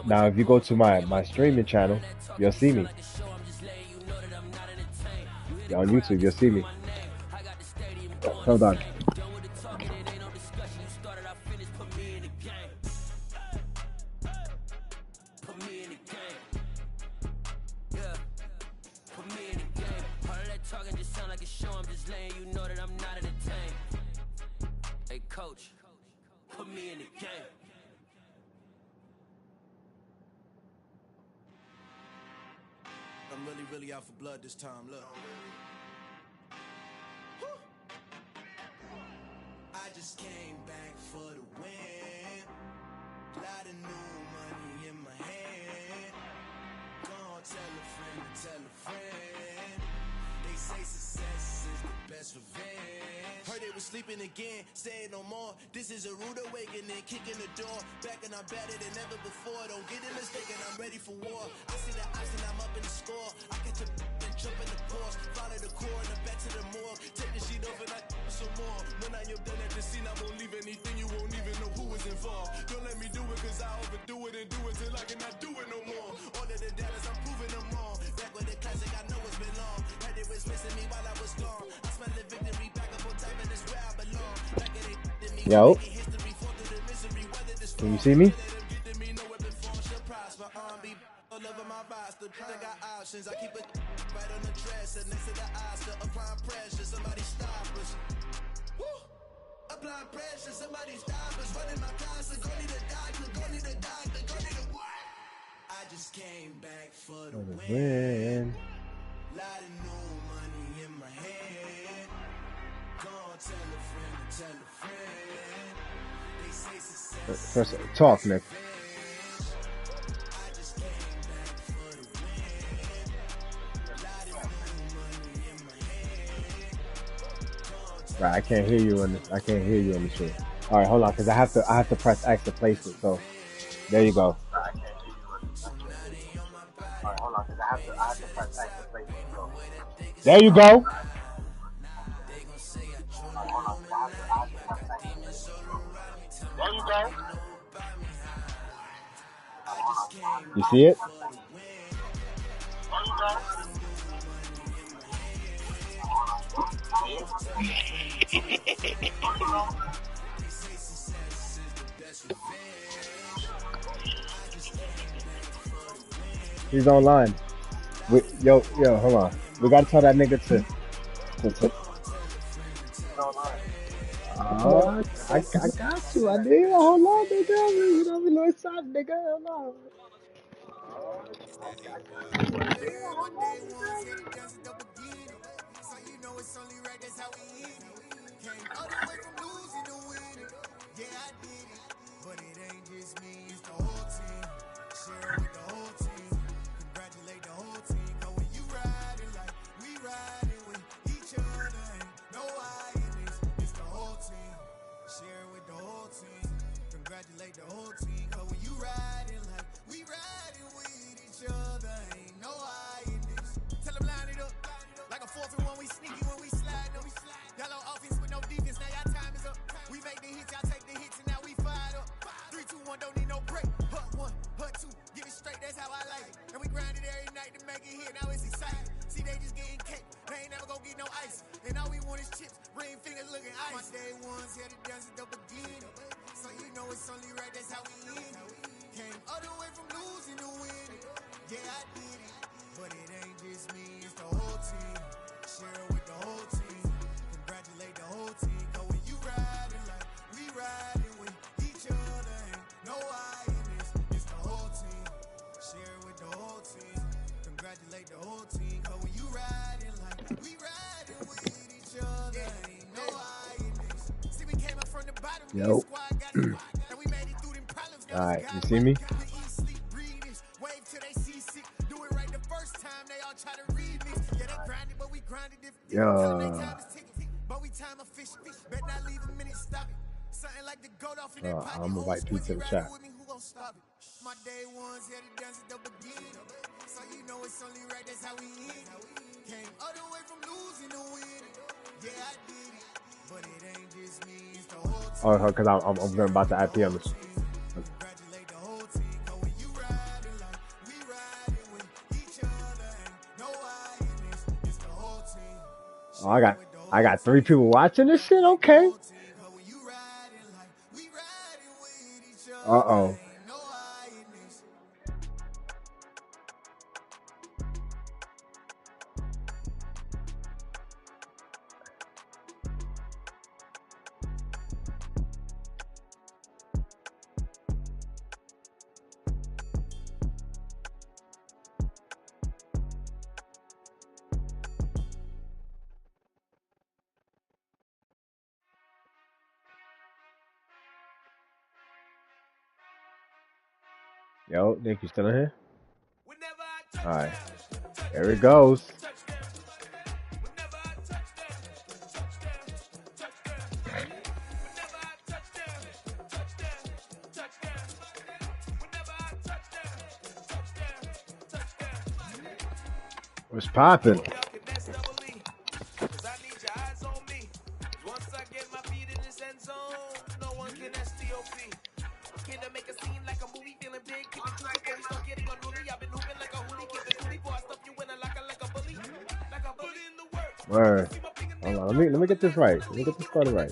Now, if you go to my streaming channel, you'll see me. Yeah, on YouTube, you'll see me. Hold on. Coach, put me in the game. I'm really out for blood this time. Look. I just came back for the win. Lot of new money in my hand. Gonna tell a friend to tell a friend. They say success is the best revenge. Heard they was sleeping again, saying no more. This is a rude awakening, kicking the door. Back and I'm better than ever before. Don't get it mistaken, I'm ready for war. I see the option, I'm up in the score. I catch a and jump in the Porsche. Follow the core and the back to the morgue. Take the sheet off and I some more. When I am done at the scene, I won't leave anything. You won't even know who was involved. Don't let me do it, cause I overdo it and do it till I cannot do it no more. All of the data, I'm proving them wrong. Back with the classic, I know it's been long. Heard it was missing me while I was gone. I smell the victory back up on time and it's where I belong. Back at it, me. Yo. Can you see me? I got options. I keep it right on the dresser next to the Oscar. Applying pressure, somebody stop us. Woo! Applying pressure, somebody stop us. Running my closet, go need a doctor, go need a doctor, go need a what? I just came back for the win. Lot of new money in my hand. Gonna tell a friend to tell a friend. They say success. First, talk, Nick. Right, I can't hear you on this. I can't hear you on the show. All right, hold on, because I have to press X to place it. So there you go. There you go. There you go. You see it? He's online. Yo, hold on. We gotta tell that nigga to I got you. I did. Hold on, nigga. You know me, little son, nigga. Hold on. But it ain't just me, it's the whole team. Share it with the whole team. Congratulate the whole team. Cause when you riding like we riding with each other, ain't no I in this. It's the whole team. Share it with the whole team. Congratulate the whole team. Cause when you riding like we riding with each other, ain't no I in this. Tell them line it up. Like a 4-1, we sneaky when we slide them. Y'all on offense with no defense, now y'all time is up. We make the hits, y'all take the hits, and now we fired up. 3, 2, 1, don't need no break. Hut 1, hut 2, get it straight, that's how I like it. And we grind it every night to make it hit, now it's exciting. See, they just getting cake, they ain't never gonna get no ice. And all we want is chips, ring fingers looking ice. My day ones here to dance at the beginning. So you know it's only right, that's how we end it. Came all the way from losing to winning. Yeah, I did it. But it ain't just me, it's the whole team. Share it with the whole team. Congratulate the whole team. Cause when you riding like we riding with each other, ain't no I in this. It's the whole team. Share it with the whole team. Congratulate the whole team. Cause when you riding like we riding with each other, ain't no I in this. See, we came up from the bottom. Yo. Squad got it. And we made it through them problems. All right, you see me? Wave till they see sick. Do it right the first time. They all try to remix. Yeah, they grinded, but we grinded different. But we time a fish. Bet not leave a minute, stop it. Something like the goat off in their pocket. I'm gonna invite people to the chat. Who gon' stop it? My day ones here to dance at the beginning. So you know it's only right, that's how we end it. Came all the way from losing to winning. Yeah, I did it. But it ain't just me, it's the whole team. Oh, because I'm about to IP on this. Congratulate the whole team. Cause when you Oh, I got 3 people watching this shit. Okay. Uh-oh. Yo, Nick, you still in here? All right. There it goes. What's poppin'? Word. Hold on, let me get this right. Let me get this started right.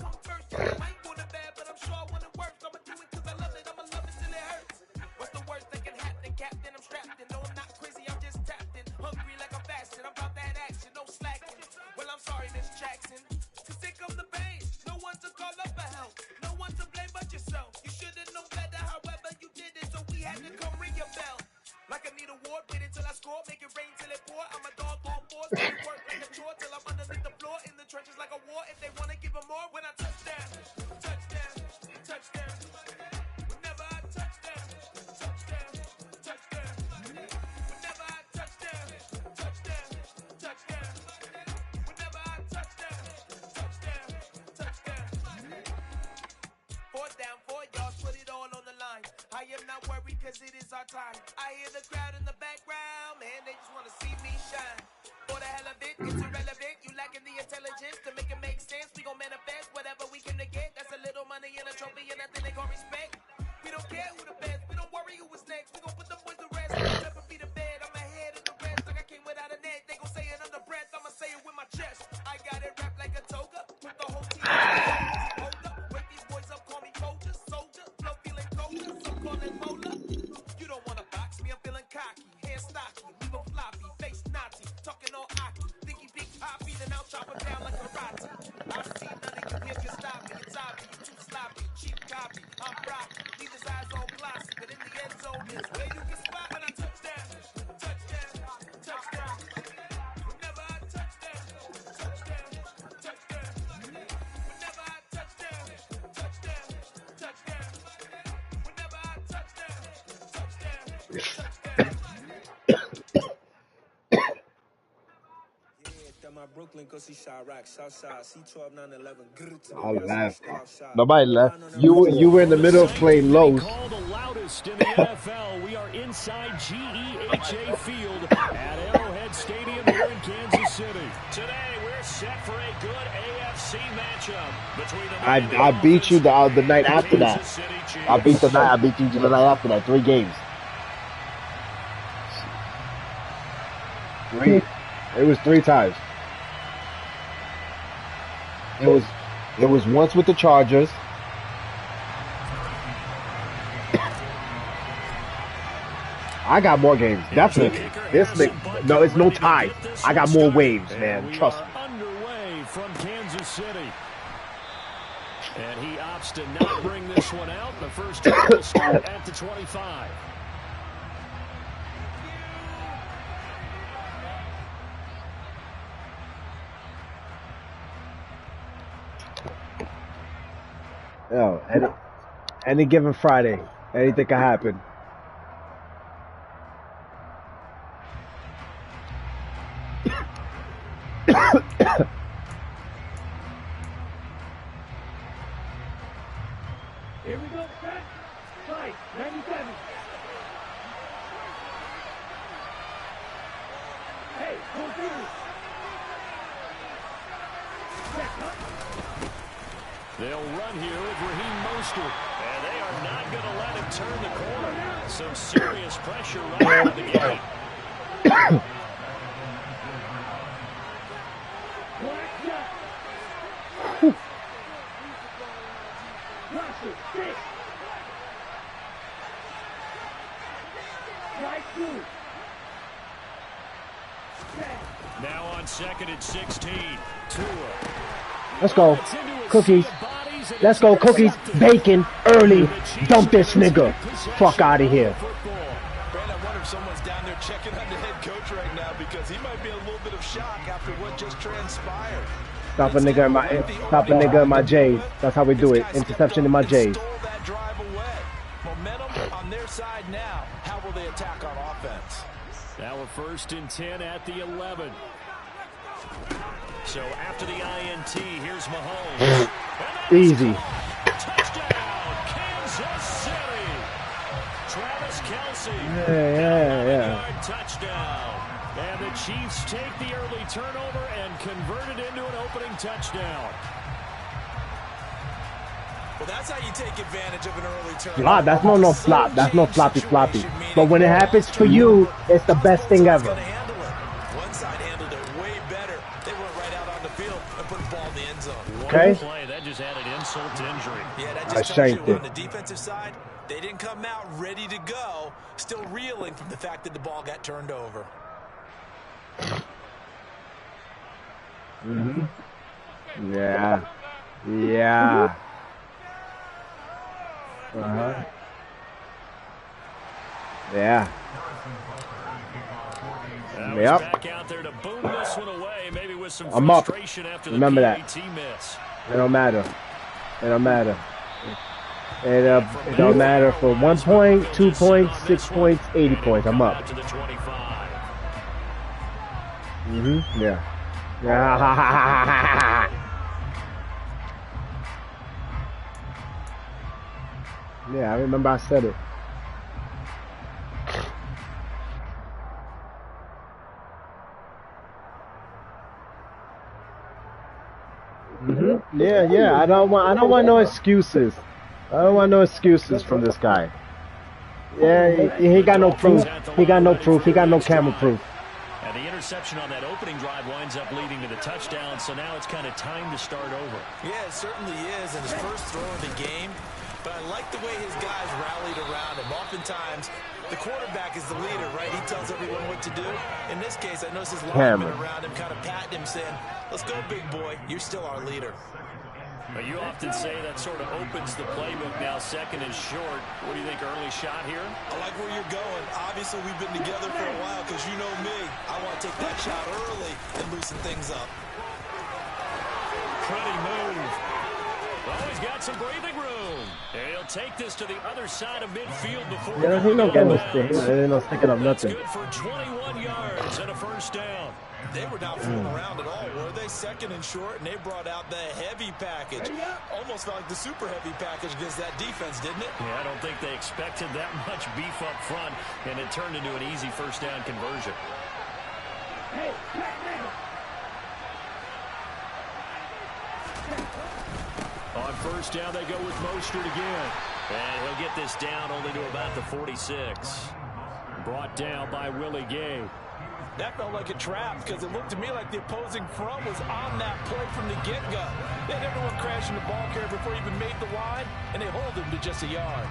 I laughed. Nobody left. You were in the middle of playing Los. Called the loudest in the NFL. We are inside GEHA Field at Arrowhead Stadium here in Kansas City. Today we're set for a good AFC matchup between the I beat you the night after that. I beat you the night after that. 3 games. 3. It was 3 times. It was once with the Chargers. I got more games, definitely. No, it's no tie. I got more waves, man. Trust me. Underway from Kansas City. And he opts to not bring this one out. The first time will start at the 25. Yo, any given Friday, anything can happen. Here we go, set, fight, 97. Hey, go through. They'll run here with Raheem Mostert. And they are not going to let him turn the corner. Some serious pressure right out of the gate. Black Strike 2. Now on 2nd and 16. Tua. Let's go. Cookies. Let's go, cookies. Bacon. Early. Dump this nigga. Fuck out of here. Brand, I wonder if someone's down there checking on the head coach right now because he might be in a little bit of shock after what just transpired. Stop a nigga in my J's. That's how we do it. Interception in my J's. Stole that drive away. Momentum on their side now. How will they attack on offense? Now a 1st and 10 at the 11. So after the INT, here's Mahomes. Easy. Touchdown, Kansas City. Travis Kelce. Yeah. Touchdown. And the Chiefs take the early turnover and convert it into an opening touchdown. Well, that's how you take advantage of an early turnover. Flop. That's no flop. That's no floppy. But when it happens for you, it's the best thing ever. One side handled it way better. They went right out on the field and put the ball in the end zone. Okay. Play, that just added insult to injury. Yeah, that I just tells shanked you it. on the defensive side, they didn't come out ready to go, still reeling from the fact that the ball got turned over. Yeah. Yeah. Yep. Back out there to boom this one away, maybe with some I'm up. frustration after the Remember that. PAT miss. It don't matter. It don't matter for 1 point, 2 points, 6 points, 80 points. I'm up. To the 25. Yeah. Yeah, I remember I said it. Yeah. I don't want no excuses. I don't want no excuses from this guy. Yeah, he got no proof. He got no camera proof. And the interception on that opening drive winds up leading to the touchdown, so now it's kind of time to start over. Yeah, it certainly is, and his first throw of the game. But I like the way his guys rallied around him. Oftentimes, the quarterback is the leader, right? He tells everyone what to do. In this case, I noticed his linemen around him kind of patting him, saying, "Let's go, big boy. You're still our leader." But you often say that sort of opens the playbook now, 2nd and short. What do you think, early shot here? I like where you're going. Obviously, we've been together for a while because you know me. I want to take that shot early and loosen things up. Pretty move. Oh, he's got some breathing room. And he'll take this to the other side of midfield before He don't get no stick. He don't sticking up nothing. Good for 21 yards and a 1st down. They were not fooling around at all, were they? 2nd and short, and they brought out the heavy package. Almost felt like the super heavy package against that defense, didn't it? Yeah, I don't think they expected that much beef up front, and it turned into an easy 1st down conversion. Hey, back nigga. On 1st down, they go with Mostert again. And he'll get this down only to about the 46. Brought down by Willie Gay. That felt like a trap because it looked to me like the opposing front was on that play from the get-go. They had everyone crashing the ball carrier before he even made the line, and they hold him to just a yard.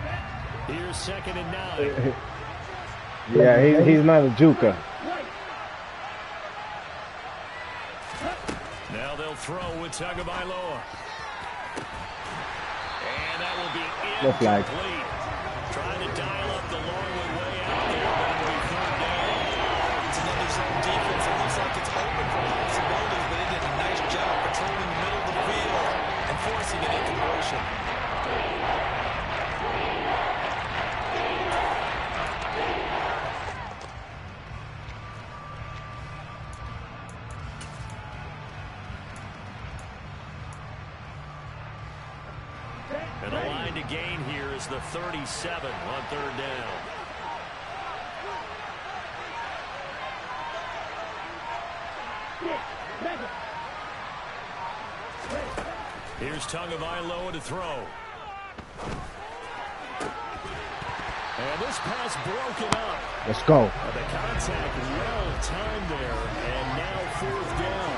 Here's 2nd and 9. Yeah, he's not a juker. Now they'll throw with Tagovailoa. And that will be incomplete. Trying to dial up the long way out there, but it'll be 3rd down. It's another zone defense. It looks like it's open for possibilities, but they did a nice job controlling the middle of the field and forcing an incompletion. And the line to gain here is the 37 on 3rd down. Here's Tagovailoa to throw. And this pass broken up. Let's go. The contact well timed there, and now 4th down.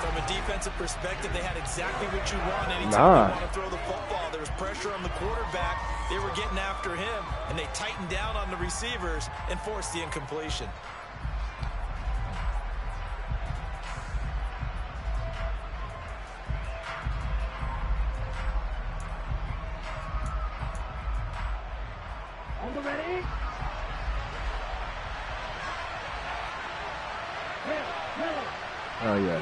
From a defensive perspective, they had exactly what you want anytime you want to throw the football. There was pressure on the quarterback. They were getting after him, and they tightened down on the receivers and forced the incompletion. On the ready? Oh, yeah.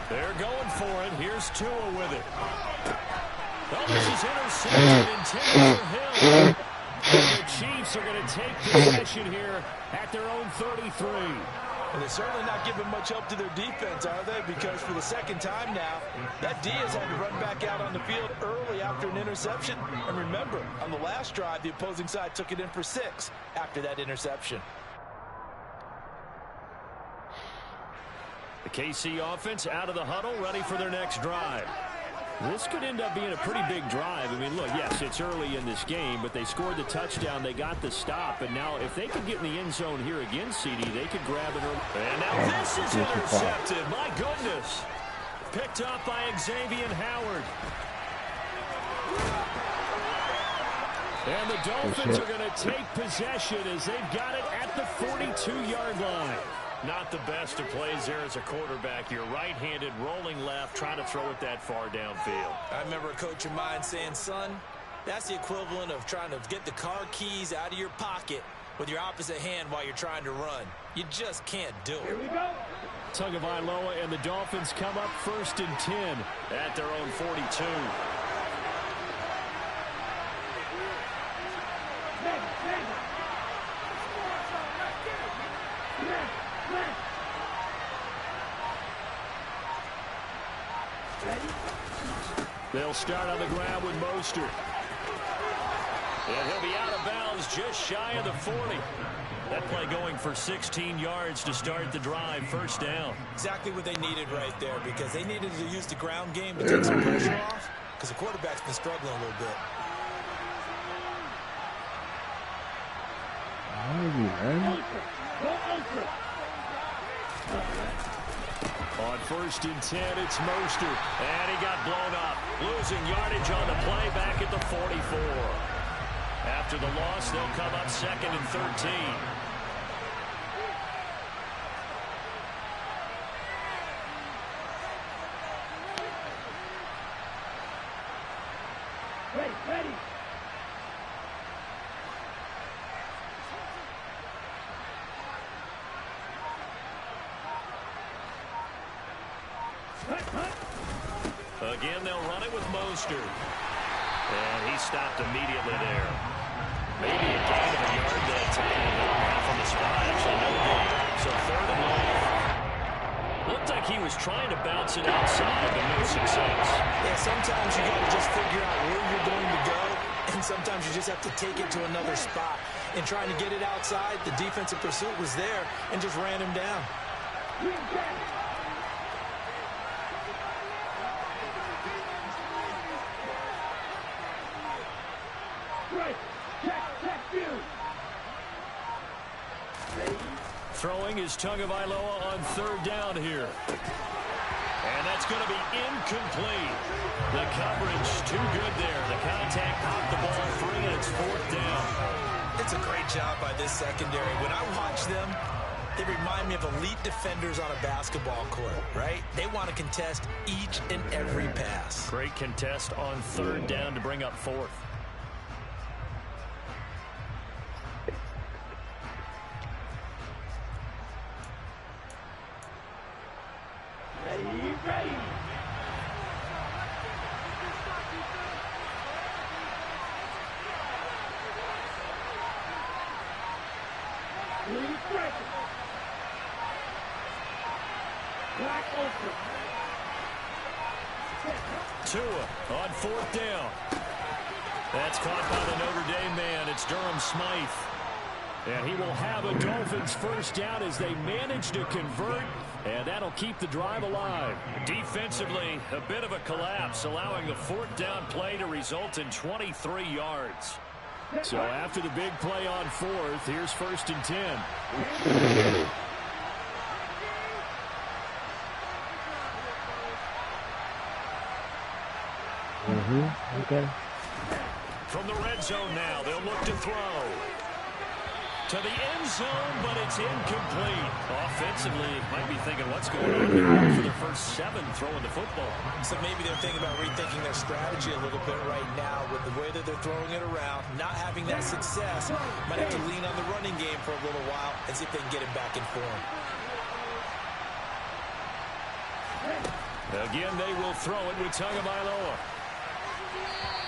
They're going for it. Here's Tua with it. Oh, this is intercepted, intended for Hill. And the Chiefs are going to take possession here at their own 33. And they're certainly not giving much help to their defense, are they? Because for the second time now, that Diaz had to run back out on the field early after an interception. And remember, on the last drive, the opposing side took it in for 6 after that interception. The KC offense out of the huddle, ready for their next drive. This could end up being a pretty big drive. I mean, look, yes, it's early in this game, but they scored the touchdown. They got the stop. And now if they could get in the end zone here again, CD, they could grab it. And now this is intercepted. My goodness. Picked up by Xavier Howard. And the Dolphins are going to take possession as they've got it at the 42-yard line. Not the best of plays there as a quarterback. You're right-handed, rolling left, trying to throw it that far downfield. I remember a coach of mine saying, son, that's the equivalent of trying to get the car keys out of your pocket with your opposite hand while you're trying to run. You just can't do it. Here we go. Tagovailoa and the Dolphins come up 1st and 10 at their own 42. They'll start on the ground with Mostert. And he'll be out of bounds just shy of the 40. That play going for 16 yards to start the drive. 1st down. Exactly what they needed right there, because they needed to use the ground game to take some pressure off, because the quarterback's been struggling a little bit. On 1st and 10, it's Mostert. And he got blown up. Losing yardage on the play back at the 44. After the loss, they'll come up 2nd and 13. Ready. Again, they'll run it with Mostert. And he stopped immediately there. Maybe a gain of a yard that time. From the spot, actually no gain. So 3rd and long. Looked like he was trying to bounce it outside, but no success. Yeah, sometimes you got to just figure out where you're going to go, and sometimes you just have to take it to another spot. And trying to get it outside, the defensive pursuit was there and just ran him down. Throwing is Tagovailoa on 3rd down here. And that's going to be incomplete. The coverage too good there. The contact knocked the ball free, and it's 4th down. It's a great job by this secondary. When I watch them, they remind me of elite defenders on a basketball court, right? They want to contest each and every pass. Great contest on 3rd down to bring up 4th. Ready. Tua on 4th down. That's caught by the Notre Dame man. It's Durham Smythe. And he will have a Dolphins 1st down as they manage to convert, and that'll keep the drive alive. Defensively, a bit of a collapse, allowing the 4th down play to result in 23 yards. So after the big play on fourth, here's 1st and 10. Okay. From the red zone now, they'll look to throw. To the end zone, but it's incomplete. Offensively, might be thinking what's going on here for their first 7 throwing the football. So maybe they're thinking about rethinking their strategy a little bit right now with the way that they're throwing it around, not having that success. Might have to lean on the running game for a little while and see if they can get it back in form. Again, they will throw it with Tagovailoa.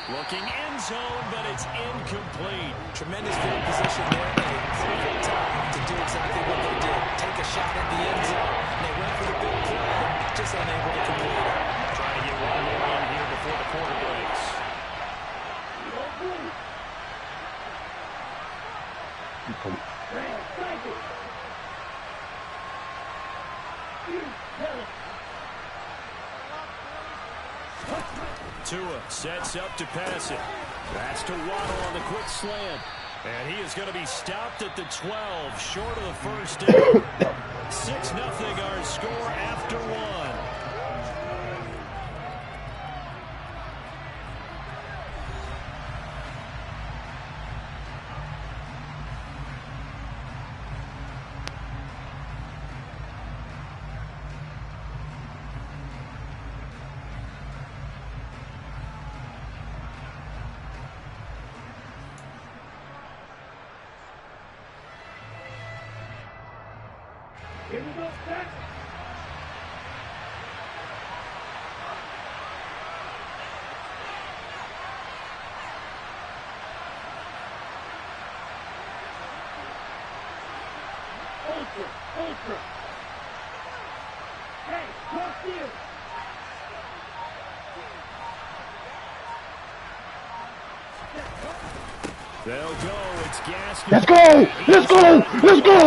Looking end zone, but it's incomplete. Tremendous field position there. Perfect time to do exactly what they did. Take a shot at the end zone. And they went for the big play, just unable to complete it. Trying to get one more in here before the quarter breaks. Tua sets up to pass it. That's to Waddle on the quick slant. And he is going to be stopped at the 12, short of the first down. 6-0 our score after 1. Here we go, set. Ultra. Hey, cross field. They'll go. It's Gaskin. Let's go! Let's go! Let's go!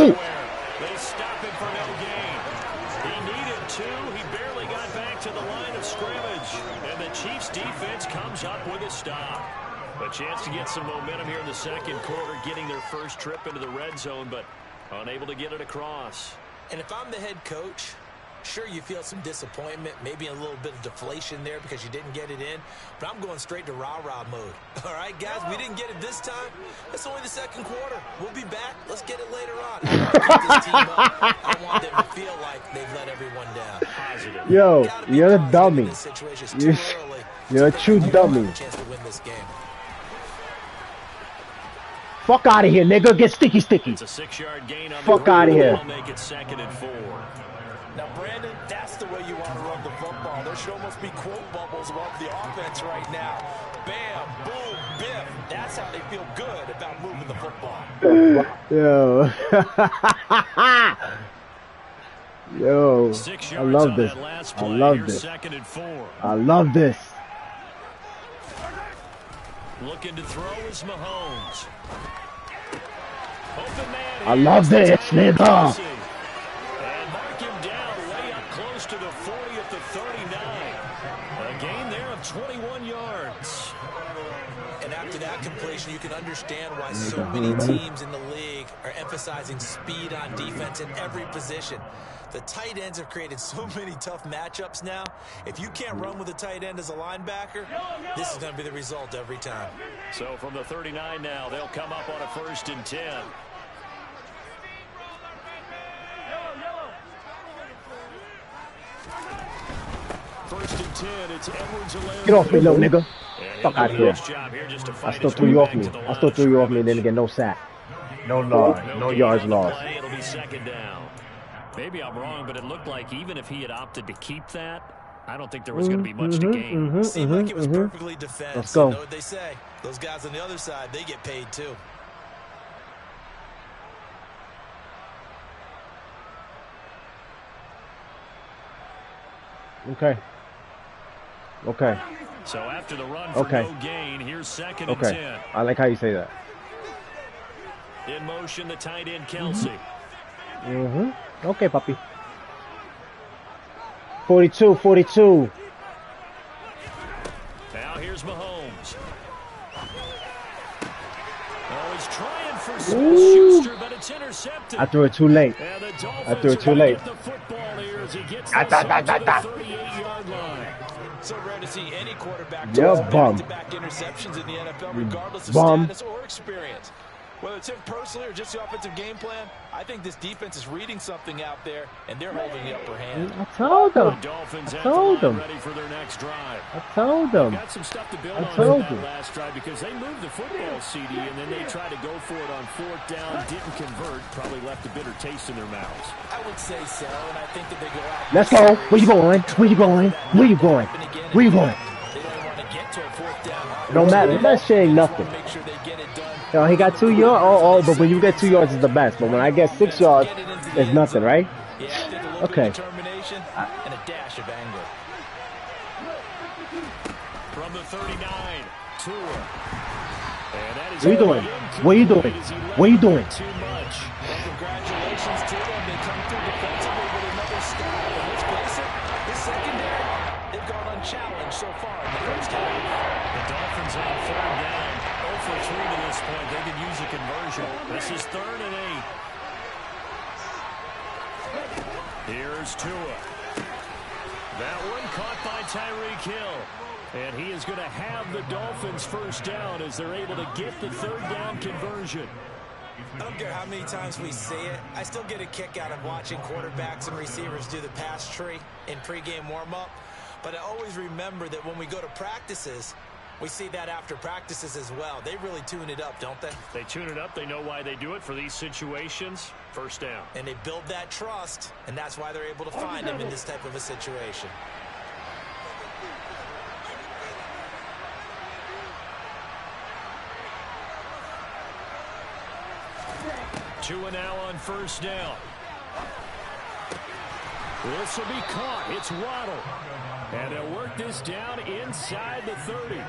They stop him for no gain. He needed 2. He barely got back to the line of scrimmage. And the Chiefs defense comes up with a stop. A chance to get some momentum here in the second quarter, getting their first trip into the red zone, but unable to get it across. And if I'm the head coach, sure, you feel some disappointment, maybe a little bit of deflation there because you didn't get it in, but I'm going straight to rah-rah mode. All right, guys, we didn't get it this time. It's only the second quarter. We'll be back. Let's get it later on. I want to keep this team up. I want them to feel like they've let everyone down. Positive. Yo, you're a dummy. You're a true dummy. Chance to win this game. Fuck out of here, nigga. Get sticky. It's a 6-yard gain on Fuck the outta here. They'll make it 2nd and 4. Now, Brandon, that's the way you want to run the football. There should almost be quote bubbles above the offense right now. Bam, boom, biff. That's how they feel good about moving the football. Yo. Yo. 6 I yards love on this. that last I play. love Here's this. 2nd and 4. I love this. Looking to throw is Mahomes. Open man. I love this, nigga. And mark him down way up close to the 40 at the 39. A gain there of 21 yards. And after that completion, you can understand why so many teams in the league are emphasizing speed on defense in every position. The tight ends have created so many tough matchups now. If you can't run with a tight end as a linebacker, this is going to be the result every time. So from the 39 now, they'll come up on a 1st and 10. First and 10, it's Edwards-Helaire. Get off me, little nigga. And Fuck he'll out do of here. his job here just to I fight still his threw way you off back me. to the I line still of threw you off me and scrimmage. didn't get no sack. No loss. No gain yards on the lost. play. It'll be 2nd down. Maybe I'm wrong, but it looked like even if he had opted to keep that, I don't think there was going to be much to gain. Seemed like it was perfectly defense. Let's go. You know what they say? Those guys on the other side, they get paid too. Okay. So after the run for no gain, here's 2nd and 10. I like how you say that. In motion, the tight end, Kelsey. Okay, papi. 42. Now here's Mahomes. Ooh. Schuster, but it's intercepted. I threw it too late. And the I threw it Dolphins too are late. gonna get the football here as he gets Da, this da, up da, to da, the da. 38-yard line. So rare to see any quarterback Yeah, toss bum. back-to-back interceptions in the NFL, regardless of Bum. status or experience. Whether it's him personally or just the offensive game plan, I think this defense is reading something out there, and they're holding the upper hand. I told The them. Dolphins I have the told line them. ready for their next drive. I told them. Got some stuff to build I on told from you. that last drive because they moved the football, CD, and then they tried to go for it on fourth down, didn't convert, probably left a bitter taste in their mouths. I would say so, and I think that they go out. Let's go. Where you going? Where you going? Where you going? Where you going? They don't want to get to a fourth down. It don't matter. That shit ain't nothing. Make sure they get it done. You know, he got 2 yards. Oh, but when you get 2 yards, it's the best. But when I get 6 yards, it's nothing, right? Yeah, I think a little Okay. bit of determination and a dash of anger. From the 39, Tua. And that is What you doing? What you doing? What you doing? Too much. Well, congratulations to them. They come through defensively with another stop. And let's face it, this secondary, they've gone unchallenged so far in the first half. The Dolphins on third down. 0 for 3 to this point. They can use a conversion. This is 3rd and 8. Here's Tua. That one caught by Tyreek Hill. And he is going to have the Dolphins first down as they're able to get the third down conversion. I don't care how many times we see it. I still get a kick out of watching quarterbacks and receivers do the pass tree in pregame warm-up. But I always remember that when we go to practices, we see that after practices as well. They really tune it up, don't they? They tune it up. They know why they do it for these situations. First down. And they build that trust, and that's why they're able to find him in this type of a situation. Tua now on first down. This will be caught. It's Waddle. And they'll work this down inside the 30.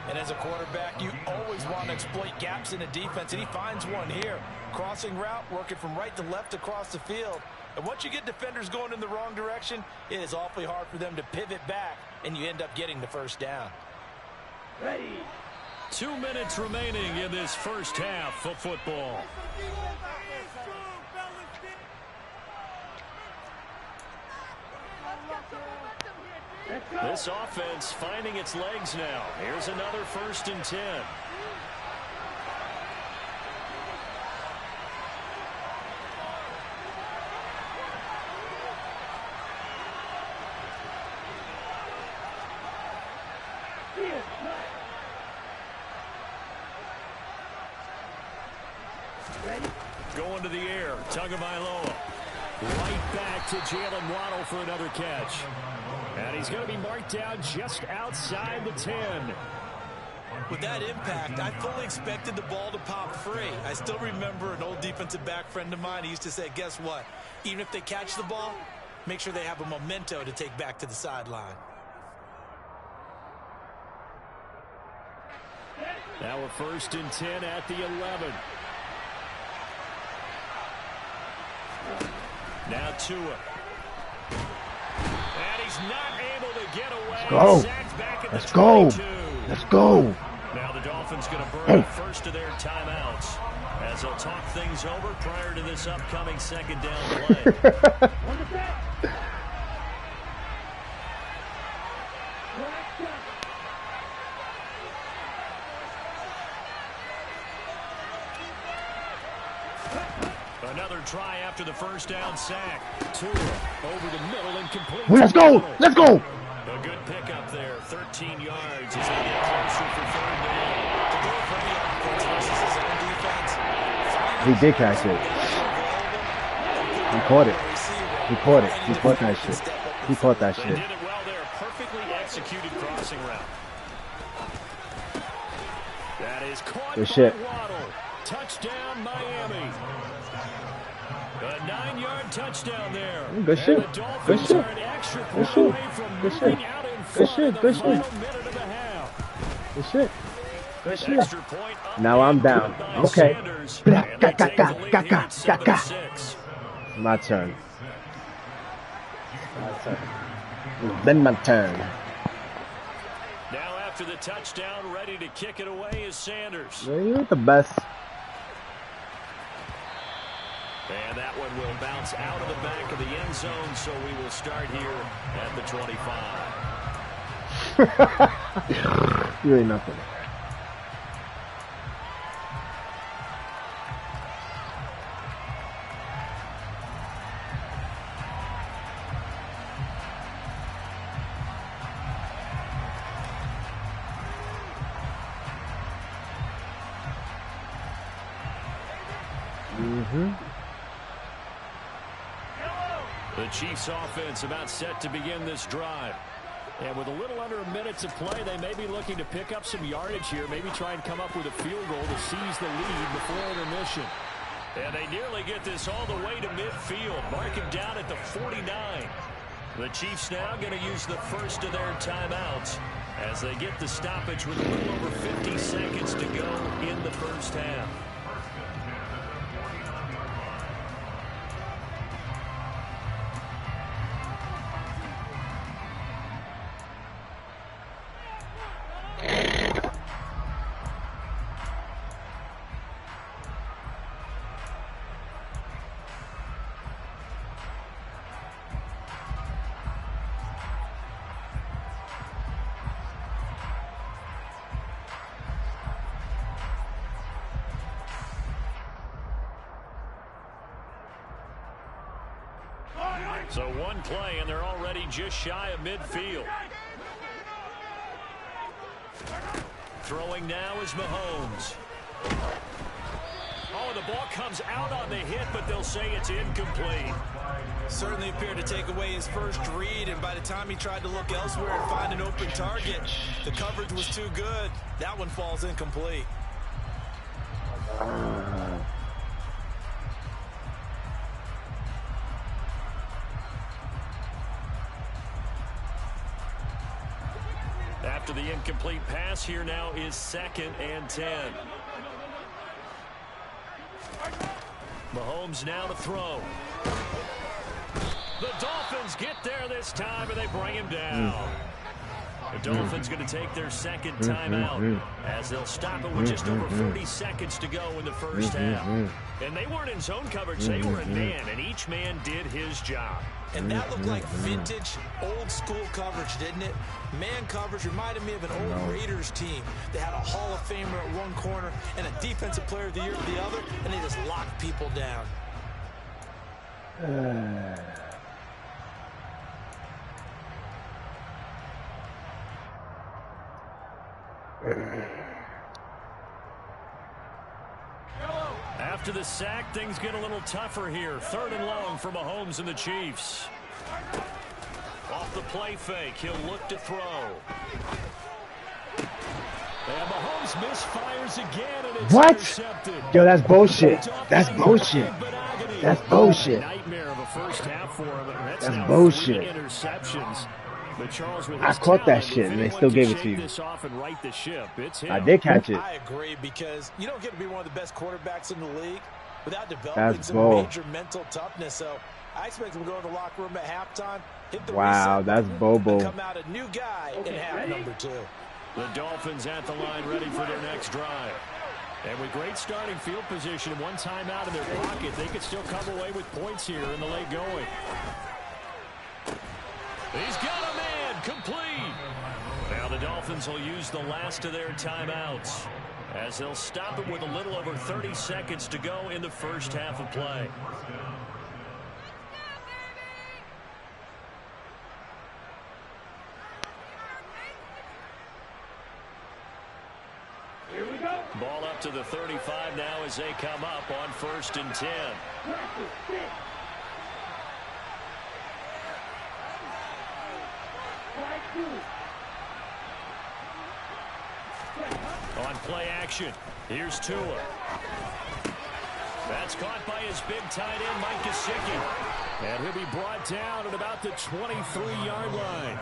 And as a quarterback, you always want to exploit gaps in the defense, and he finds one here. Crossing route, working from right to left across the field. And once you get defenders going in the wrong direction, it is awfully hard for them to pivot back, and you end up getting the first down. Ready. 2 minutes remaining in this first half of football. This offense finding its legs now. Here's another 1st and 10. Going to the air, Tagovailoa. Right back to Jalen Waddle for another catch. And he's going to be marked down just outside the 10. With that impact, I fully expected the ball to pop free. I still remember an old defensive back friend of mine. He used to say, guess what? Even if they catch the ball, make sure they have a memento to take back to the sideline. Now a 1st and 10 at the 11. Now Tua. And he's not able to get away. Go. Sacked back at Let's the go. 22. Let's go. Now the Dolphins going to burn the first of their timeouts as they'll talk things over prior to this upcoming 2nd down play. Another try after the first down sack. Tua over the middle and complete. Let's go. Let's go. A good pickup there. 13 yards as they get closer for 3rd down. To do it for the offense versus his own defense. He did catch it. He caught it. He caught it. He caught that shit. He caught that They shit. did it well there. Perfectly executed crossing route. That is caught Good by shit. Waddle. Touchdown, Miami. A 9-yard touchdown there. Good shit. And the Good Dolphins shit. are an extra Good point shit. away from Good moving shit. out in Good front shit. in the Good final shit. minute and a half. Good shit. Good shit. Extra point up Now I'm and down. good by Okay. Sanders. Ga, And they ga, take ga, the lead ga, here ga, at ga, ga. 7-6. My turn. My turn. It's been my turn. Now after the touchdown, ready to kick it away is Sanders. Yeah, you're the best. And that one will bounce out of the back of the end zone, so we will start here at the 25. You ain't nothing. The Chiefs offense about set to begin this drive. And with a little under a minute to play, they may be looking to pick up some yardage here, maybe try and come up with a field goal to seize the lead before intermission. And they nearly get this all the way to midfield, marking down at the 49. The Chiefs now going to use the first of their timeouts as they get the stoppage with a little over 50 seconds to go in the first half. So one play, and they're already just shy of midfield. Throwing now is Mahomes. Oh, the ball comes out on the hit, but they'll say it's incomplete. Certainly appeared to take away his first read, and by the time he tried to look elsewhere and find an open target, the coverage was too good. That one falls incomplete. After the incomplete pass, here now is 2nd and 10. Mahomes now to throw. The Dolphins get there this time, and they bring him down. The Dolphins going to take their second timeout as they'll stop it with just over 30 seconds to go in the first half. And they weren't in zone coverage. They were in man, and each man did his job. And that looked like vintage, old-school coverage, didn't it? Man coverage reminded me of an old Raiders team. They had a Hall of Famer at one corner and a Defensive Player of the Year at the other, and they just locked people down. After the sack, things get a little tougher here. 3rd and long for Mahomes and the Chiefs. Off the play fake, he'll look to throw. And Mahomes misfires again, and it's intercepted. Yo, that's bullshit. That's bullshit. That's bullshit. Nightmare of a first half for him. That's bullshit. Interceptions. But Charles, with I caught that shit, and they still gave it to you. I did catch it. I agree, because you don't get to be one of the best quarterbacks in the league without developing some major mental toughness. So I expect him to go in the locker room at halftime, hit the reset that's Bobo. come out a new guy in half number 2. The Dolphins at the line, ready for their next drive. And with great starting field position and one timeout in their pocket, they could still come away with points here in the late going. He's got a man complete. Now the Dolphins will use the last of their timeouts as they'll stop it with a little over 30 seconds to go in the first half of play. Here we go. Ball up to the 35 now as they come up on 1st and 10. On play action, here's Tua. That's caught by his big tight end, Mike Gesicki. And he'll be brought down at about the 23-yard line.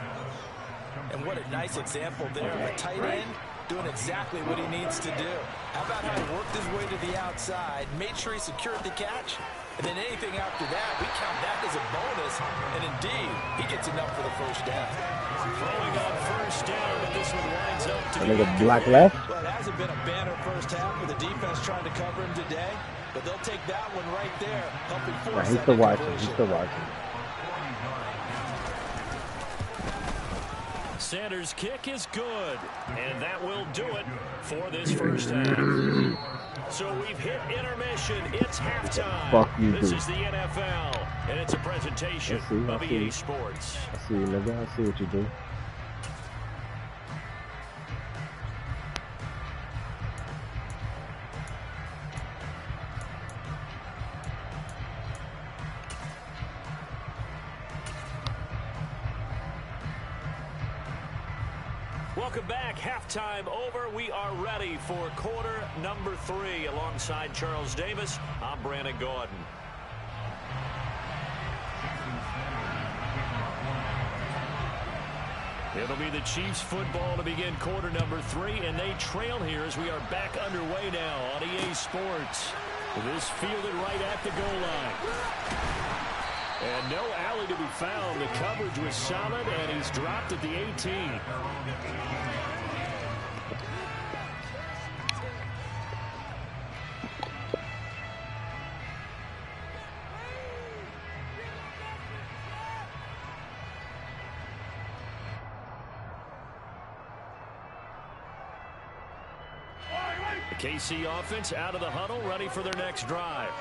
And what a nice example there of a tight end doing exactly what he needs to do. How about how he worked his way to the outside, made sure he secured the catch, and then anything after that, we count that as a bonus. And indeed, he gets enough for the first down. Throwing on 1st down, but this one winds up to be black left. Well, it hasn't been a banner first half with the defense trying to cover him today. but they'll take that one right there, helping Yeah, force he's that still watching. conversion. He's still watching. Sanders' kick is good, and that will do it for this first half. So we've hit intermission. It's halftime. Fuck you, This dude. is the NFL, and it's a presentation of EA Sports. I see you, nigga. I see what you do. Welcome back. Halftime over. We are ready for quarter number 3. Alongside Charles Davis, I'm Brandon Gordon. It'll be the Chiefs football to begin quarter number 3, and they trail here as we are back underway now on EA Sports. This fielded right at the goal line. And no alley to be found. The coverage was solid, and he's dropped at the 18. The KC offense out of the huddle, ready for their next drive.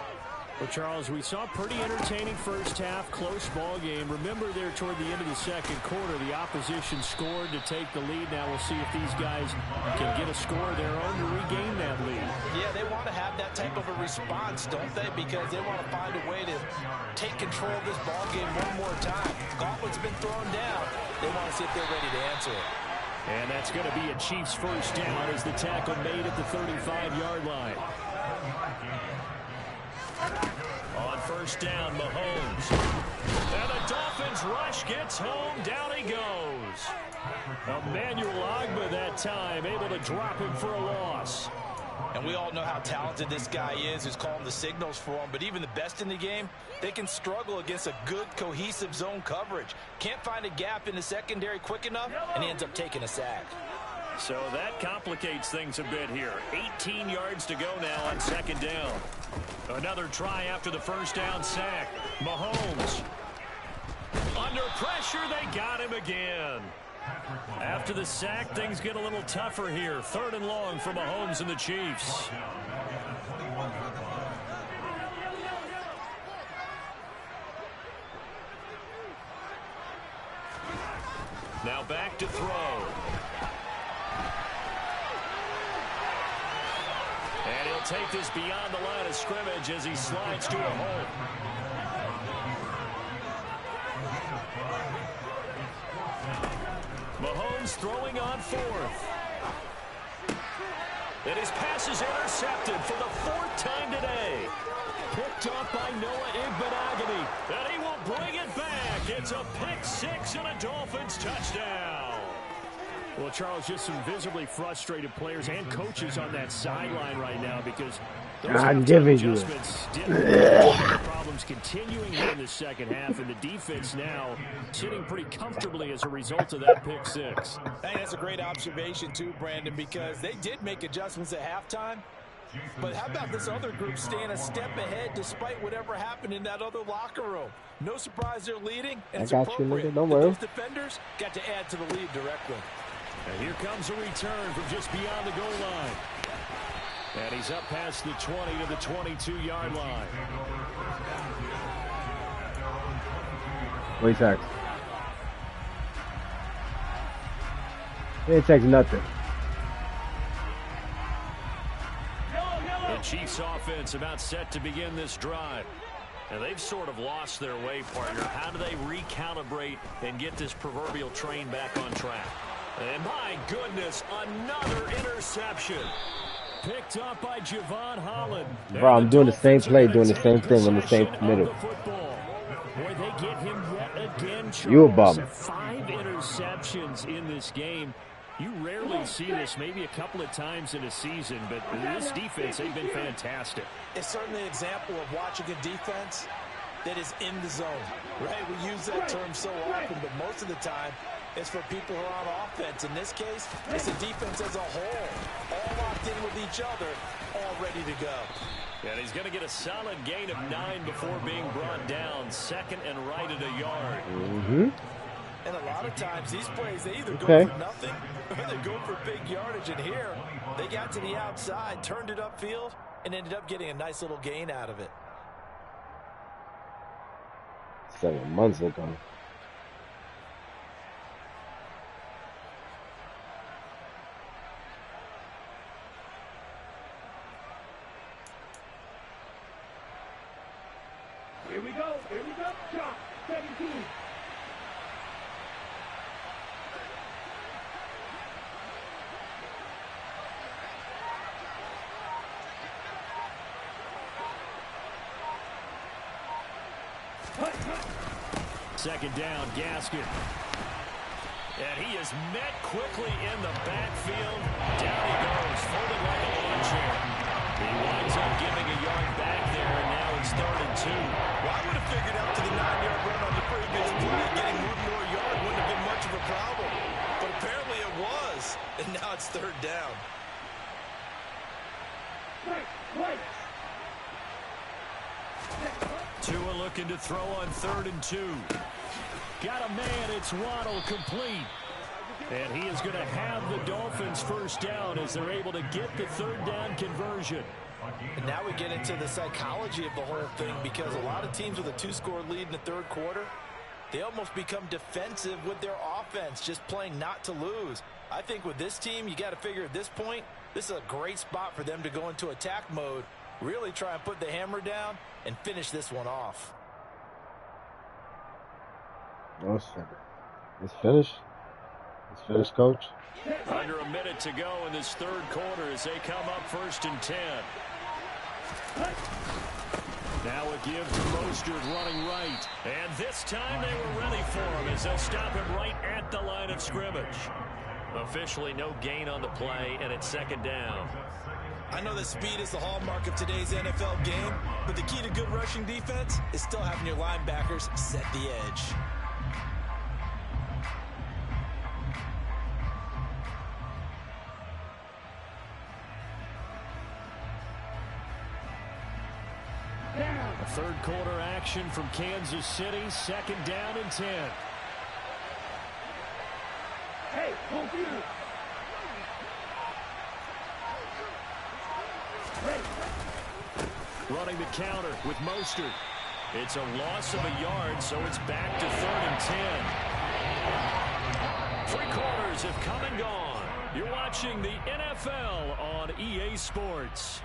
Well, Charles, we saw a pretty entertaining first half, close ball game. Remember there toward the end of the second quarter, the opposition scored to take the lead. Now we'll see if these guys can get a score of their own to regain that lead. Yeah, they want to have that type of a response, don't they? Because they want to find a way to take control of this ball game one more time. Gauntlet's been thrown down. They want to see if they're ready to answer it. And that's going to be a Chiefs first down as the tackle made at the 35-yard line. On first down, Mahomes. And the Dolphins rush gets home. Down he goes. Emmanuel Ogbah that time, able to drop him for a loss. And we all know how talented this guy is, who's calling the signals for him. But even the best in the game, they can struggle against a good, cohesive zone coverage. Can't find a gap in the secondary quick enough, and he ends up taking a sack. So that complicates things a bit here. 18 yards to go now on second down. Another try after the first down sack. Mahomes. Under pressure, they got him again. After the sack, things get a little tougher here. 3rd and long for Mahomes and the Chiefs. Now back to throw. And he'll take this beyond the line of scrimmage as he slides to a hole. Mahomes throwing on 4th. And his pass is intercepted for the 4th time today. Picked off by Noah Igbenogany. And he will bring it back. It's a pick 6 and a Dolphins touchdown. Well, Charles, just some visibly frustrated players and coaches on that sideline right now because those I'm giving you adjustments didn't problems continuing here in the second half, and the defense now sitting pretty comfortably as a result of that pick 6. Hey, that's a great observation too, Brandon, because they did make adjustments at halftime. But how about this other group staying a step ahead despite whatever happened in that other locker room? No surprise they're leading, and it's appropriate. Don't worry. Those defenders got to add to the lead directly. And here comes a return from just beyond the goal line. And he's up past the 20 to the 22-yard line. What he text? He didn't text nothing. The Chiefs offense about set to begin this drive. And they've sort of lost their way, partner. How do they recalibrate and get this proverbial train back on track? And my goodness, another interception. Picked up by Javon Holland. Bro, I'm doing the same play, doing the same thing in the same middle. Boy, they get him yet again, Charles. You a bum. 5 interceptions in this game. You rarely see this, maybe a couple of times in a season, but this defense, they've been fantastic. It's certainly an example of watching a defense that is in the zone, right? We use that term so often, but most of the time, it's for people who are on offense. In this case, it's the defense as a whole, all locked in with each other, all ready to go. And he's going to get a solid gain of 9 before being brought down. Second and right at a yard. Mm-hmm. And a lot of times these plays, they either go for nothing or they go for big yardage. And here, they got to the outside, turned it upfield, and ended up getting a nice little gain out of it. 7 months ago. Here we go. Drop. 17. Second down, Gaskin. And he is met quickly in the backfield. Down he goes, folded like a lawn chair. He winds up giving a yard back there, and now it's 3rd and 2. Well, I would have figured out to the 9-yard run on the previous play. Getting one more yard wouldn't have been much of a problem. But apparently it was. And now it's 3rd down. Right. Tua looking to throw on 3rd and 2. Got a man, it's Waddle, complete. And he is going to have the Dolphins first down as they're able to get the 3rd down conversion. And now we get into the psychology of the whole thing, because a lot of teams with a 2-score lead in the 3rd quarter, they almost become defensive with their offense, just playing not to lose. I think with this team, you got to figure at this point, this is a great spot for them to go into attack mode, really try and put the hammer down and finish this one off. Oh, shit. It's finished. It's finished, coach. Under a minute to go in this 3rd quarter as they come up 1st and 10. Now a give to Mostert running right. And this time they were ready for him as they'll stop him right at the line of scrimmage. Officially no gain on the play, and it's 2nd down. I know that speed is the hallmark of today's NFL game, but the key to good rushing defense is still having your linebackers set the edge. A 3rd quarter action from Kansas City, 2nd down and 10. Hey, hold you. Running the counter with Mostert. It's a loss of a yard, so it's back to 3rd and 10. 3 quarters have come and gone. You're watching the NFL on EA Sports.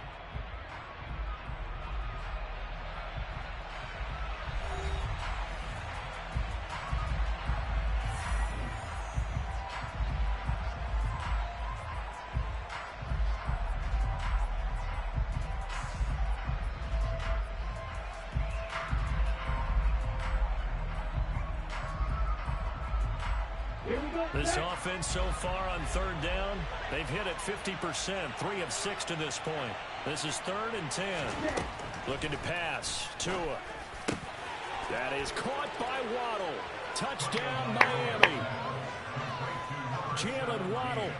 This offense so far on 3rd down, they've hit it 50%, 3 of 6 to this point. This is 3rd and 10. Looking to pass. Tua. That is caught by Waddle. Touchdown, Miami. Jalen Waddle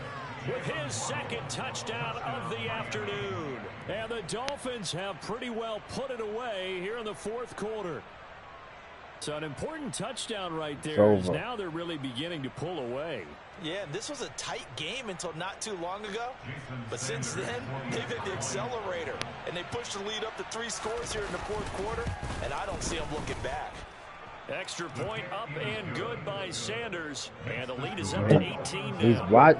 with his 2nd touchdown of the afternoon. And the Dolphins have pretty well put it away here in the 4th quarter. So an important touchdown right there is now they're really beginning to pull away. Yeah, this was a tight game until not too long ago. But since then, they've hit the accelerator. And they pushed the lead up to 3 scores here in the 4th quarter. And I don't see them looking back. Extra point up and good by Sanders. And the lead is up to 18 now.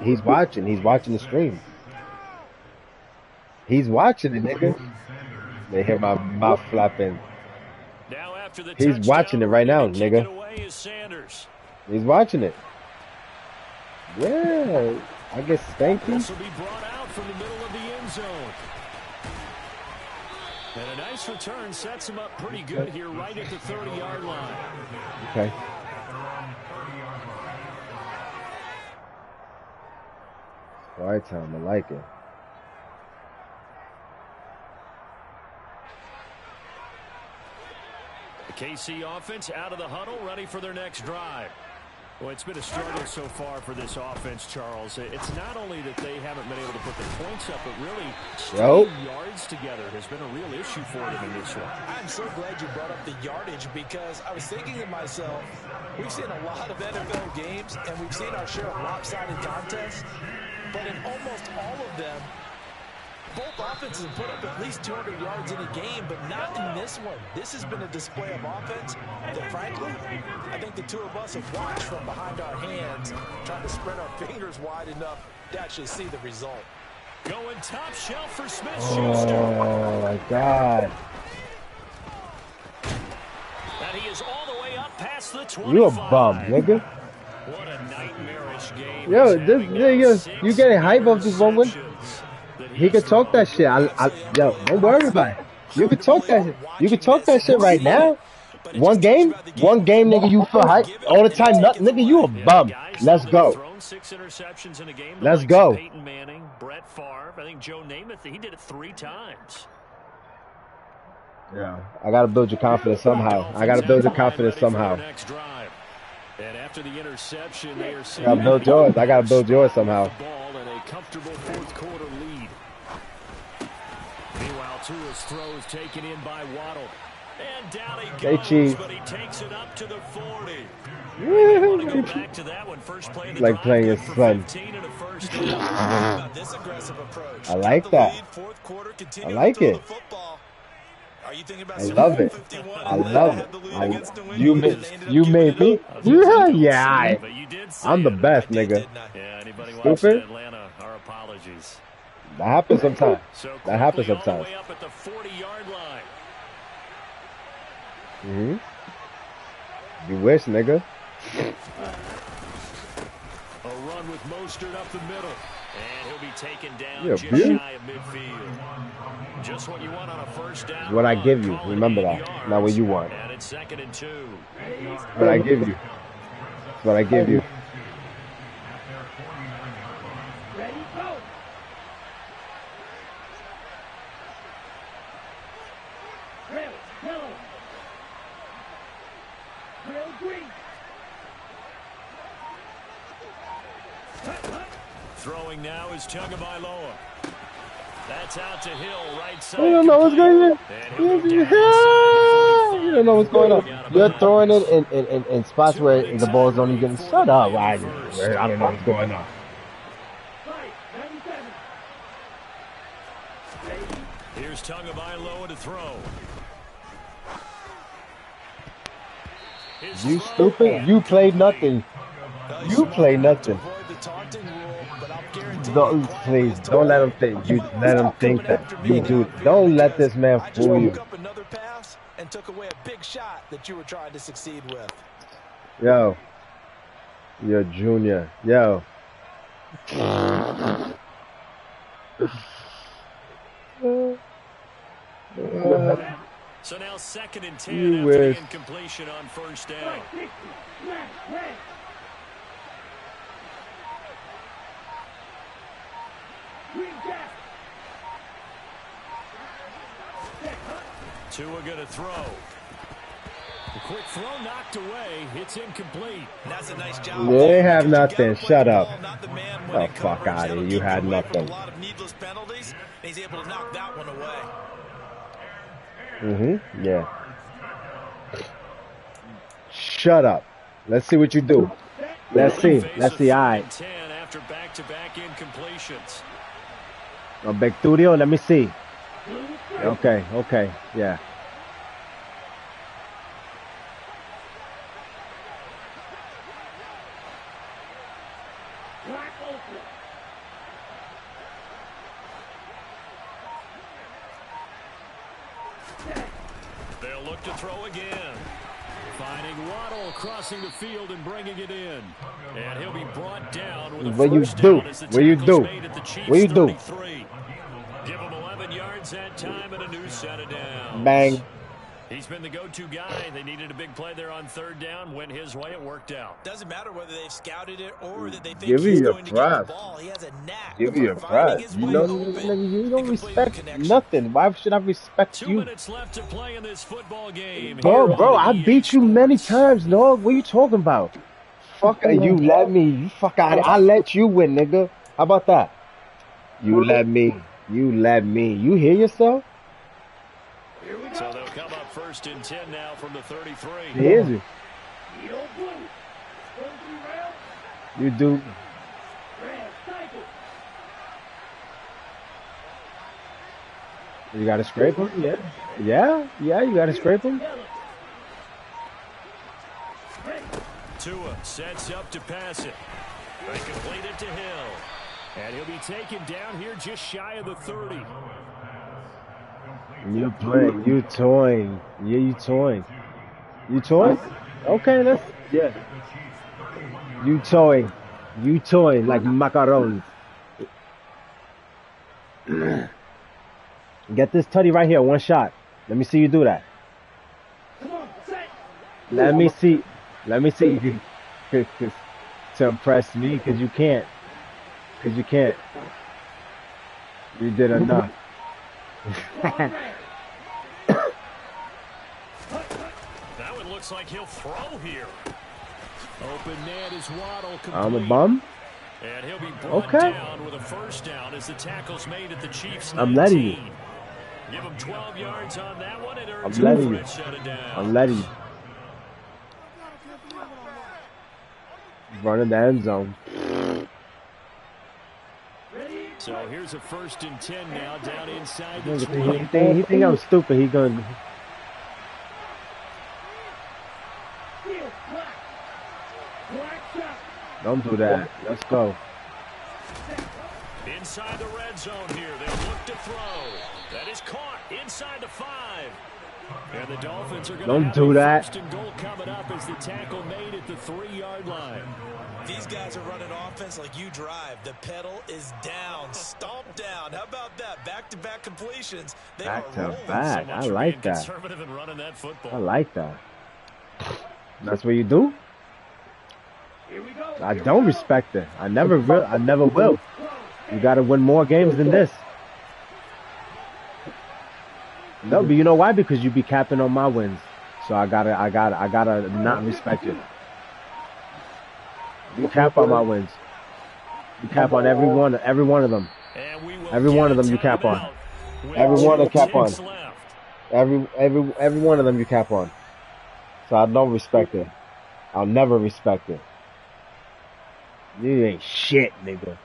He's watching. He's watching the stream. He's watching it, nigga. They hear my mouth flapping. Now after the He's watching it right now, nigga. He's watching it. Yeah, I guess thank you. This will be brought out from the middle of the end zone. And a nice return sets him up pretty good here right at the 30-yard line. Okay. Quiet time, I like it. The KC offense out of the huddle, ready for their next drive. Well, it's been a struggle so far for this offense, Charles. It's not only that they haven't been able to put the points up, but really stringing yards together has been a real issue for them in this one. I'm so glad you brought up the yardage because I was thinking to myself, we've seen a lot of NFL games and we've seen our share of lopsided contests, but in almost all of them, both offenses have put up at least 200 yards in a game, but not in this one. This has been a display of offense that, frankly, I think the two of us have watched from behind our hands, trying to spread our fingers wide enough to actually see the result. Going top shelf for Smith-Schuster. Oh, my God. And he is all the way up past the 25. You a bum, nigga. What a nightmarish game. Yo, this nigga, you getting hype off this one win? He could talk that shit. Yo, don't worry about it. You can talk that shit. You can talk that shit right now. One game, nigga, you feel hype all the time. Nothing, nigga, you a bum. Let's go. Let's go. Peyton Manning, Brett Favre, I think Joe Namath, he did it 3 times. Yeah, I gotta build your confidence somehow. And after the interception, they are I gotta build yours. I gotta build yours somehow. Ball and a comfortable fourth quarter lead. Meanwhile, Tua's throw is taken in by Waddle. And down he goes, but he takes it up to the 40. Want to go back to that one. First play of the like drive, playing your for son. 15 and a first This aggressive approach. I like that. I like it. Are you thinking about I love it. I love it. You made me. Yeah, I'm the best, nigga. Yeah, anybody watching Stupid. Atlanta, our apologies. That happens sometimes. So That happens quickly all sometimes. the way up at the 40-yard line. You wish, nigga. A run with Mostert up the middle. And he'll be taken down Yeah, just beauty. shy of midfield. Just what you want on a first down. It's what I run. give you. Call it Remember 8 that. yards. Not what you want. And it's 2nd and 2. It's what I give you. It's what I give you. Ready, go. Red, yellow. Red, green. Throwing now is Tagovailoa. That's out to Hill, right side. You don't know what's going on. And he'll go down inside the You don't know what's going on. 45. You're throwing it in spots where the ball is only getting shut up. I don't know what's going on. 97. Here's Tagovailoa to throw. His You throw. stupid. You played nothing. You play nothing. Avoid the taunting rule, but I'll guarantee Don't, please, don't let him think. You let him think that. You do. Don't let this man I just fool you. woke up another pass and took away a big shot that you were trying to succeed with. Yo. You're junior. Yo. So now 2nd and 10 You after wish. the incompletion on first down. 60. Red, red. Green jack. Tua going to throw. The quick throw knocked away. It's incomplete. And that's a nice job. They have Because you nothing. gotta play Shut the up. ball, not the man Oh, winning fuck coverage. outta That'll here. You keep had away from nothing. A lot of needless penalties. And he's able to knock that one away. Yeah. Shut up. Let's see what you do. Let's see. Let's see. All right. 10 after back-to-back incompletions. Becturio, let me see. Okay. Yeah. Black open. They'll look to throw again. Finding Waddle crossing the field and bringing it in. And he'll be brought down with a What you first do? down as the What you tackle's do? made at the Chiefs' What you do? 33. Give him 11 yards that time and a new set of downs. Bang. He's been the go-to guy. They needed a big play there on 3rd down. Went his way. It worked out. Doesn't matter whether they've scouted it or that they think Give he's you your going to get the props. ball. He has a knack Give you a for finding prize. his You way know, open nigga, you and don't completing the respect connection. nothing. Why should I respect 2 you? minutes left to play in this football game. Bro, Here I on beat you EA many Sports. times, dog. What are you talking about? Fuck, you let me. You fuck out. I let you win, nigga. How about that? You let me. You let me. You hear yourself? So they'll come up 1st and 10 now from the 33. Here's you. You do. You gotta scrape him? Yeah. Yeah, you gotta scrape him. Tua sets up to pass it. They complete it to Hill. And he'll be taken down here just shy of the 30. You playing, you toying. Yeah, you toying. You toying? Okay, that's, yeah. You toying. You toying like macarons. Get this tutty right here, one shot. Let me see you do that. Let me see. Let me see you. To impress me, because you can't. Because you can't. You did enough. That one looks like he'll throw here. Open man is Waddle complete. I'm a bum. And he'll be brought down with a 1st down as the tackle's made at the Chiefs' 19. I'm letting you. Give him 12 yards on that one. It I'm earns letting him you. a shut it down. I'm letting you. Running the end zone. So here's a 1st and 10 now down inside the He 20. think I'm stupid. He gonna. Don't do that. Let's go. Inside the red zone here. They'll look to throw. That is caught inside the 5. And the Dolphins are going to have do that. 1st and goal coming up as the tackle made at the 3-yard line. These guys are running offense like you drive. The pedal is down, stomped down. How about that? Back-to-back completions. They Back are to rolling. back. So I much for like being that. conservative and running that football. I like that. That's what you do? I don't respect it. I never will. I never will. You got to win more games than this. No, but you know why? Because you be capping on my wins. So I gotta not respect it. You cap on my wins. You cap on every one of them. Every one of them you cap on. Every one you cap on. Every one of them you cap on. So I don't respect it. I'll never respect it. You ain't shit, nigga.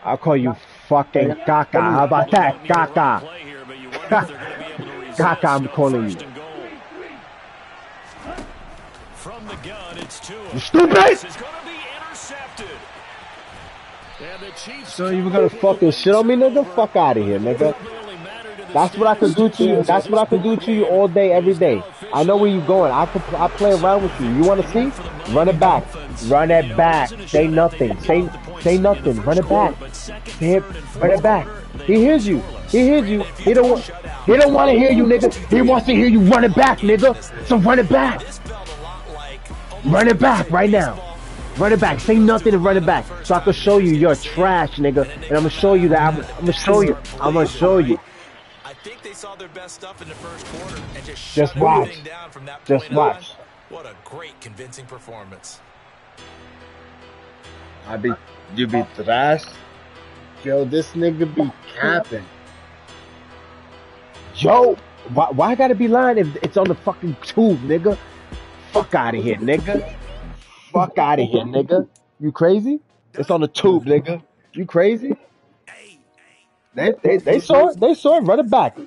I'll call you fucking caca. How about that? Caca. Caca, I'm calling you. From the gun, it's Tua. You stupid! This is going to be intercepted. And the Chiefs So you were gonna fucking shit on me, nigga? Fuck out of here, nigga. That's what I could do to you. That's what I could do to you all day, every day. I know where you're going. I play around with you. You want to see? Run it back. Run it back. Say nothing. Say nothing. Run it back. Say it. Run it back. He hears you. He hears you. He don't want to hear you, nigga. He wants to hear you run it back, nigga. So run it back. Run it back right now. Run it back. Say nothing and run it back. So I can show you you're trash, nigga. And I'm gonna show you that. I'm gonna show you. I'm gonna show you. I think they saw their best stuff in the first quarter and just Just shut watch. everything down from that Just point watch. on. What a great convincing performance. You be trash. Yo, this nigga be capping. Yo, why I gotta be lying if it's on the fucking tube, nigga? Fuck out of here, nigga. Fuck out of here, nigga. You crazy? It's on the tube, nigga. You crazy? They saw it. They saw it. Run it back.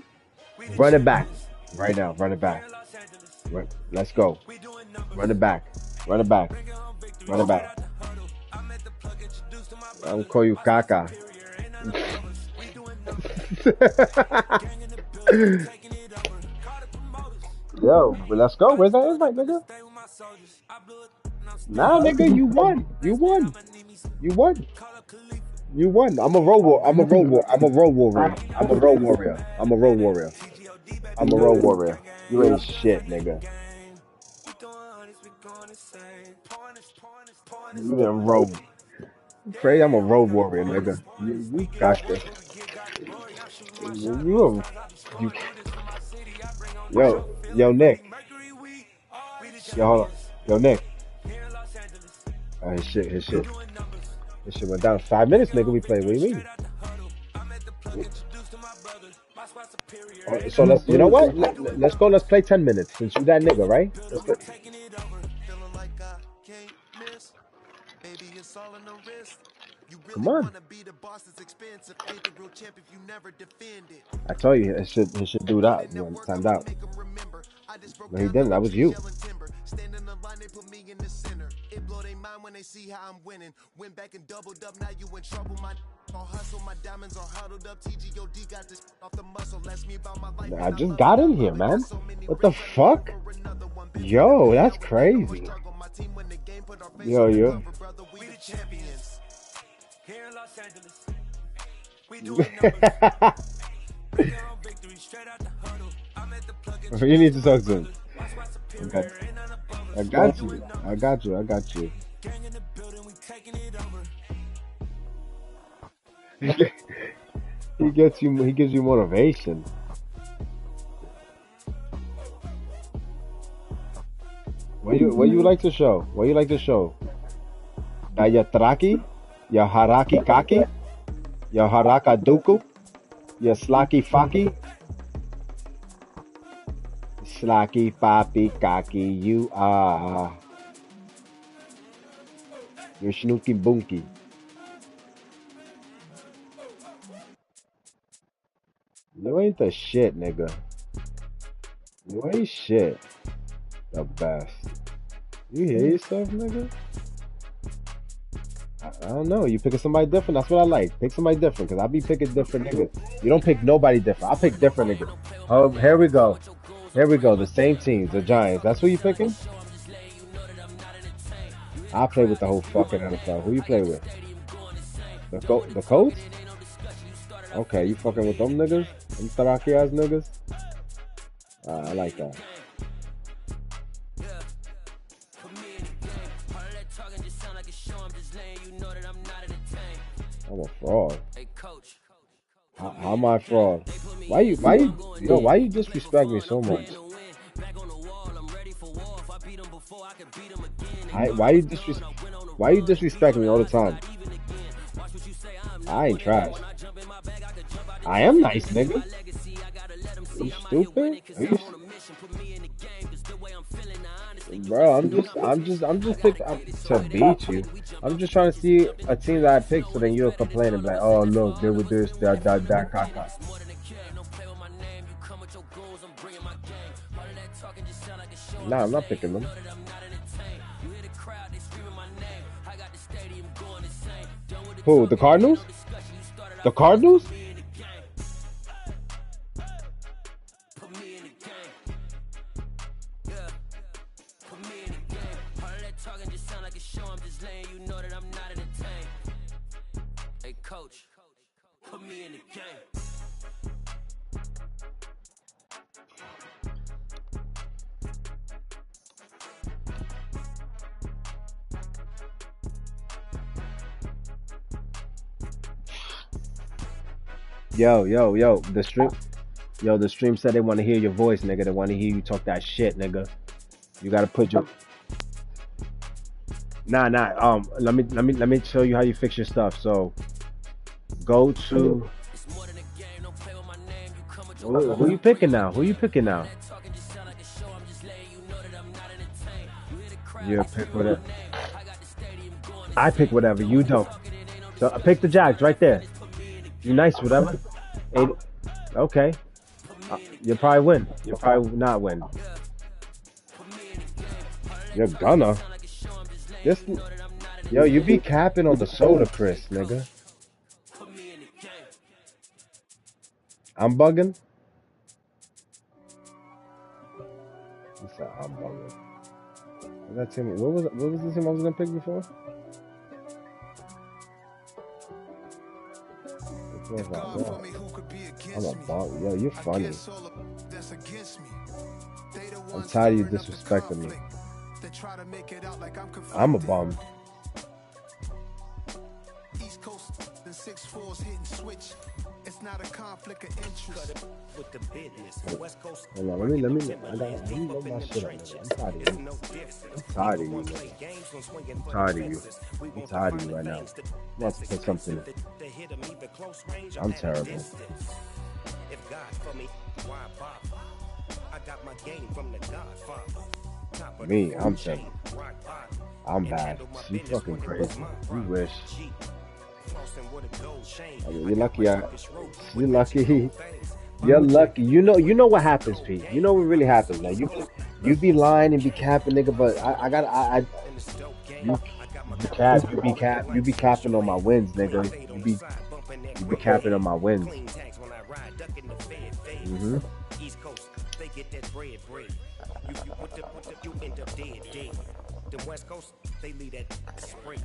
Run it back. Right now. Run it back. Let's go. Run it back. Run it back. Run it back. I'm gonna call you Kaka. Yo, but let's go. Where's that invite, nigga? Nah, nigga, you won. You won. You won. You won. I'm a road warrior. I'm a road warrior. I'm a road warrior. I'm a road warrior. I'm a road warrior. I'm a road warrior. You ain't shit, nigga. You a road. Crazy. I'm a road warrior, nigga. You got this. You. Yo, Nick. Yo, hold on. Yo, Nick. His shit went down. 5 minutes, nigga. We played. What do you mean? So let's, you know what? Let's go. Let's play 10 minutes since you that nigga, right? Let's play. Baby, it's all in the wrist. You Come really on. wanna be the boss, it's expensive. Ain't the real champ if you never defend it. I told you, it should do that when timed out. No, he didn't. That was you. Stand in the line, they put me in the center. It blow their mind when they see how I'm winning. Went back and doubled up, now you in trouble. My all hustle, my diamonds are huddled up. TGOD got this off the muscle. Ask me about my life. I just got in here, man. What the fuck? Yo, that's crazy. Yo. We the champions. Here in Los Angeles. We doing numbers. Victory straight out the huddle. I'm at the plug and You need to talk to him. okay. I got you. Gang in the building, we taking it over. He gives you motivation. What you like to show? What you like to show? Da ya traki? Ya haraki kaki? Ya haraka duku? Ya slaki faki? Slacky papi kaki, you are. You're snooky boonky. You ain't the shit, nigga. You ain't shit. The best. You hear yourself, nigga? I don't know. You picking somebody different. That's what I like. Pick somebody different, because I be picking different niggas. You don't pick nobody different. I pick different niggas. Oh, here we go. The same teams, the Giants. That's who you picking? I play with the whole fucking NFL. Who you play with? The Colts? Okay, you fucking with them niggas? Them Taraki ass niggas? I like that. I'm a fraud. How am I a fraud? Why you disrespect me so much? Why you disrespect me all the time? I ain't trash. I am nice, nigga. You stupid? Are you... Bro, I'm just picking to beat you. I'm just trying to see a team that I picked, so then you'll complain and be like, oh look, they were this, that, caca. Nah, I'm not picking them. Who? The Cardinals? The Cardinals? Coach, put me in the game. Yo, the stream said they want to hear your voice, nigga. They want to hear you talk that shit, nigga. You gotta put your Nah. Let me show you how you fix your stuff. So go to who you picking now? You pick whatever. I pick whatever. You don't. So I pick the Jags right there. You nice, whatever. Okay. You'll probably win. You'll probably not win. You're gonna. Yo, you be capping on the soda, Chris, nigga. I'm bugging. He said I'm bugging. What was the team I was gonna pick before? I'm a bum. Yo, you're funny. I'm tired of you disrespecting me. I'm a bum. It's not a conflict of interest. With the business, West Coast. Hold on, let me load my shit up, nigga. I'm tired of you. I'm tired of you, nigga. I'm tired of you. I'm tired of you right now. I'm about to put something. I'm terrible. If God for me, why bother? I got my game from the Godfather. Me, I'm terrible. I'm bad. You fucking crazy. You wish. I mean, you're lucky. You're lucky. You're lucky. You know what happens, Pete. You know what really happens. Now you be lying and be capping, nigga. But you be capping on my wins, nigga. You be capping on my wins. Mm-hmm. They get that bread. You end up dead. The West Coast, they leave that spring.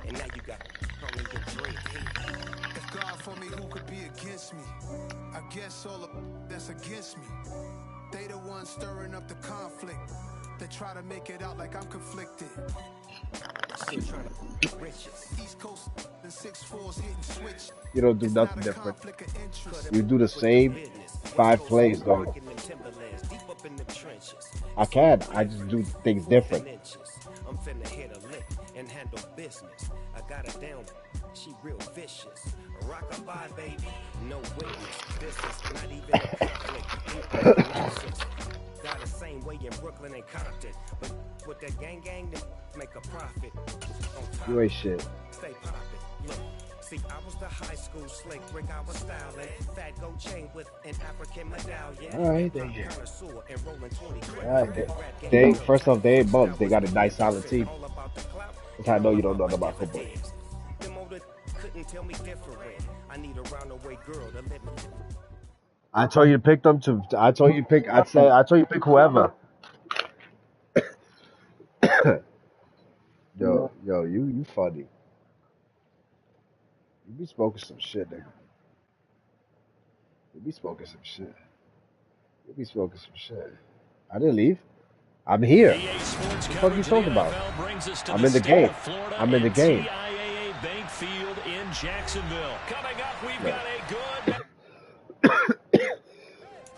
And now you got only your dread. If God for me, who could be against me? I guess all of that's against me. They the ones stirring up the conflict. They try to make it out like I'm conflicted. Still trying to riches. East Coast, the 6'4s hitting switch. You don't do nothing different. You do the same 5 plays, though. I can. I just do things different. I'm finna hit a lick and handle business. I got her down. She real vicious. Rock-a-bye, baby. No witness. This is not even a conflict. Got the same way in Brooklyn and Compton. But with that gang, they make a profit. You ain't shit. Stay poppin'. Look. See, I was the high school slick brick, I was styling. Fat gold chain with an African medallion. Alright, they first off, they ain't bumps. They got a nice solid team. That's how I know you don't know about football. I told you to pick them to. I told you to pick. I told you to pick whoever. yo, you funny. You be smoking some shit, nigga. You be smoking some shit. I didn't leave. I'm here. What the fuck are you talking about? I'm in the game. I'm in the game. CIAA Bank Field in Jacksonville. Coming up, we've got a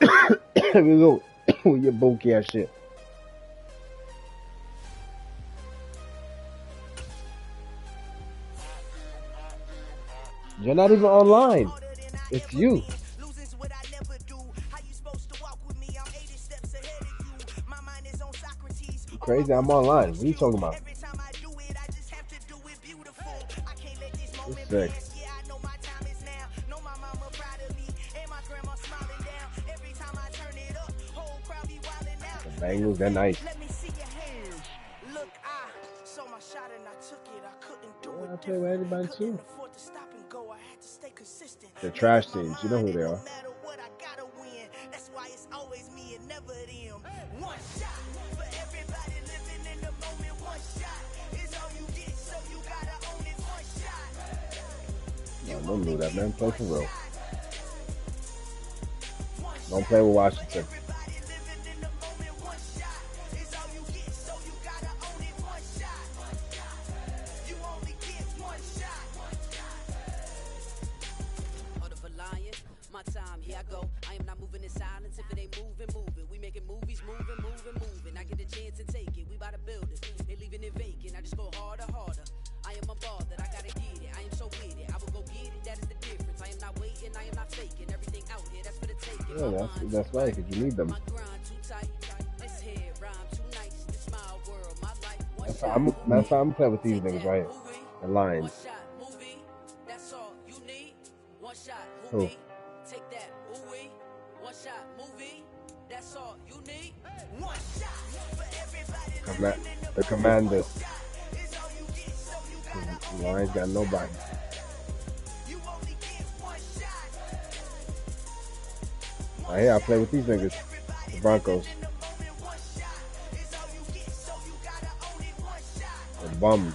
good... Here we go. With your bulky ass shit. You're not even online. It's you. You crazy? I'm online. What are you talking about? It's sick. The Bengals, they're nice. I play with anybody too. They're trash teams. You know who they are. No, don't do that, man. Play for real. Don't play with Washington. Yeah, that's right, because you need them. That's how I'm playing with these niggas right here. The Lions. Who? The Commanders. The Lions got nobody. Right here, I play with these niggas. The Broncos. The bums.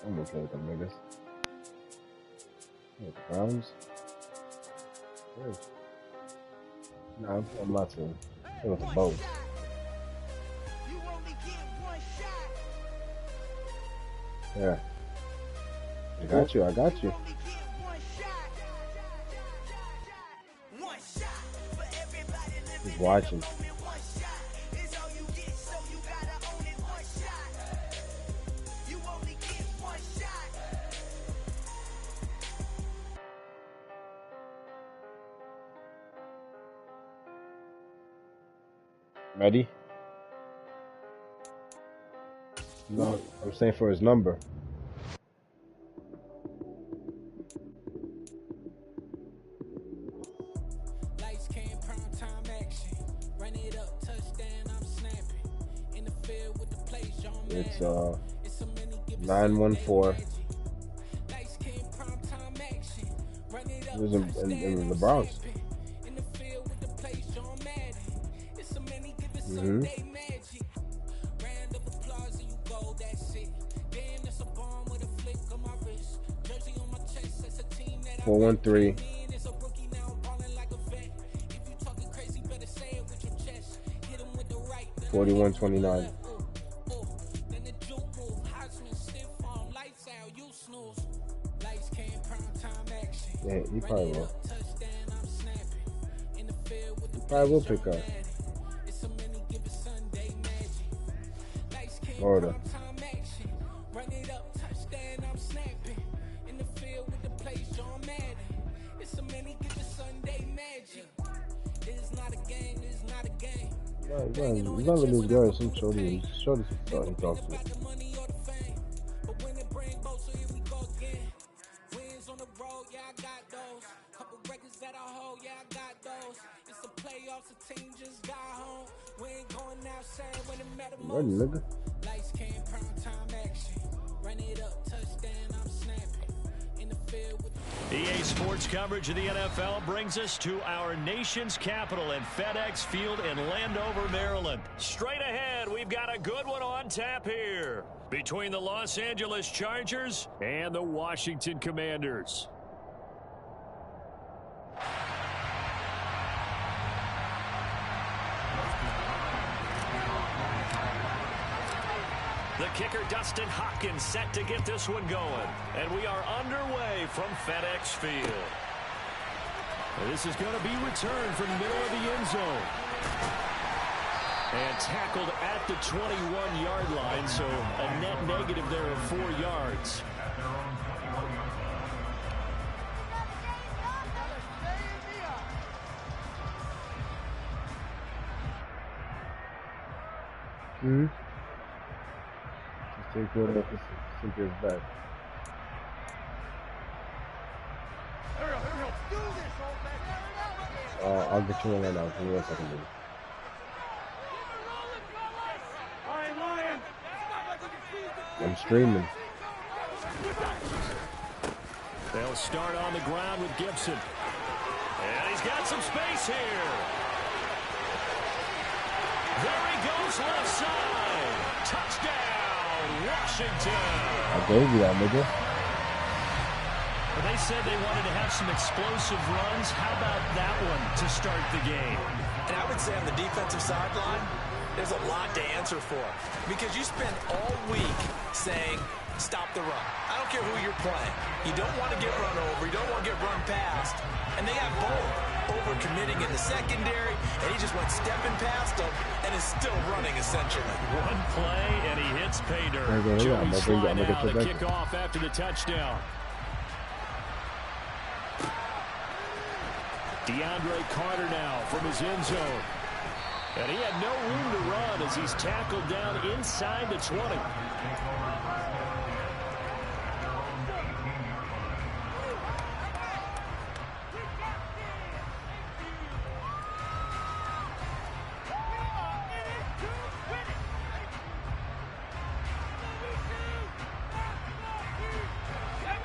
I'm gonna play with them niggas. The Browns. Nah, I'm not to. I'm with the Bows. Yeah. I got you. I got you. He's watching. Ready? No, I'm saying for his number. Lights came prime time action. Run it up, touchdown, I'm snapping. In the field with the play, John It's Madden. 914. Lights came prime time action. Run it It up, was touchdown, in the I'm Bronx. snapping. In the field with the play, John Madden. It's a many given Mm-hmm. Sunday magic. Round of applause and you go, that's it. Damn, that's a bomb with a flick on my wrist. Jersey on my chest, that's a team that I 413. it's a rookie now, I'm balling like a vet. If you talking crazy, better say it with your chest. Hit him with the right. 4129. Then the juke move, Heisman stiff arm, lights out, you snooze. Lights came prime time action. Yeah, he probably will. Touchdown, I'm snapping. In the field with the Probably will pick up. it's a many given Sunday magic. Lights came Florida. prime time action. Run it up, touchdown, I'm snapping. In the field with the plays, John Madden. It's a many given Sunday magic. It's not a game, it's not a game. He's not with this guy. Some shorty. Shorty he talks to. The money or the fame. But when it bring both, so here we go again. Wins on the road, yeah, I got those. Couple records that I hold, yeah, I got those. It's the playoffs, the team just got home. We ain't going outside when it matter Ready, most. nigga. Lights came prime time action. Run it up, touchdown, I'm snapping. In the field with EA Sports coverage of the NFL brings us to our nation's capital at FedEx Field in Landover, Maryland. Straight ahead, we've got a good one on tap here between the Los Angeles Chargers and the Washington Commanders. The kicker, Dustin Hopkins, set to get this one going. And we are underway from FedEx Field. This is going to be returned from the middle of the end zone. And tackled at the 21-yard line, so a net negative there of 4 yards. Mm-hmm. Take what up is back. I'll get you one right now. Give me 1 second, dude. I'm streaming. They'll start on the ground with Gibson. And he's got some space here. There he goes left side. Touchdown, Washington. I gave you that, nigga. Well, they said they wanted to have some explosive runs. How about that one to start the game? And I would say on the defensive sideline, there's a lot to answer for. Because you spent all week saying, stop the run. I don't care who you're playing. You don't want to get run over. You don't want to get run past. And they got bold. Over-committing in the secondary, and he just went stepping past them and is still running, essentially. One play, and he hits pay dirt. I'm Joey slide out gonna to kick off after the touchdown. DeAndre Carter now from his end zone. And he had no room to run as he's tackled down inside the 20.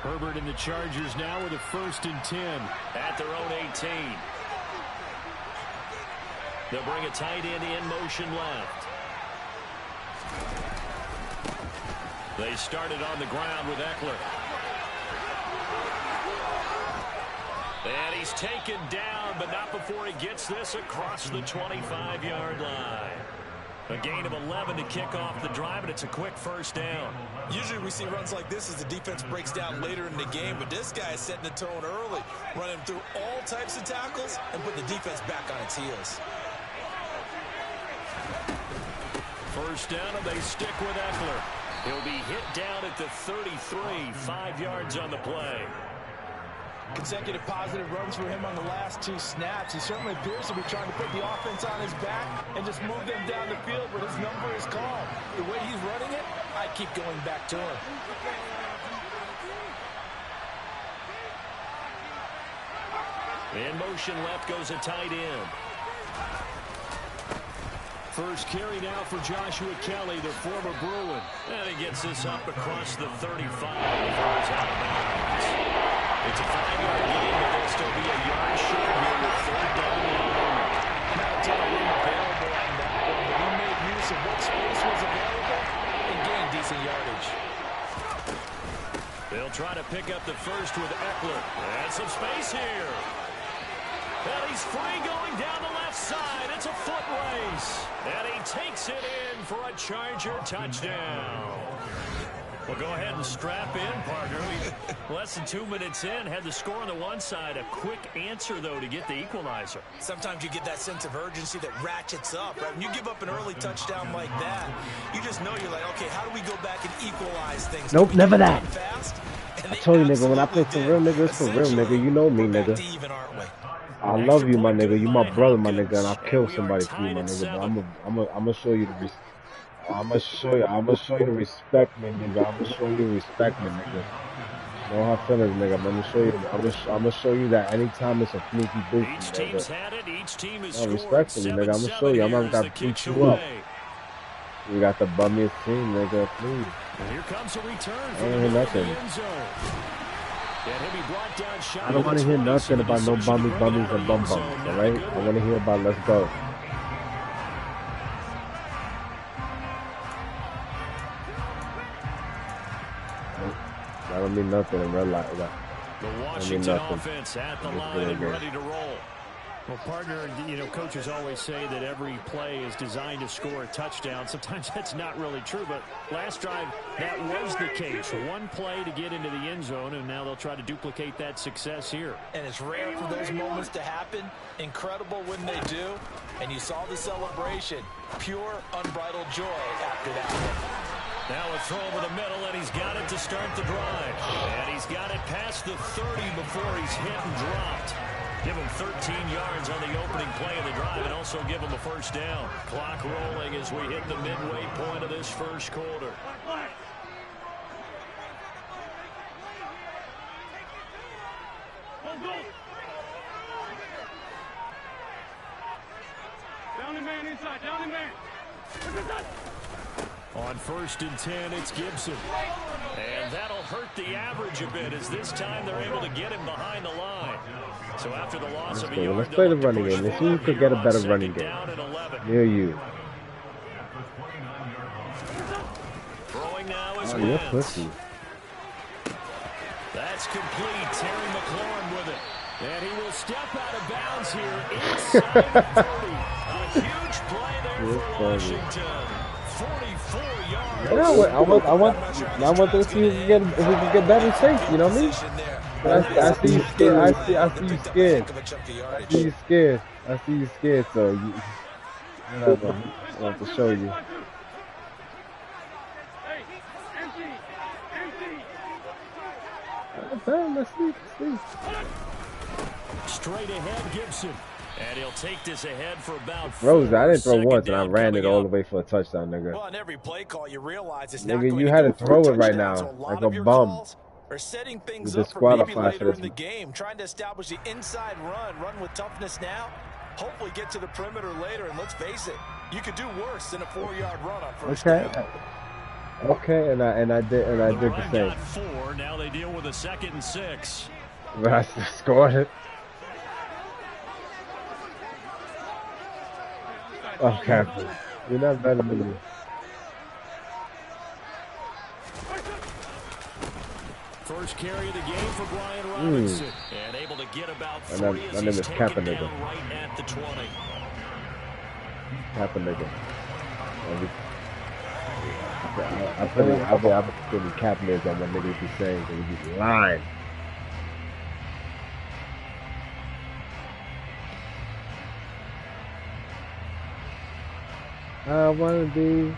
Herbert and the Chargers now with a 1st and 10 at their own 18. They'll bring a tight end in motion left. They started on the ground with Eckler. And he's taken down, but not before he gets this across the 25-yard line. A gain of 11 to kick off the drive, and it's a quick first down. Usually we see runs like this as the defense breaks down later in the game, but this guy is setting the tone early, running through all types of tackles and putting the defense back on its heels. First down, and they stick with Eckler. He'll be hit down at the 33, 5 yards on the play. Consecutive positive runs for him on the last 2 snaps. He certainly appears to be trying to put the offense on his back and just move them down the field when his number is called. The way he's running it, I keep going back to him. In motion left goes a tight end. First carry now for Joshua Kelly, the former Bruin. And he gets this up across the 35 before he's out of bounds. It's a 5-yard gain, but there'll still be a yard short here with third down and long. Not a ton of room available on that one, but he made use of what space was available and gained decent yardage. They'll try to pick up the first with Eckler. And some space here. And he's free going down the left side. It's a foot race. And he takes it in for a Charger touchdown. Well, go ahead and strap in, partner. Less than 2 minutes in, had the score on the one side. A quick answer, though, to get the equalizer. Sometimes you get that sense of urgency that ratchets up, right? When you give up an early touchdown like that, you just know you're like, okay, how do we go back and equalize things? Nope, never that. Fast? I told you, nigga, when I play for real, nigga, it's for real, nigga. You know me, nigga. I love you, my nigga. You my brother, my nigga, and I'll kill somebody for you, my nigga. But I'm gonna show you the respect. I'm gonna show you the respect, man, nigga. I'm gonna show you the respect, man, nigga. No hard feelings, nigga. I'm gonna show you. I'm gonna show you that anytime it's a fluky bitch. Each team's had it. Each team is respectfully, nigga. I'm gonna show you. I'm not gonna beat you up. We got the bummiest team, nigga. Please. And here comes a return I don't hear nothing. I don't want to hear nothing about no bummies and bum bums. All right. I want to hear about let's go. I don't mean nothing in real life. The Washington offense at the line and ready to roll. Well, partner, you know, coaches always say that every play is designed to score a touchdown. Sometimes that's not really true, but last drive, that was the case. One play to get into the end zone, and now they'll try to duplicate that success here. And it's rare for those moments to happen. Incredible when they do. And you saw the celebration. Pure, unbridled joy after that one. Now a throw over the middle, and he's got it to start the drive. And he's got it past the 30 before he's hit and dropped. Give him 13 yards on the opening play of the drive and also give him a first down. Clock rolling as we hit the midway point of this first quarter. Down the man inside, down the man. On 1st and 10, it's Gibson. And that'll hurt the average a bit as this time they're able to get him behind the line. So after the loss of a yard, let's play the running game. Let's see who could get a better running game. Near you. Throwing now is you're pussy. That's complete. Terry McLaurin with it. And he will step out of bounds here inside the 30. A huge play there for Washington. 44 yards. Yeah, I want to see if we can get better safe. You know what I mean? I see you scared. I see you scared. I see you scared. I see you scared. So you whatever. I want to show you. Let's see. Straight ahead, Gibson. And he'll take this ahead for about Rose, I didn't throw once, and I ran it all the way for a touchdown, nigga. Well, on every play call, you realize it's nigga, you had to throw it right now, like a bum. Or setting things You up for maybe later this. in the game, trying to establish the inside run with toughness now. Hopefully get to the perimeter later, and let's face it, you could do worse than a 4-yard run on first down. Okay, and I did the same. Got 4. Now they deal with a 2nd and 6. But I still scored it. Okay, you're not better than me. First carry of the game for Brian Robinson. And able to get about 40 as he's taken down right at the 20. Kaepernick. I was putting capitals on what niggas be saying because he be lying. I wanna be.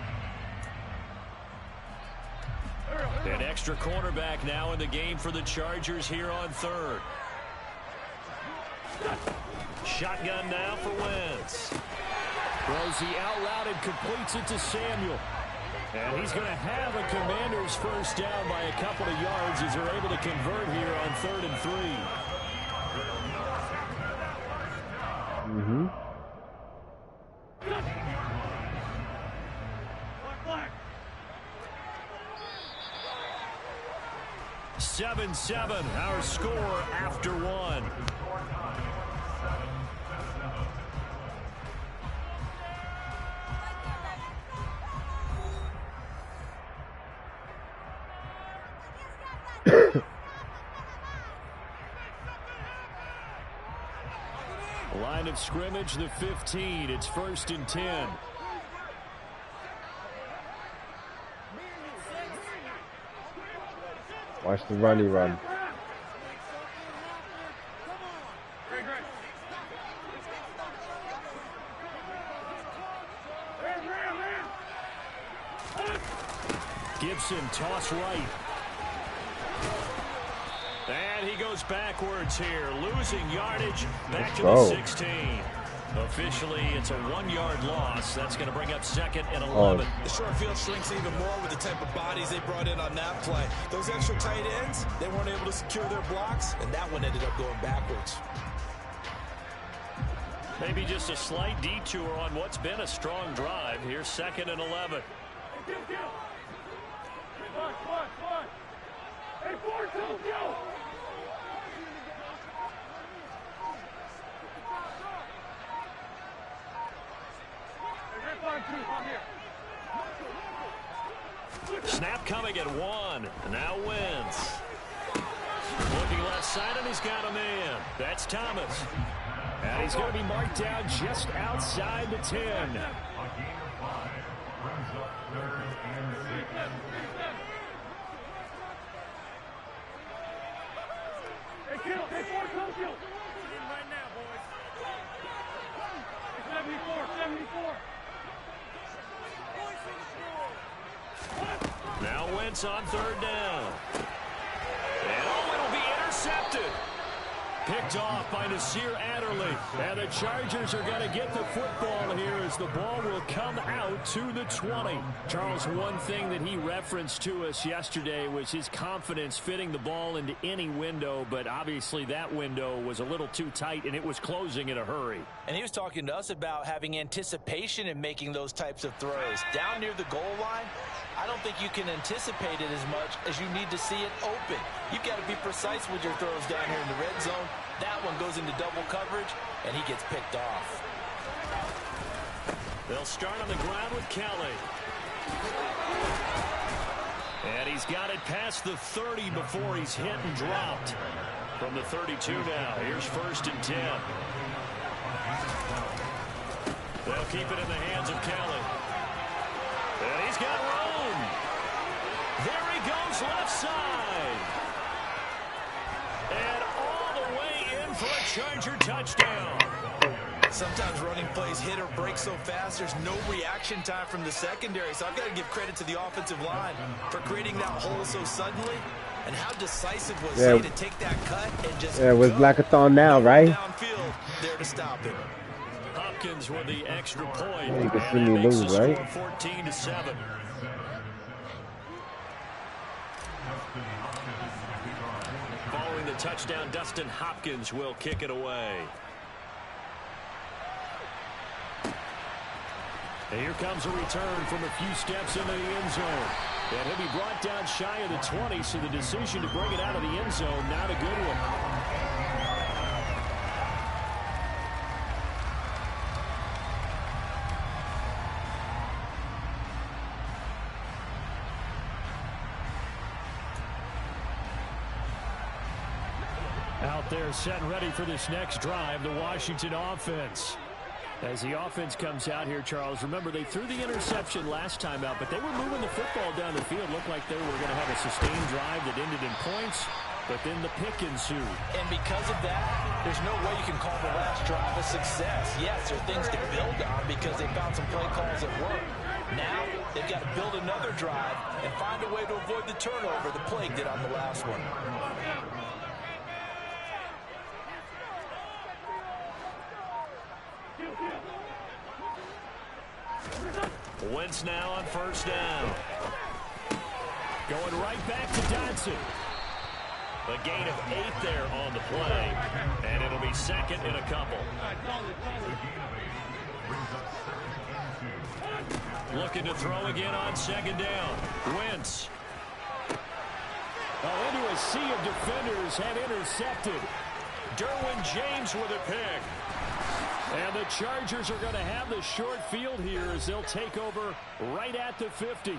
An extra cornerback now in the game for the Chargers here on third. Shotgun now for Wentz. Throws the out route and completes it to Samuel. And he's going to have a Commander's first down by a couple of yards as they're able to convert here on 3rd and 3. Mm-hmm. 7-7, our score after one. Line of scrimmage, the 15. It's 1st and 10. Watch the runny run. Gibson, toss right. And he goes backwards here, losing yardage back to the 16. Officially, it's a 1-yard loss. That's going to bring up 2nd and 11. The short field shrinks even more with the type of bodies they brought in on that play. Those extra tight ends, they weren't able to secure their blocks, and that one ended up going backwards. Maybe just a slight detour on what's been a strong drive. Here's 2nd and 11. Hey, 4-2, go! Snap coming at 1. Now Wentz. Looking left side, and he's got a man. That's Thomas. And he's going to be marked down just outside the 10. Hey, kill! Hey, 4-2, kill! Right now, boys. 74. Now Wentz on 3rd down. And it'll be intercepted. Picked off by Nasir Adderley. And the Chargers are going to get the football here as the ball will come out to the 20. Charles, one thing that he referenced to us yesterday was his confidence fitting the ball into any window, but obviously that window was a little too tight and it was closing in a hurry. And he was talking to us about having anticipation in making those types of throws. Down near the goal line, I don't think you can anticipate it as much as you need to see it open. You've got to be precise with your throws down here in the red zone. That one goes into double coverage, and he gets picked off. They'll start on the ground with Kelly. And he's got it past the 30 before he's hit and dropped. From the 32 now, here's 1st and 10. They'll keep it in the hands of Kelly. And he's got room. There he goes left side. And all the way in for a Charger touchdown. Sometimes running plays hit or break so fast, there's no reaction time from the secondary. So I've got to give credit to the offensive line for creating that hole so suddenly. And how decisive was he to take that cut and just it was Blackathon now, right? Downfield there to stop it. Hopkins with the extra point. You can see me lose, right? 14-7. Following the touchdown, Dustin Hopkins will kick it away. And here comes a return from a few steps into the end zone. And he'll be brought down shy of the 20, so the decision to bring it out of the end zone, not a good one. Out there set and ready for this next drive, the Washington offense. As the offense comes out here, Charles, remember they threw the interception last time out, but they were moving the football down the field. Looked like they were going to have a sustained drive that ended in points, but then the pick ensued. And because of that, there's no way you can call the last drive a success. Yes, there are things to build on because they found some play calls that work. Now they've got to build another drive and find a way to avoid the turnover the Plague did on the last one. Wentz now on first down. Going right back to Dodson. A gain of 8 there on the play, and it'll be second and a couple. Looking to throw again on second down. Wentz. Into a sea of defenders and intercepted. Derwin James with a pick. And the Chargers are going to have the short field here as they'll take over right at the 50.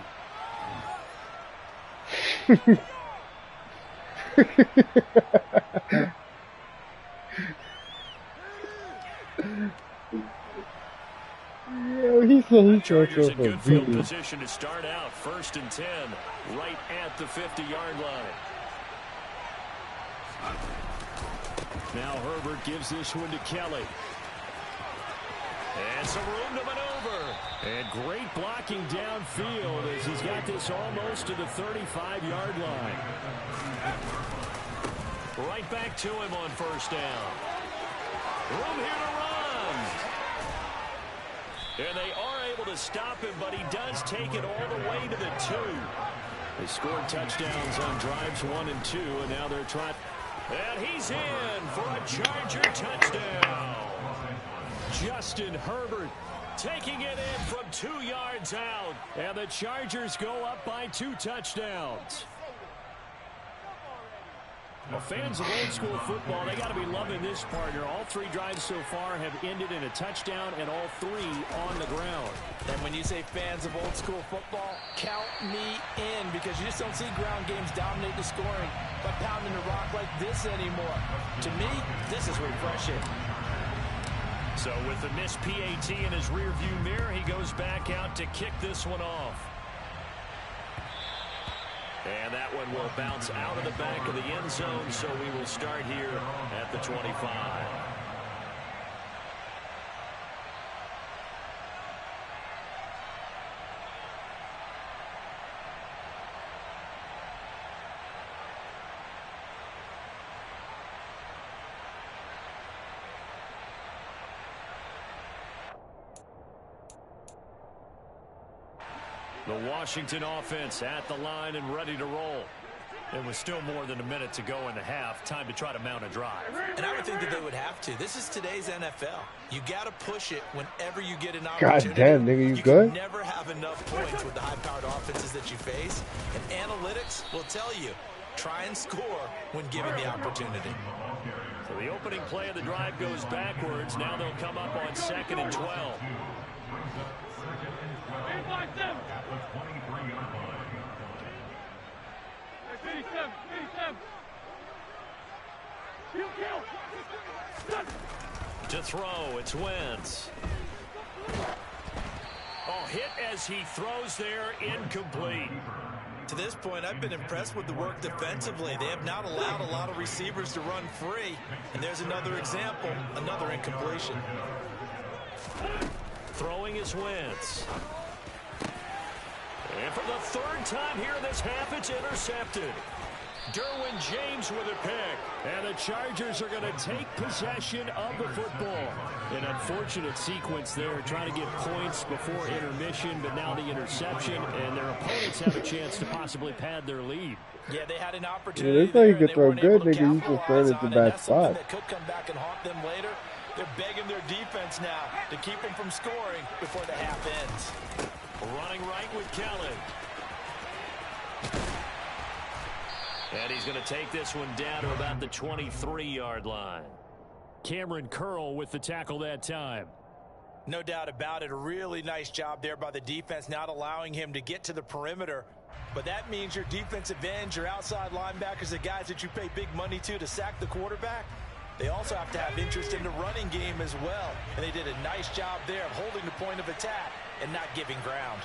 Yo, he said he Chargers in good field position to start out. 1st and 10, right at the 50-yard line. Now Herbert gives this one to Kelly. And some room to maneuver. And great blocking downfield as he's got this almost to the 35-yard line. Right back to him on first down. Room here to run. And they are able to stop him, but he does take it all the way to the 2. They scored touchdowns on drives 1 and 2, and now they're trying. And he's in for a Charger touchdown. Justin Herbert taking it in from 2 yards out. And the Chargers go up by 2 touchdowns. Well, fans of old school football, they got to be loving this partner. All 3 drives so far have ended in a touchdown, and all 3 on the ground. And when you say fans of old school football, count me in, because you just don't see ground games dominate the scoring by pounding the rock like this anymore. To me, this is refreshing. So with the missed PAT in his rearview mirror, he goes back out to kick this one off. And that one will bounce out of the back of the end zone, so we will start here at the 25. The Washington offense at the line and ready to roll. It was still more than a minute to go in the half. Time to try to mount a drive. And I would think that they would have to. This is today's NFL. You got to push it whenever you get an opportunity. God damn, nigga, you good? Can never have enough points with the high-powered offenses that you face. And analytics will tell you, try and score when given the opportunity. So the opening play of the drive goes backwards. Now they'll come up on 2nd and 12. To throw, it's Wentz. Oh, hit as he throws there, incomplete. To this point, I've been impressed with the work defensively. They have not allowed a lot of receivers to run free. And there's another example, another incompletion. Throwing is Wentz. And for the 3rd time here in this half, it's intercepted. Derwin James with a pick. And the Chargers are going to take possession of the football. An unfortunate sequence there, trying to get points before intermission, but now the interception, and their opponents have a chance to possibly pad their lead. Yeah, they had an opportunity. Yeah, they thought you could throw good, nigga. You just throw it at the bad spot. That could come back and haunt them later. They're begging their defense now to keep them from scoring before the half ends. Running right with Kelly. And he's going to take this one down to about the 23-yard line. Cameron Curl with the tackle that time. No doubt about it. A really nice job there by the defense, not allowing him to get to the perimeter. But that means your defensive ends, your outside linebackers, the guys that you pay big money to sack the quarterback, they also have to have interest in the running game as well. And they did a nice job there of holding the point of attack and not giving ground.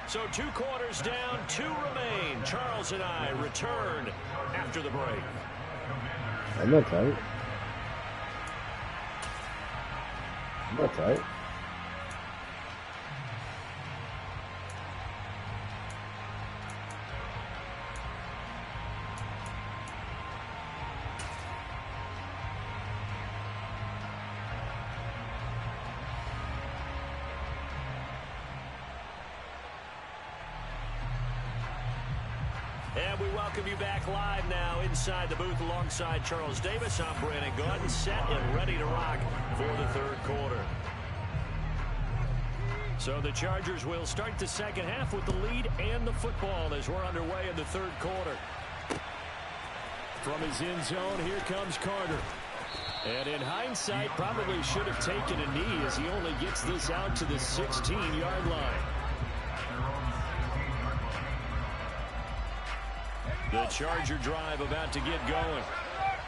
So 2 quarters down, 2 remain. Charles and I return after the break. I'm not tight. I'm not tight. And we welcome you back live now inside the booth alongside Charles Davis. I'm Brandon Gordon, set and ready to rock for the 3rd quarter. So the Chargers will start the second half with the lead and the football as we're underway in the 3rd quarter. From his end zone, here comes Carter. And in hindsight, probably should have taken a knee as he only gets this out to the 16-yard line. The Charger drive about to get going.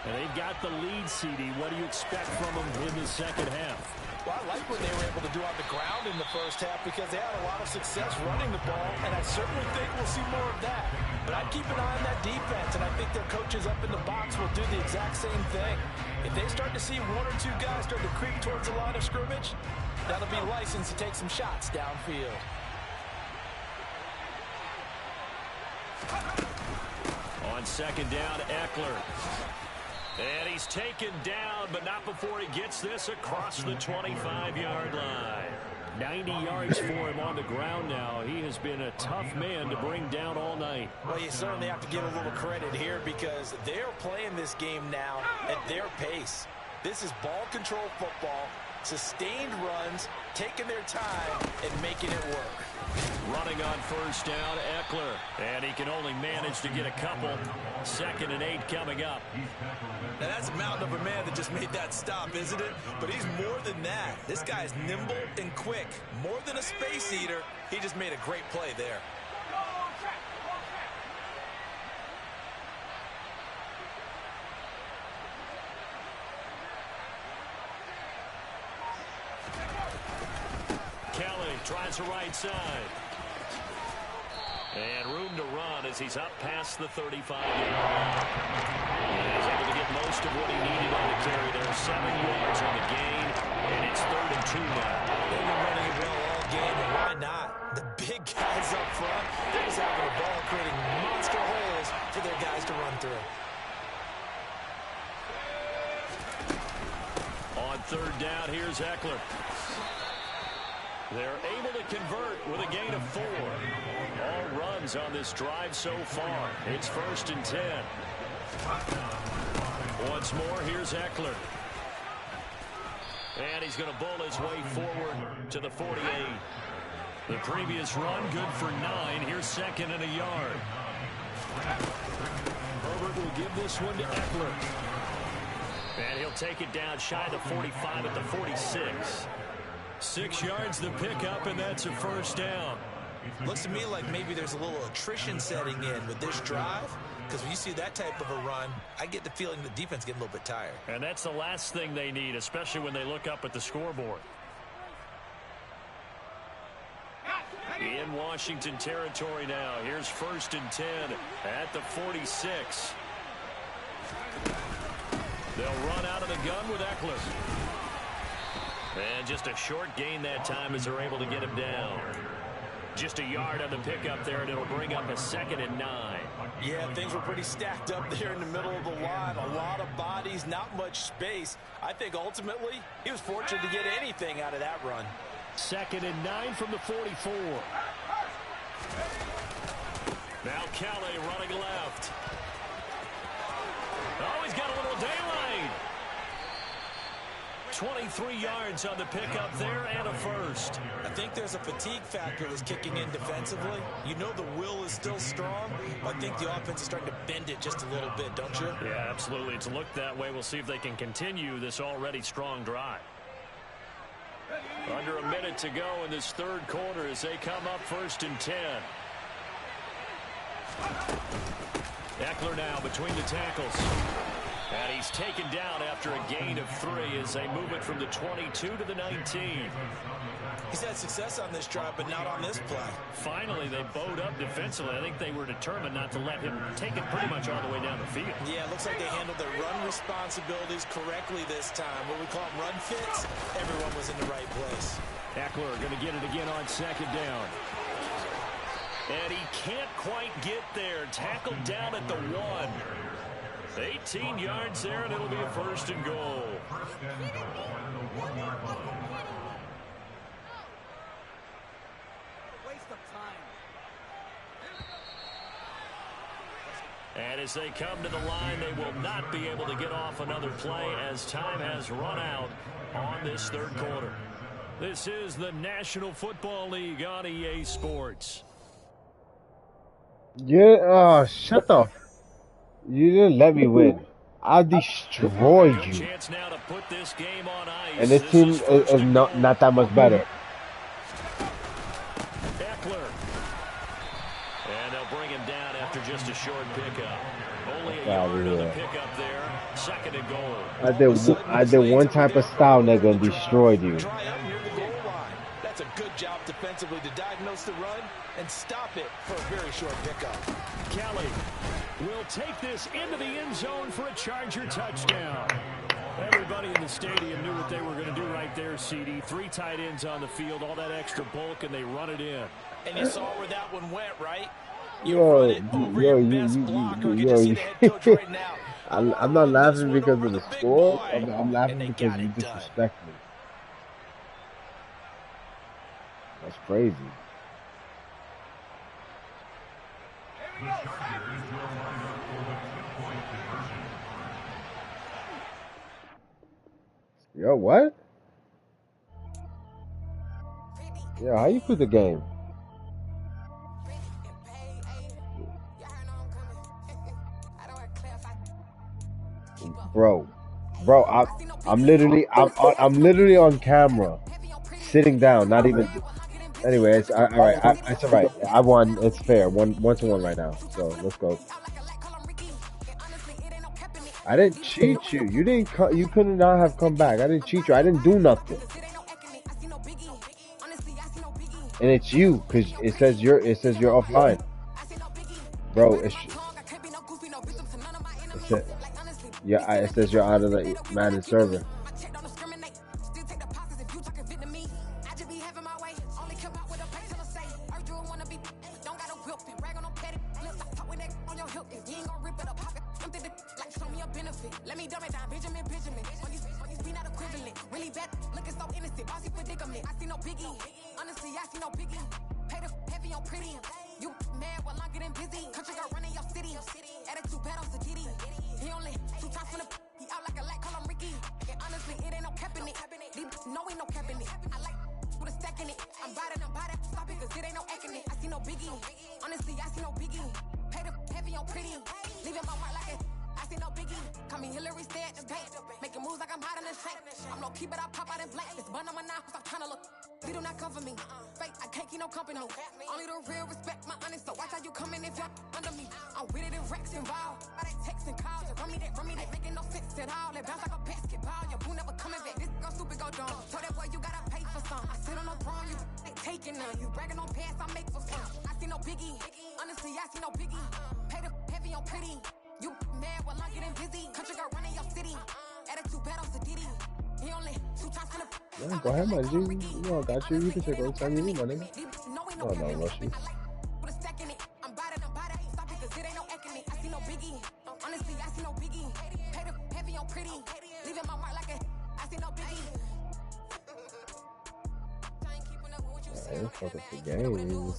And they've got the lead, CD. What do you expect from them in the second half? Well, I like what they were able to do on the ground in the first half because they had a lot of success running the ball, and I certainly think we'll see more of that. But I'd keep an eye on that defense, and I think their coaches up in the box will do the exact same thing. If they start to see 1 or 2 guys start to creep towards the line of scrimmage, that'll be licensed to take some shots downfield. On second down, Eckler. And he's taken down, but not before he gets this across the 25-yard line. 90 yards for him on the ground now. He has been a tough man to bring down all night. Well, you certainly have to give a little credit here because they're playing this game now at their pace. This is ball control football, sustained runs, taking their time, and making it work. Running on first down, Eckler. And he can only manage to get a couple. 2nd and 8 coming up. Now that's a mountain of a man that just made that stop, isn't it? But he's more than that. This guy's nimble and quick. More than a space eater, he just made a great play there. Kelly tries the right side. And room to run as he's up past the 35-yard line. He's able to get most of what he needed on the carry there. 7 yards on the gain, and it's 3rd and 2 now. They've been running it well all game, and why not? The big guys up front, they're just having the ball, creating monster holes for their guys to run through. On 3rd down, here's Eckler. They're able to convert with a gain of 4. All runs on this drive so far. It's 1st and 10. Once more, here's Eckler. And he's going to bull his way forward to the 48. The previous run, good for 9. Here's 2nd and a yard. Herbert will give this one to Eckler. And he'll take it down shy of the 45 at the 46. 6 yards the pickup, and that's a 1st down. Looks to me like maybe there's a little attrition setting in with this drive, because when you see that type of a run, I get the feeling the defense getting a little bit tired. And that's the last thing they need, especially when they look up at the scoreboard. In Washington territory now. Here's 1st and 10 at the 46. They'll run out of the gun with Eckler. And just a short gain that time as they're able to get him down. Just a yard on the pickup there, and it'll bring up a 2nd and 9. Yeah, things were pretty stacked up there in the middle of the line. A lot of bodies, not much space. I think ultimately he was fortunate to get anything out of that run. 2nd and 9 from the 44. Now Kelly running left. Oh, he's got a little daylight. 23 yards on the pickup there and a 1st. I think there's a fatigue factor that's kicking in defensively. You know the will is still strong, but I think the offense is starting to bend it just a little bit, don't you? Yeah, absolutely. It's looked that way. We'll see if they can continue this already strong drive. Under a minute to go in this 3rd quarter as they come up 1st and 10. Eckler now between the tackles. And he's taken down after a gain of 3 as they move it from the 22 to the 19. He's had success on this drive, but not on this play. Finally, they bowed up defensively. I think they were determined not to let him take it pretty much all the way down the field. Yeah, it looks like they handled their run responsibilities correctly this time. What we call them run fits, everyone was in the right place. Eckler going to get it again on 2nd down. And he can't quite get there. Tackled down at the 1. 18 yards there, and it'll be a 1st and goal. And as they come to the line, they will not be able to get off another play as time has run out on this 3rd quarter. This is the National Football League on EA Sports. Yeah, shut up. You didn't let me win. I'll destroy you. Chance now to put this game on ice. And this team is not that much better. Eckler. And they'll bring him down after just a short pickup. Only a yard on the pickup there. 2nd and goal. I did one type of style, nigga, and destroyed you. Try up near the goal line. That's a good job defensively to diagnose the run and stop it for a very short pickup. Kelly will take this into the end zone for a Charger touchdown. Everybody in the stadium knew what they were going to do right there, CD. 3 tight ends on the field, all that extra bulk, and they run it in. And you saw where that one went, right? I'm not laughing because of the score. I'm laughing because you disrespect me. That's crazy. Yo, what? Yeah, how you quit the game? Bro, I'm literally on camera, sitting down, not even. Anyway, it's all right. It's all right. I won. It's fair. 1-1 right now. So let's go. I didn't cheat you. You didn't. You could not have come back. I didn't cheat you. I didn't do nothing. And it's you, cause it says you're offline, bro. It says you're out of the Madden server. Yeah, go ahead, man. You know I got you. You can take all the time you need, my nigga. No, no, rush you. Yeah, fuck up the game.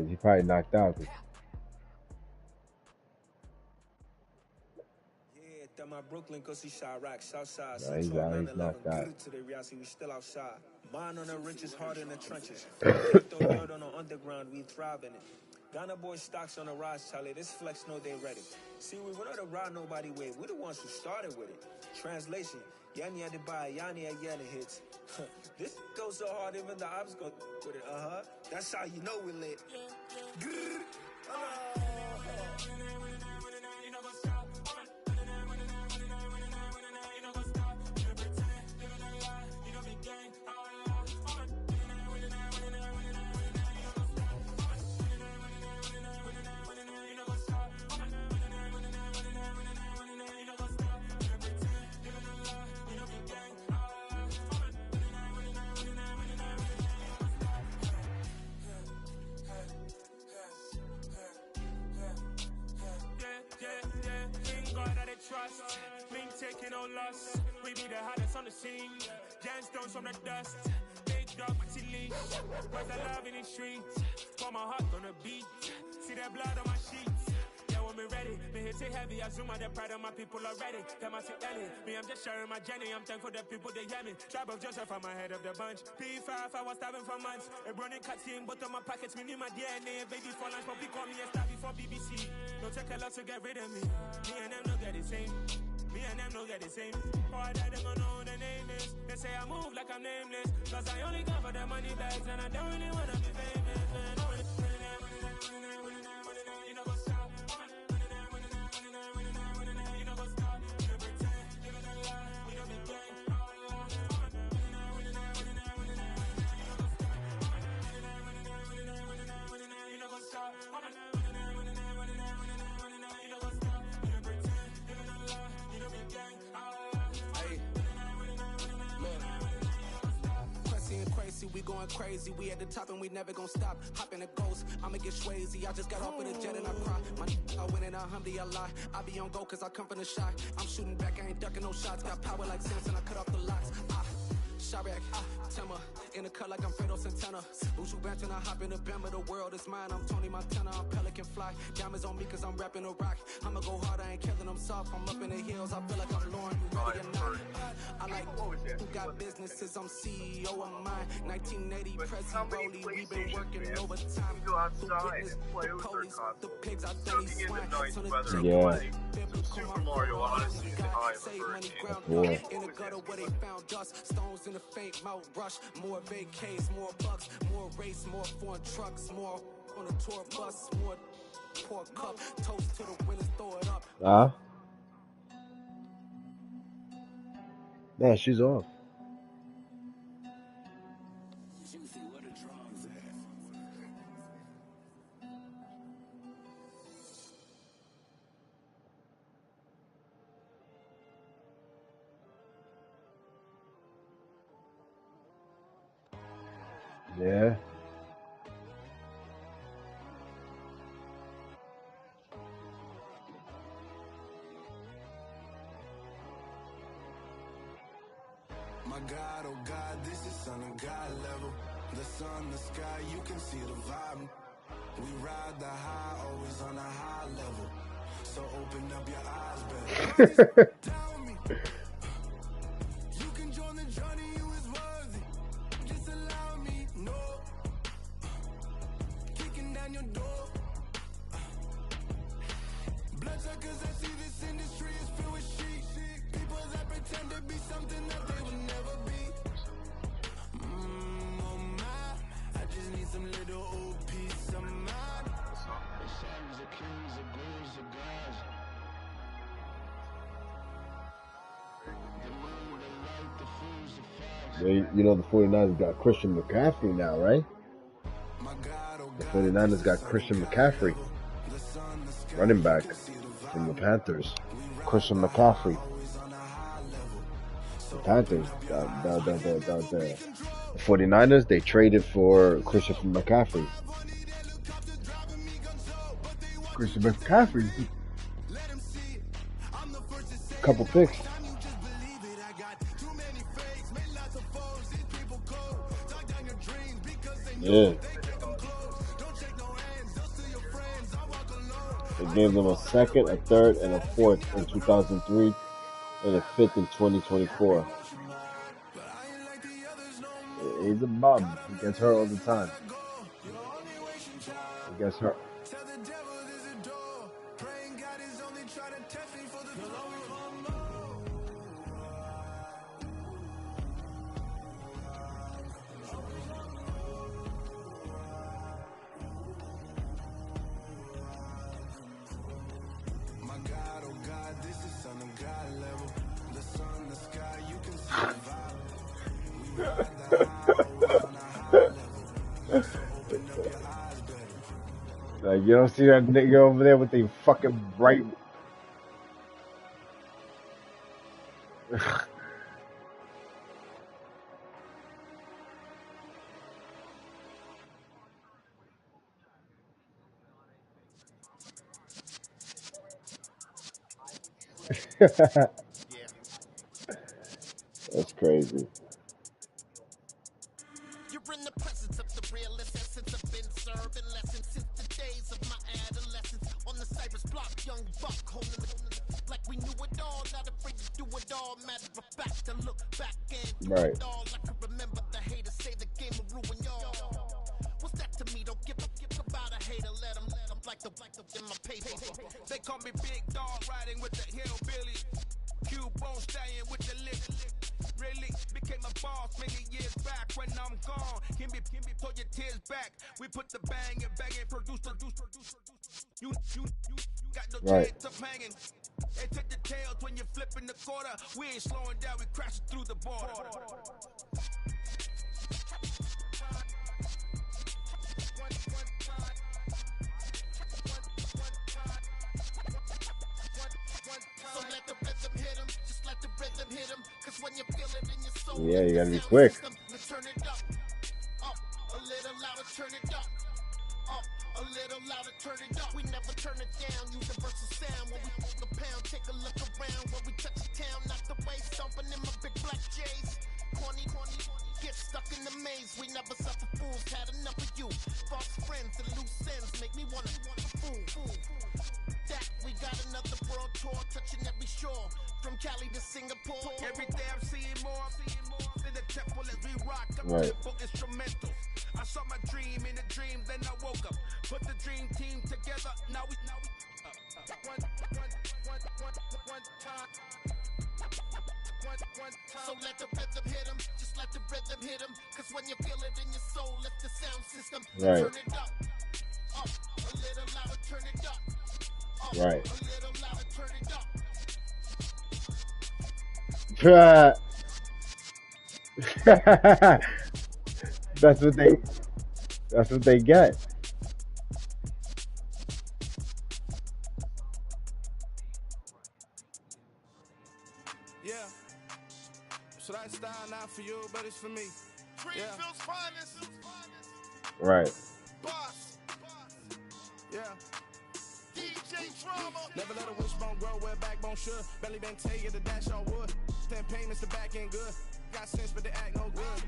He probably knocked out. My Brooklyn, cause he shot rock, Southside. No, he's knocked out. To the reality, we still outside. Mine on the riches, hard in the trenches. Throw dirt on the underground, we thrive in it. Ghana boy stocks on the rise, Charlie. This flex know they ready. See, we went on the ride nobody way. We the ones who started with it. Translation: Yanni had to buy, Yanni had Yanni hits. This goes so hard, even the ops go with it. That's how you know we lit. trust. Link taking no loss. We be the hottest on the scene. Gemstones from the dust. Big dog, but leash. Where's the love in the streets? Pour my heart on the beat. See that blood on my sheets. Yeah, when me ready, me hit it heavy. I zoom out the pride of my people already. Them I see Ellie. Me, I'm just sharing my journey. I'm thankful that people they hear me. Tribe of Joseph, I'm ahead of the bunch. P5, I was starving for months. A running cut in, but on my pockets, me need my DNA. Baby for lunch, but call me a star before BBC. Don't take a lot to get rid of me. Me and them don't get the same. Me and them don't get the same. All that they gonna know the name is. They say I move like I'm nameless. Cause I only come for the money bags and I don't really wanna be famous, man. You know what's up? You know what's up? You know pretend, you know the lie, you know be gang. You know what's up? Crazy, we going crazy. We at the top and we never gonna stop. Hop in a ghost, I'ma get swayzy. I just got off with a jet and I cry. I win in a Humvee, I lie. I be on go cause I come from the shot. I'm shooting back, I ain't ducking no shots. Got power like Samson, I cut off the locks. Sharek, Tema, in the cut like I'm Fredo Santana. Buju Banton, I hop in the Bama, the world is mine. I'm Tony Montana, I'm Pelican Fly. Diamonds on me cause I'm rapping a rock. I'ma go hard, I ain't killing them soft. I'm up in the hills, I feel like I'm Lauren, you ready or not? I like who got businesses, I'm CEO of mine. 1980, Prezi Rolly, we been working overtime. Who witnessed the police, the pigs, I dirty swine. So the Yeah. Super Mario Odyssey is high save money ground Yeah. up in the gutter where they found dust. Stones in the faint mouth rush. More vacays, more bucks, more race, more foreign trucks, more on a tour bus, more pour cup. Toast to the winners, throw it up. Man, she's off. Yeah. My God, oh God, this is Son of God level. The sun, the sky, you can see the vibe. We ride the high, always on a high level. So open up your eyes, better. Tell me, you can join the journey, you is worthy. Just allow me, no. Kicking down your door. Bloodsuckers, I see this industry is filled with sheep. People that pretend to be something that they will never be. Oh my, I just need some little old peace of mind. The sons of kings, the ghouls, the gods. The moon, the light, the fools, the fires. You know the 49ers got Christian McCaffrey now, right? The 49ers got Christian McCaffrey, running back from the Panthers. Christian McCaffrey. The Panthers, the 49ers, they traded for Christian McCaffrey. Christian McCaffrey. Couple picks. Yeah. They gave them a second, a third, and a fourth in 2003, and a fifth in 2024. He's a bum. He gets hurt all the time. He gets hurt. Like, you don't see that nigga over there with the fucking bright. That's crazy. You're in the presence of the realest essence. I've been serving lessons since the days of my adolescence. On the Cypress block, young buck holding it like we knew it all. Not afraid to do it all. Matter of fact, to look back and do Right. it all. I can remember the haters say the game will ruin y'all. What's that to me? Don't give about a hater. Let them like the in my paper. They call me Big Dog, riding with the hillbilly. Cubone staying with the lick. Really became a boss many years back. When I'm gone, can be pull your tears back. We put the bang and produce. You got no Right. chance of hanging. They take the tails when you're flipping the quarter. We ain't slowing down, we crashing through the border. So let the rhythm hit 'em, just let the rhythm hit 'em. 'Cause when you feel it in your soul, Yeah, you gotta be quick. turn it up, a little louder, turn it up, a little louder, turn it up. We never turn it down, universal sound. When we fuck the pound, take a look around. When we touch the town, not the way, stomping in my big black J's. Corny, get stuck in the maze. We never suffer fools, had enough of you. False friends and loose ends make me wanna fool. That we got another world tour, touching every shore, from Cali to Singapore. Every day I'm seeing more in the temple as we rock up Right. temple instrumentals. I saw my dream in a dream, then I woke up. Put the dream team together. Now we one time. So let the rhythm hit 'em, just let the rhythm hit 'em. 'Cause when you feel it in your soul, lift the sound system. Right. Turn it up, a little louder, turn it up. Right. A little louder, turn it up. That's what they get. Yeah. So that style not for you, but it's for me. Greenfield's finest. Right. Boss. Yeah. DJ Drama. Never let a wishbone grow where a backbone should. Belly been taken to dash on wood. 10 payments to back end good. Got sense, but they act no good.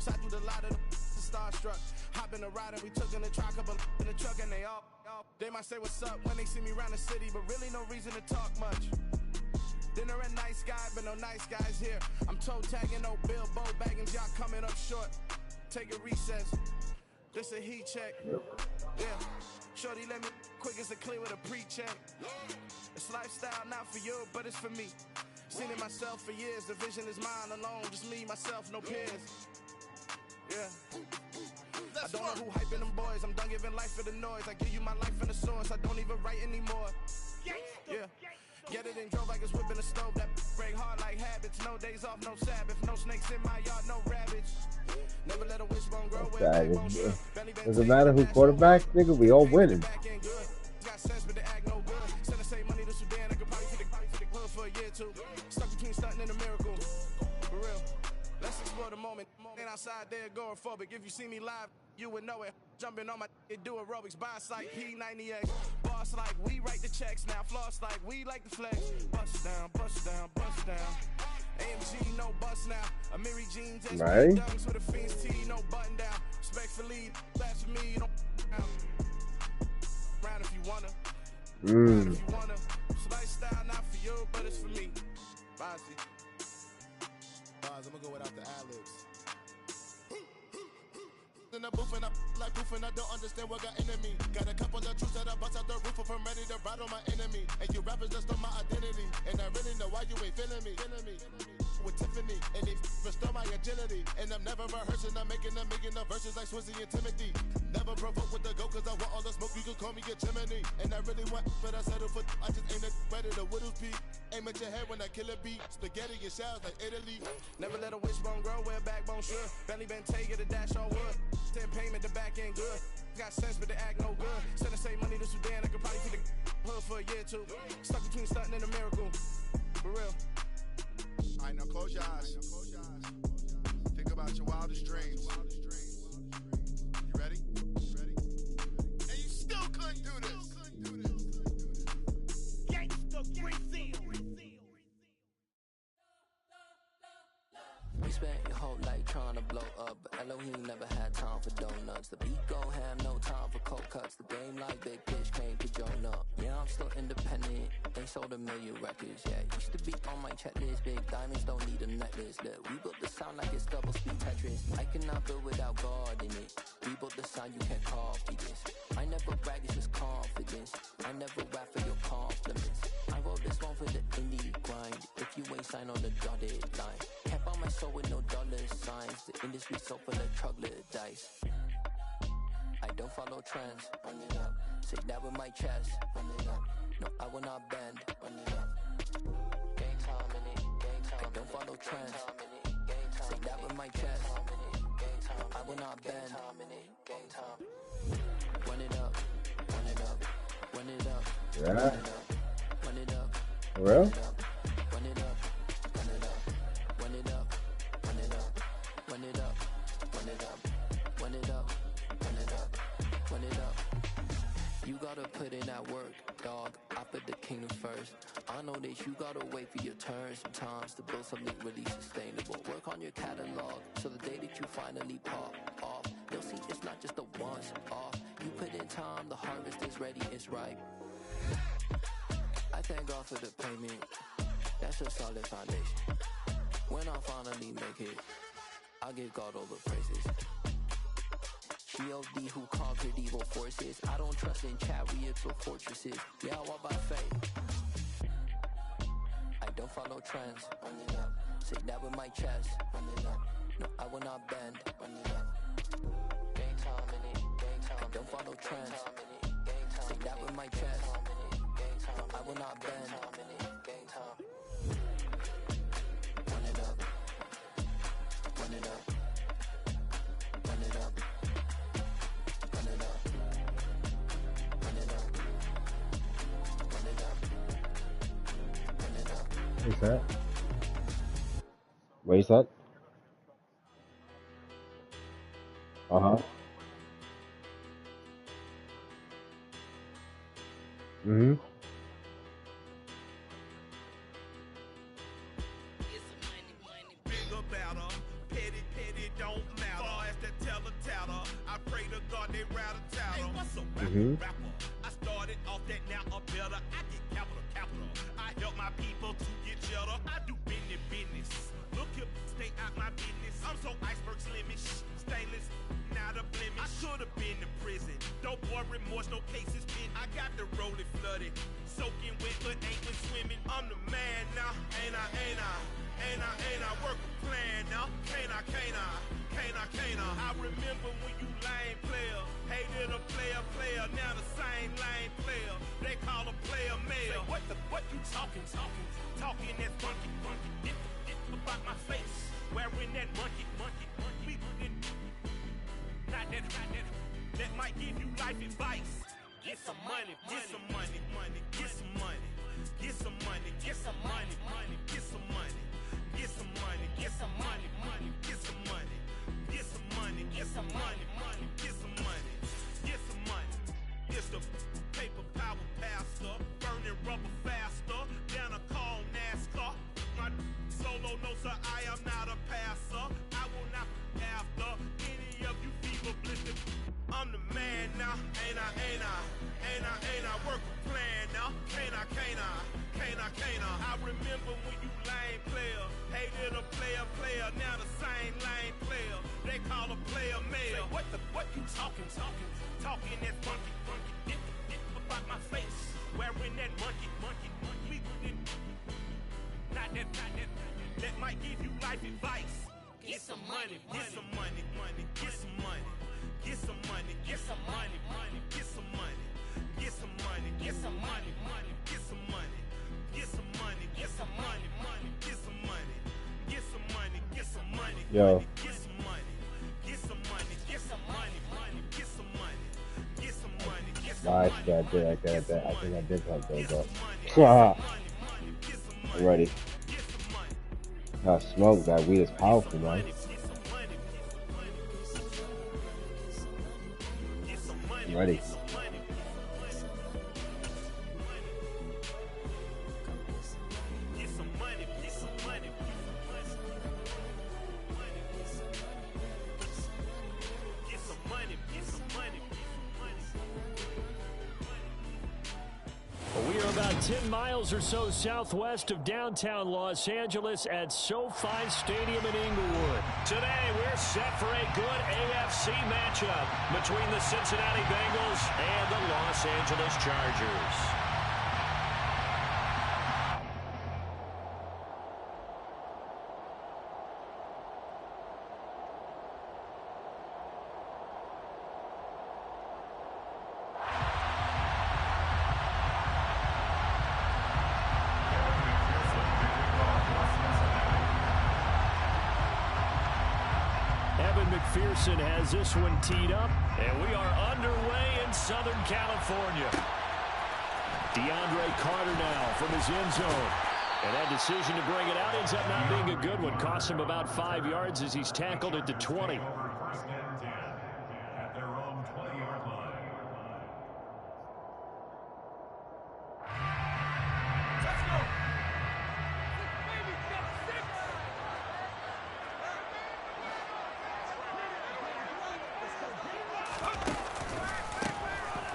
Shot through the lot of the starstruck. Hop in the ride and we took in the truck, couple in the truck and they all. They might say what's up when they see me around the city, but really no reason to talk much. Dinner a nice guy, but no nice guys here. I'm toe tagging, no Bilbo bagging, y'all coming up short. Take a recess. This a heat check. Yeah. Shorty let me quick as a clear with a pre-check. It's lifestyle not for you, but it's for me. Seen it myself for years. The vision is mine alone. Just me, myself, no peers. Yeah. I don't know who hyping them boys. I'm done giving life for the noise. I give you my life in the source. I don't even write anymore. Yeah. Get it and drove like it's whipping a stove. That break hard like habits. No days off, no Sabbath. No snakes in my yard, no rabbits. Never let a wishbone grow where backbone should. Doesn't matter who quarterback, nigga, we all winning. Got sense, but they act no good. Send the same money to Sudan. I could probably fit the hood for a year or two. Stuck between stunting and a miracle. For real. Let's explore the moment. Ain't outside there agoraphobic. If you see me live, you would know it. Jumping on my do aerobics by sight. P90X. Boss like we write the checks now. Floss like we like the flex. Bust down, bust down, bust down. AMG, no bust now. Amiri jeans, SP Right. dunks with a Fiends tee, no button down. Respectfully, that's for me. You don't round if you wanna. Round if you wanna. It's lifestyle not for you, but it's for me. Bozzy. I'm gonna go without the ad-libs. In the booth and I like proof and I don't understand what got into me. Got a couple of truths that I bust out the roof if I'm ready to ride on my enemy. And you rappers just stole my identity. And I really know why you ain't feeling me. With Tiffany, and they restore my agility. And I'm never rehearsing, I'm making a million of verses like Swizzy and Timothy. Never provoke with the go, cause I want all the smoke, you can call me a chimney. And I really want, but I settle for, I just ain't ready to whittle peak. Aim at your head when I kill a beat. Spaghetti and shells like Italy. Never let a wishbone grow where a backbone should. Belly been taken to dash on wood. 10 payment to back end good. Got sense, but they act no good. Send the same money to Sudan, I could probably fit the hood for a year or two. Stuck between stunting and a miracle. For real. Alright, now close your eyes. Think about your wildest dreams. You ready? And you still couldn't do this. Gangsta Brazil. spent your whole life trying to blow up, but Elohim never had time for donuts. The beat go ham, no time for cold cuts. The game like big pitch came to join up. Yeah, I'm still independent, ain't sold a million records yet. Used to be on my checklist, big diamonds don't need a necklace. Look, we built the sound like it's double speed Tetris. I cannot build without God in it. We built the sound, you can't copy this. I never brag, it's just confidence. I never rap for your compliments. I wrote this one for the indie grind. If you ain't signed on the dotted line, can't buy my soul with no dollar signs. The industry so full of troglodytes. I don't follow trends. Run it up. Say that with my chest. Run it up. No, I will not bend. Run it up. Gang time in it. Gang time. I don't follow trends. Say that with my chest. I will not bend. Gang time. Run it up. Run it up. Run it up. Yeah. Run it up. Run it up. For real? Run it up. Run it up. Run it up. Run it up. Run it up. Run it up. Run it up. Run it up. Run it up. You gotta put in that work, dog. I put the kingdom first. I know that you gotta wait for your turn sometimes to build something really sustainable. Work on your catalog, so the day that you finally pop off, you'll see it's not just a once off. You put in time, the harvest is ready, it's ripe. I thank God for the payment. That's a solid foundation. When I finally make it, I'll give God all the praises. G.O.D. who conquered evil forces. I don't trust in chariots or fortresses. Yeah, I walk by faith. I don't follow trends. Run it up. Say that with my chest. Run it up. No, I will not bend. Run it up. Gang time in it. Gang time. I don't follow trends. Say that with my chest. No, I will not bend. Gang time. Run it up. Run it up. Run it up. Run it up. Run it up. Run it up. Run it up. What's that? What is that? Uh-huh. Mm-hmm. Bigger, better, petty, don't matter. Far as the teller tatter, I pray to God they rattle tatter. Hey, what's a rapper? Rapper. I started off that, now I'm better. I get capital. I help my people to get cheddar. I do business. Look here, stay out my business. I'm so iceberg slimish, stainless, not a blemish. I should have been to prison. Don't boy remorse, no cases been. I got the rolling flooded, soaking wet, but ain't been swimming. I'm the man now, ain't I? Work a plan now, can't I? I remember when you lame player, hated a player, now the same lame player. They call a player mayor. What you talking that funky, get about my face, wearing that monkey. Not that might give you life advice. Get some money, get some money, get some money, get some money, get some money, get some money, get some money, get some money, get some money, get some money, get some money, get some money, get some money. It's the paper power pastor, burning rubber faster than a call NASCAR. My solo notes are I am not a passer. I will not after any of you fever blistered. I'm the man now, ain't I? Work a plan now, can't I? I remember when you lame player, hated a player, now the same lame player. They call a player mayor. What you talking that funky, get about my face, wearing that monkey. Not that might give you life advice. Get some money, get some money, get some money. Get some money, get some money, get some money, get some money, get some money, get some money, get some money, get some money, get some money, get some money, get some money, Yo. Get some money, get some money, get some money, get some money, get some money, get some money. Nice, I think I did have those up. I'm ready. That smoke, that weed is powerful, man. I'm ready. About 10 miles or so southwest of downtown Los Angeles at SoFi Stadium in Inglewood. Today, we're set for a good AFC matchup between the Cincinnati Bengals and the Los Angeles Chargers. McPherson has this one teed up, and we are underway in Southern California. DeAndre Carter now from his end zone. And that decision to bring it out ends up not being a good one. Cost him about 5 yards as he's tackled at the 20.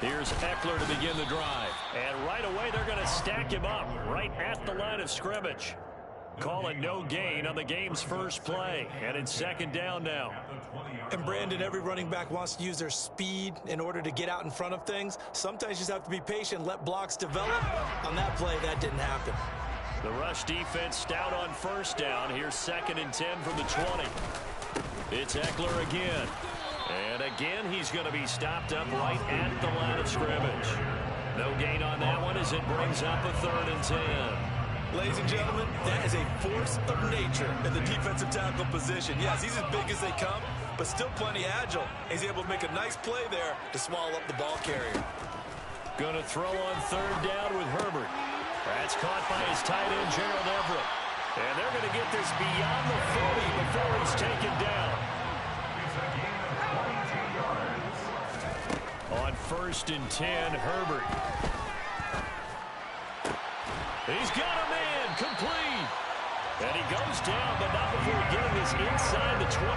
Here's Eckler to begin the drive. And right away, they're going to stack him up right at the line of scrimmage. Call it no gain on the game's first play. And it's second down now. And Brandon, every running back wants to use their speed in order to get out in front of things. Sometimes you just have to be patient, let blocks develop. On that play, that didn't happen. The rush defense stout on first down. Here's 2nd and 10 from the 20. It's Eckler again. And again, he's going to be stopped up right at the line of scrimmage. No gain on that one as it brings up a 3rd and 10. Ladies and gentlemen, that is a force of nature in the defensive tackle position. Yes, he's as big as they come, but still plenty agile. He's able to make a nice play there to swallow up the ball carrier. Going to throw on 3rd down with Herbert. That's caught by his tight end, Gerald Everett. And they're going to get this beyond the 40 before he's taken down. On 1st and 10, Herbert. He's got a man, complete. And he goes down, but not before getting this inside the 25.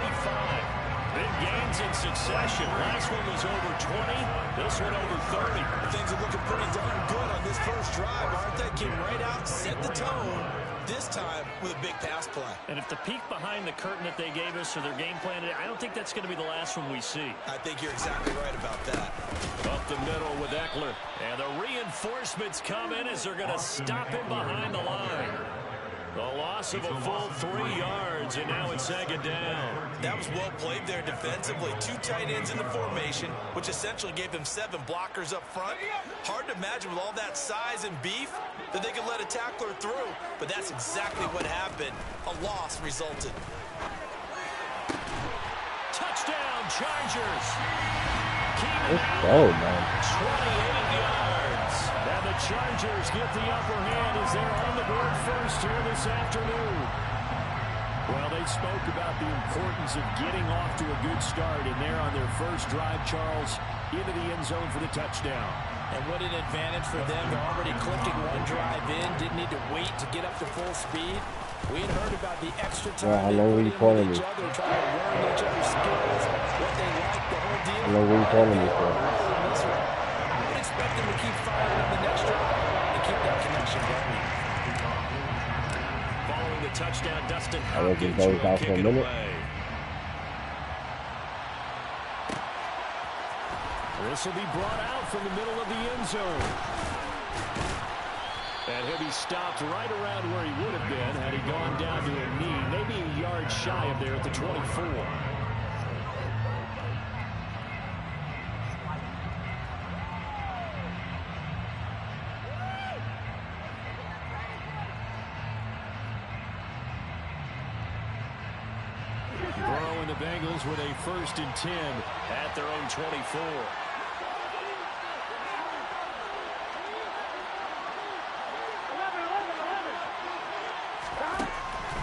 Big gains in succession. Last one was over 20. This one over 30. Things are looking pretty darn good on this first drive, aren't they? Came right out, set the tone. This time with a big pass play. And if the peek behind the curtain that they gave us or their game plan, I don't think that's going to be the last one we see. I think you're exactly right about that. Up the middle with Eckler. And the reinforcements come in as they're going to stop him behind the line. The loss of a full 3 yards, and now it's 2nd down. That was well played there defensively. 2 tight ends in the formation, which essentially gave them 7 blockers up front. Hard to imagine with all that size and beef that they could let a tackler through, but that's exactly what happened. A loss resulted. Touchdown, Chargers. Let's go, man. 28 yards. And the Chargers get the upper hand as they're on the board first here this afternoon. Well, they spoke about the importance of getting off to a good start, and they're on their first drive, Charles, into the end zone for the touchdown. And what an advantage for them. They're already clicking one drive in, didn't need to wait to get up to full speed. We had heard about the extra time I know where you're calling me. each other, trying to learn each other's skills, what they like, the whole deal. I know where you're calling me for. I would expect them to keep firing on the next drive and keep that connection going. Following the touchdown, Dustin I was just Hopkins out for a minute. This will be brought out from the middle of the end zone. And he'll be stopped right around where he would have been had he gone down to a knee, maybe a yard shy of there at the 24. Burrow and the Bengals with a 1st and 10 at their own 24.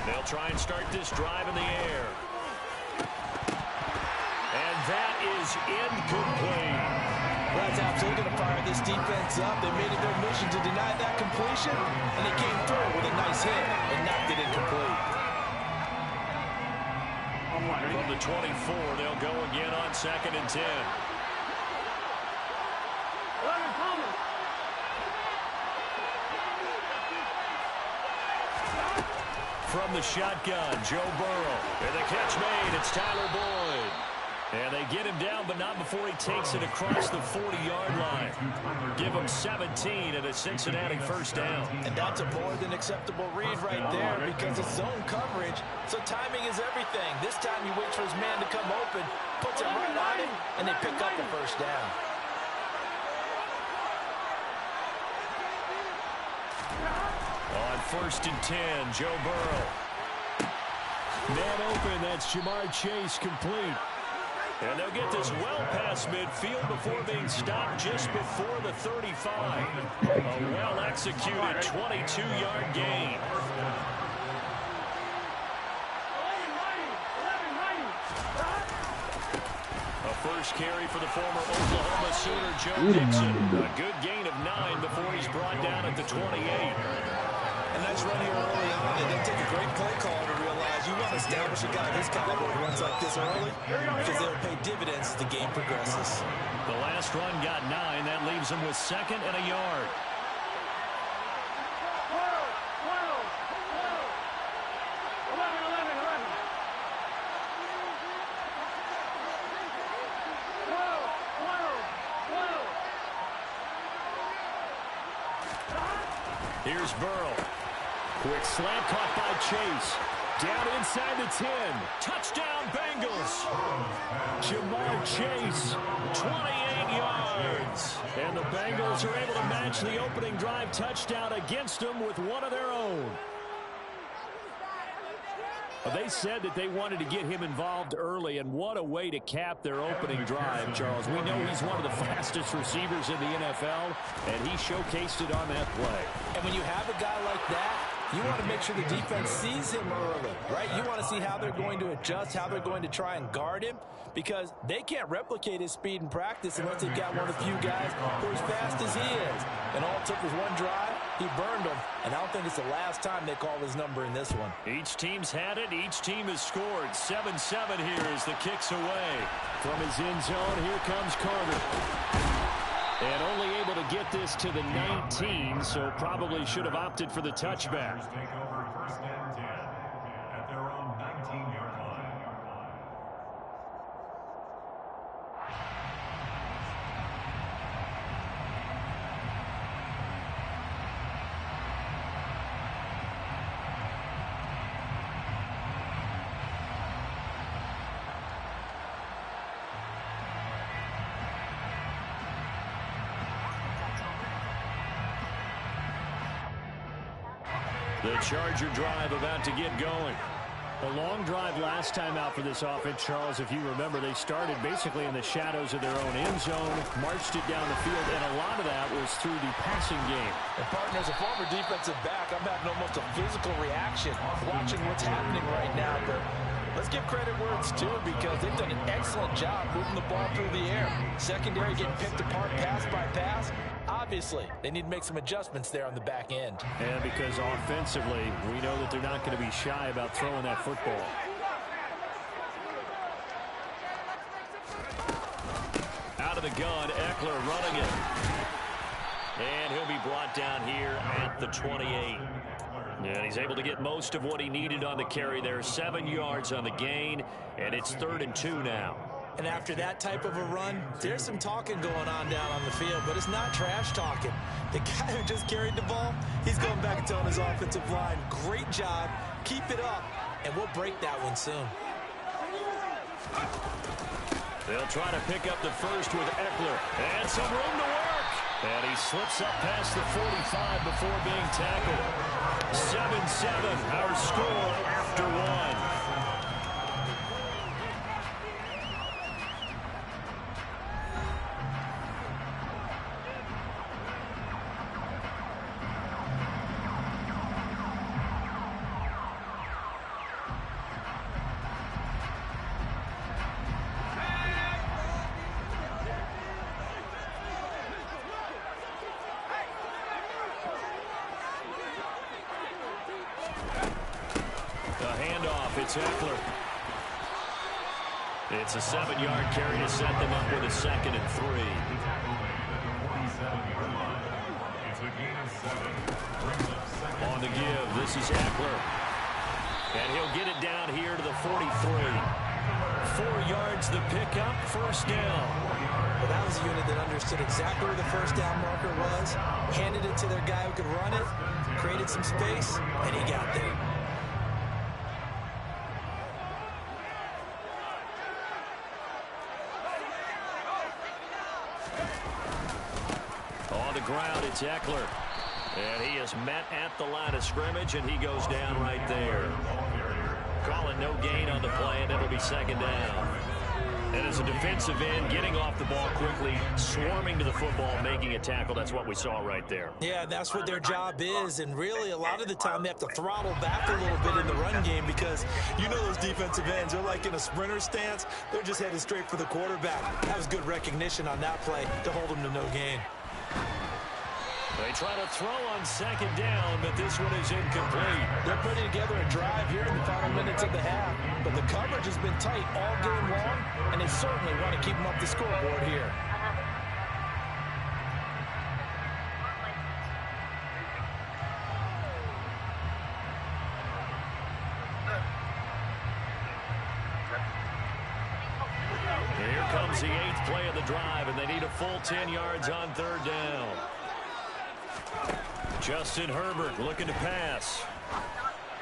They'll try and start this drive in the air. And that is incomplete. That's absolutely going to fire this defense up. They made it their mission to deny that completion, and they came through with a nice hit and knocked it incomplete. From the 24, they'll go again on 2nd and 10. from the shotgun, Joe Burrow. And the catch made, it's Tyler Boyd. And they get him down, but not before he takes it across the 40-yard line. Give him 17 and a Cincinnati first down. And that's a more than acceptable read right there because it's zone coverage, so timing is everything. This time he waits for his man to come open, puts it right on him, and they pick up the first down. On 1st and 10, Joe Burrow. Man open, that's Jamar Chase complete. And they'll get this well past midfield before being stopped just before the 35. A well-executed 22-yard gain. A first carry for the former Oklahoma Sooner, Joe Dixon. A good gain of 9 before he's brought down at the 28. A nice run here early on. It didn't take a great play call to realize you want to establish a guy this caliber who runs like this early because they'll pay dividends as the game progresses. The last run got 9. That leaves him with 2nd and a yard. Here's Burrow. Quick slant caught by Chase. Down inside the 10. Touchdown, Bengals. Jamar Chase, 28 yards. And the Bengals are able to match the opening drive touchdown against them with one of their own. They said that they wanted to get him involved early, and what a way to cap their opening drive, Charles. We know he's one of the fastest receivers in the NFL, and he showcased it on that play. And when you have a guy like that, you want to make sure the defense sees him early, right? You want to see how they're going to adjust, how they're going to try and guard him, because they can't replicate his speed in practice unless they've got one of the few guys who are as fast as he is. And all it took was one drive. He burned them, and I don't think it's the last time they call his number in this one. Each team's had it. Each team has scored. 7-7 here as the kick's away. From his end zone, here comes Carter. And only able to get this to the 19, so probably should have opted for the touchback. The Charger drive about to get going. A long drive last time out for this offense, Charles. If you remember, they started basically in the shadows of their own end zone, marched it down the field, and a lot of that was through the passing game. And, partner, as a former defensive back, I'm having almost a physical reaction watching what's happening right now. But let's give credit where it's due because they've done an excellent job moving the ball through the air. Secondary getting picked apart pass by pass. Obviously, they need to make some adjustments there on the back end. And because offensively, we know that they're not going to be shy about throwing that football. Out of the gun, Eckler running it. And he'll be brought down here at the 28. And he's able to get most of what he needed on the carry there. 7 yards on the gain, and it's 3rd and 2 now. And after that type of a run, there's some talking going on down on the field, but it's not trash talking. The guy who just carried the ball, he's going back and telling his offensive line, great job, keep it up, and we'll break that one soon. They'll try to pick up the first with Eckler, and some room to work. And he slips up past the 45 before being tackled. 7-7, our score after one. It's Eckler. It's a 7-yard carry to set them up with a 2nd and 3. On the give, this is Eckler. And he'll get it down here to the 43. 4 yards the pickup, first down. Well, that was a unit that understood exactly where the first down marker was, handed it to their guy who could run it, created some space, and he got there. On the ground, it's Eckler. And he is met at the line of scrimmage, and he goes down right there. Calling no gain on the play, and it'll be second down. And as a defensive end, getting off the ball quickly, swarming to the football, making a tackle, that's what we saw right there. Yeah, that's what their job is, and really a lot of the time they have to throttle back a little bit in the run game because you know those defensive ends, they're like in a sprinter stance. They're just headed straight for the quarterback. That was good recognition on that play to hold them to no gain. They try to throw on second down, but this one is incomplete. They're putting together a drive here in the final minutes of the half, but the coverage has been tight all game long, and they certainly want to keep them up the scoreboard here. Here comes the 8th play of the drive, and they need a full 10 yards on third down. Justin Herbert looking to pass.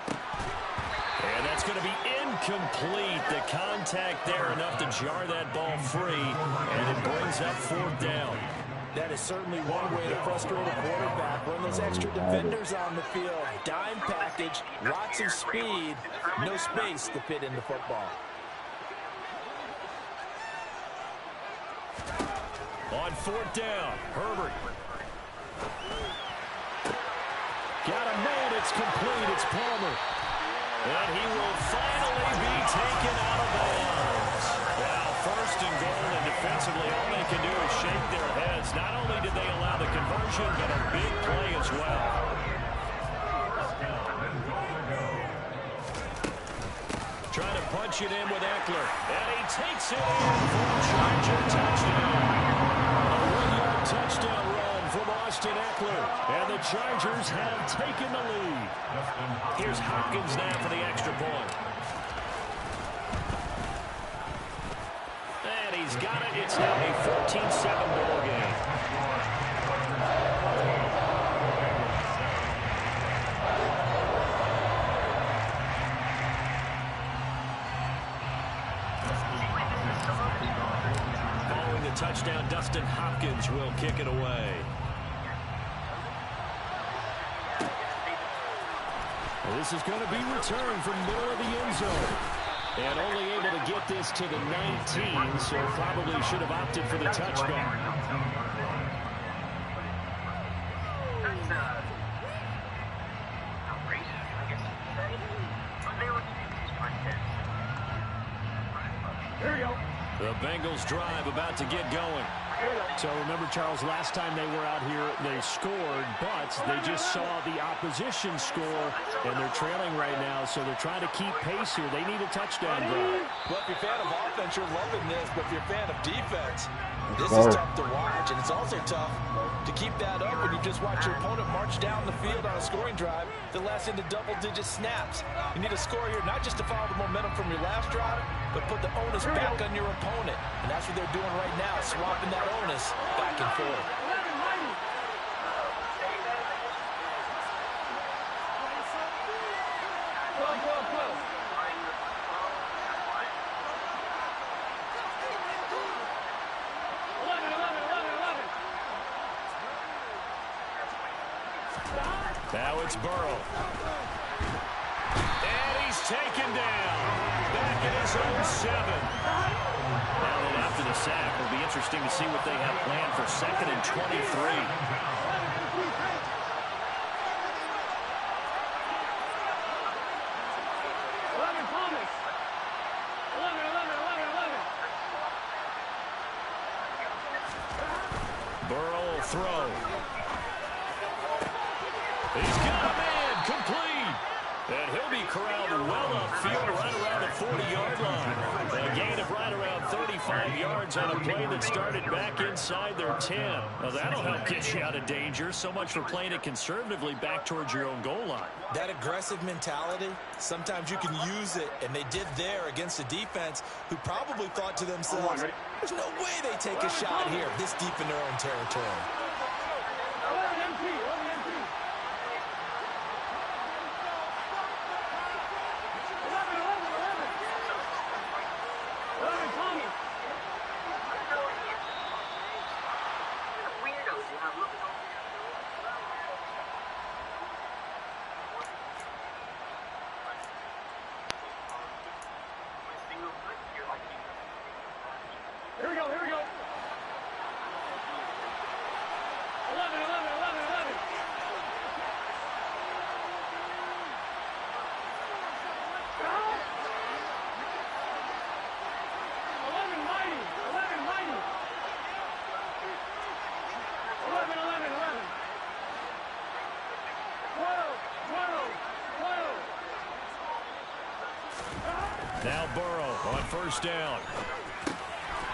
And that's going to be incomplete. The contact there enough to jar that ball free, and it brings up fourth down. That is certainly one way to frustrate a quarterback. Run those extra defenders on the field. Dime package, lots of speed, no space to fit in the football. On fourth down, Herbert. Got a man, it's complete, it's Palmer. And he will finally be taken out of bounds. Now, first and goal, and defensively, all they can do is shake their heads. Not only did they allow the conversion, but a big play as well. Trying to punch it in with Eckler. And he takes it in for a Charger touchdown. A 1-yard touchdown run from Austin Eckler. And the Chargers have taken the lead. Here's Hopkins now for the extra point. And he's got it. It's now a 14-7 ball game. Following the touchdown, Dustin Hopkins will kick it away. This is going to be returned from middle of the end zone. And only able to get this to the 19, so probably should have opted for the touchback. Here you go. The Bengals drive about to get going. So remember, Charles, last time they were out here, they scored, but they just saw the opposition score, and they're trailing right now, so they're trying to keep pace here. They need a touchdown drive. Well, if you're a fan of offense, you're loving this, but if you're a fan of defense, this is tough to watch, and it's also tough to keep that up when you just watch your opponent march down the field on a scoring drive that lasts into double-digit snaps. You need a score here, not just to follow the momentum from your last drive, but put the onus back on your opponent. And that's what they're doing right now, swapping that onus back and forth. Now it's Burrow. And he's taken down. Back in his own 7. Now that after the sack, it'll be interesting to see what they have planned for 2nd and 23. Burrow will throw. He's got a man, complete. And he'll be corralled well upfield right around the 40-yard line. A gain of right around 35. 5 yards on a play that started back inside their 10. Well, that'll help get you out of danger. So much for playing it conservatively back towards your own goal line. That aggressive mentality, sometimes you can use it, and they did there against a defense who probably thought to themselves, there's no way they take a shot here this deep in their own territory. Here we go, here we go. 11, 11, 11, 11. Now Burrow on first down.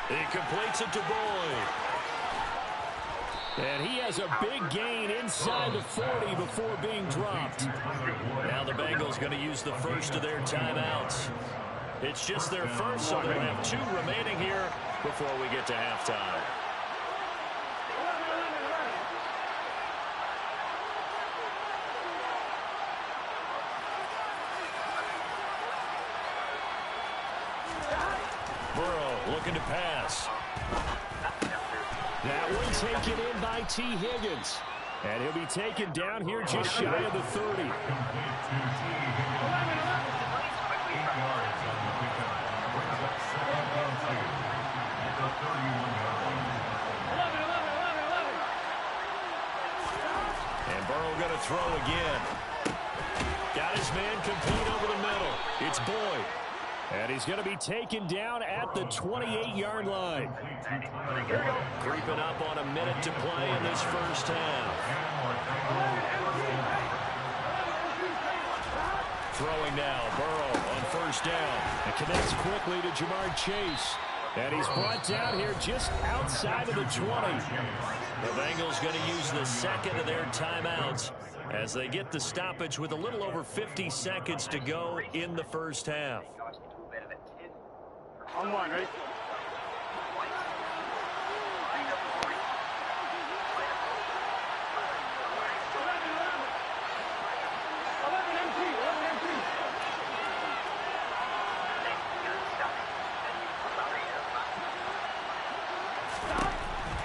He completes it to Boyd. And he has a big gain inside the 40 before being dropped. Now the Bengals going to use the first of their timeouts. It's just their first, so they'll have 2 remaining here before we get to halftime. Burrow looking to pass. That one taken in by T. Higgins. And he'll be taken down here just shy of the 30. And Burrow going to throw again. Got his man complete over the middle. It's Boyd. And he's going to be taken down at the 28-yard line. Creeping up on a minute to play in this first half. Throwing now, Burrow on first down. And connects quickly to Jamar Chase. And he's brought down here just outside of the 20. The Bengals going to use the second of their timeouts as they get the stoppage with a little over 50 seconds to go in the first half. On one, ready?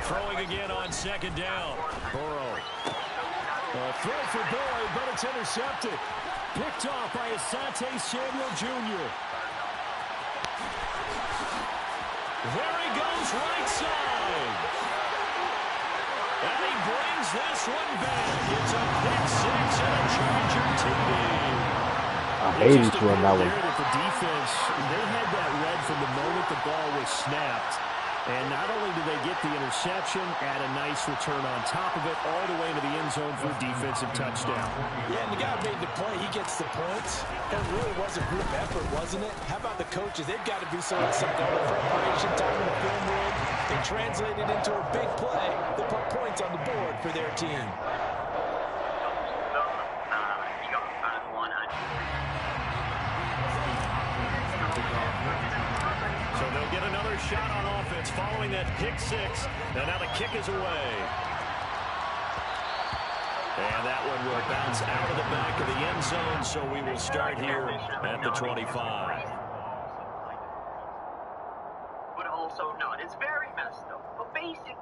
Throwing again on second down. Burrow. A throw for Boyd, but it's intercepted. Picked off by Asante Samuel Jr. There he goes right side. And he brings this one back. It's a pick six and a Charger TD. I hated to run that one. The defense, they had that read from the moment the ball was snapped. And not only did they get the interception, add a nice return on top of it, all the way into the end zone for a defensive touchdown. Yeah, and the guy made the play. He gets the points. It really was a group effort, wasn't it? How about the coaches? They've got to be so excited. All the preparation time in the film room. They translated into a big play. They put points on the board for their team. So they'll get another shot on offense following that pick six. And now the kick is away. And that one will bounce out of the back of the end zone, so we will start here at the 25. But also not. It's very messed up. But basically,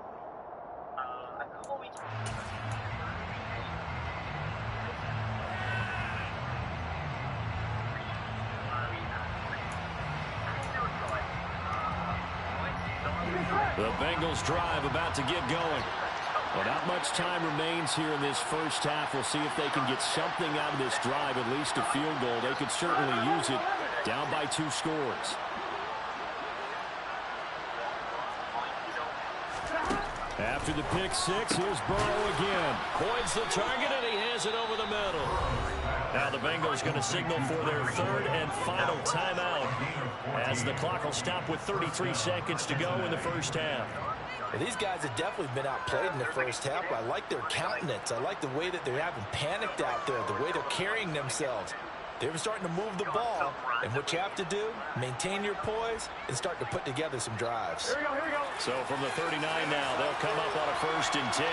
a couple weeks. The Bengals drive about to get going. Well, not much time remains here in this first half. We'll see if they can get something out of this drive, at least a field goal. They could certainly use it, down by 2 scores. After the pick six, here's Burrow again. Boyd's the target, and he has it over the middle. Now the Bengals going to signal for their third and final timeout as the clock will stop with 33 seconds to go in the first half. Well, these guys have definitely been outplayed in the first half, but I like their countenance. I like the way that they haven't panicked out there, the way they're carrying themselves. They're starting to move the ball, and what you have to do, maintain your poise and start to put together some drives. Here we go. So from the 39 now, they'll come up on a 1st and 10.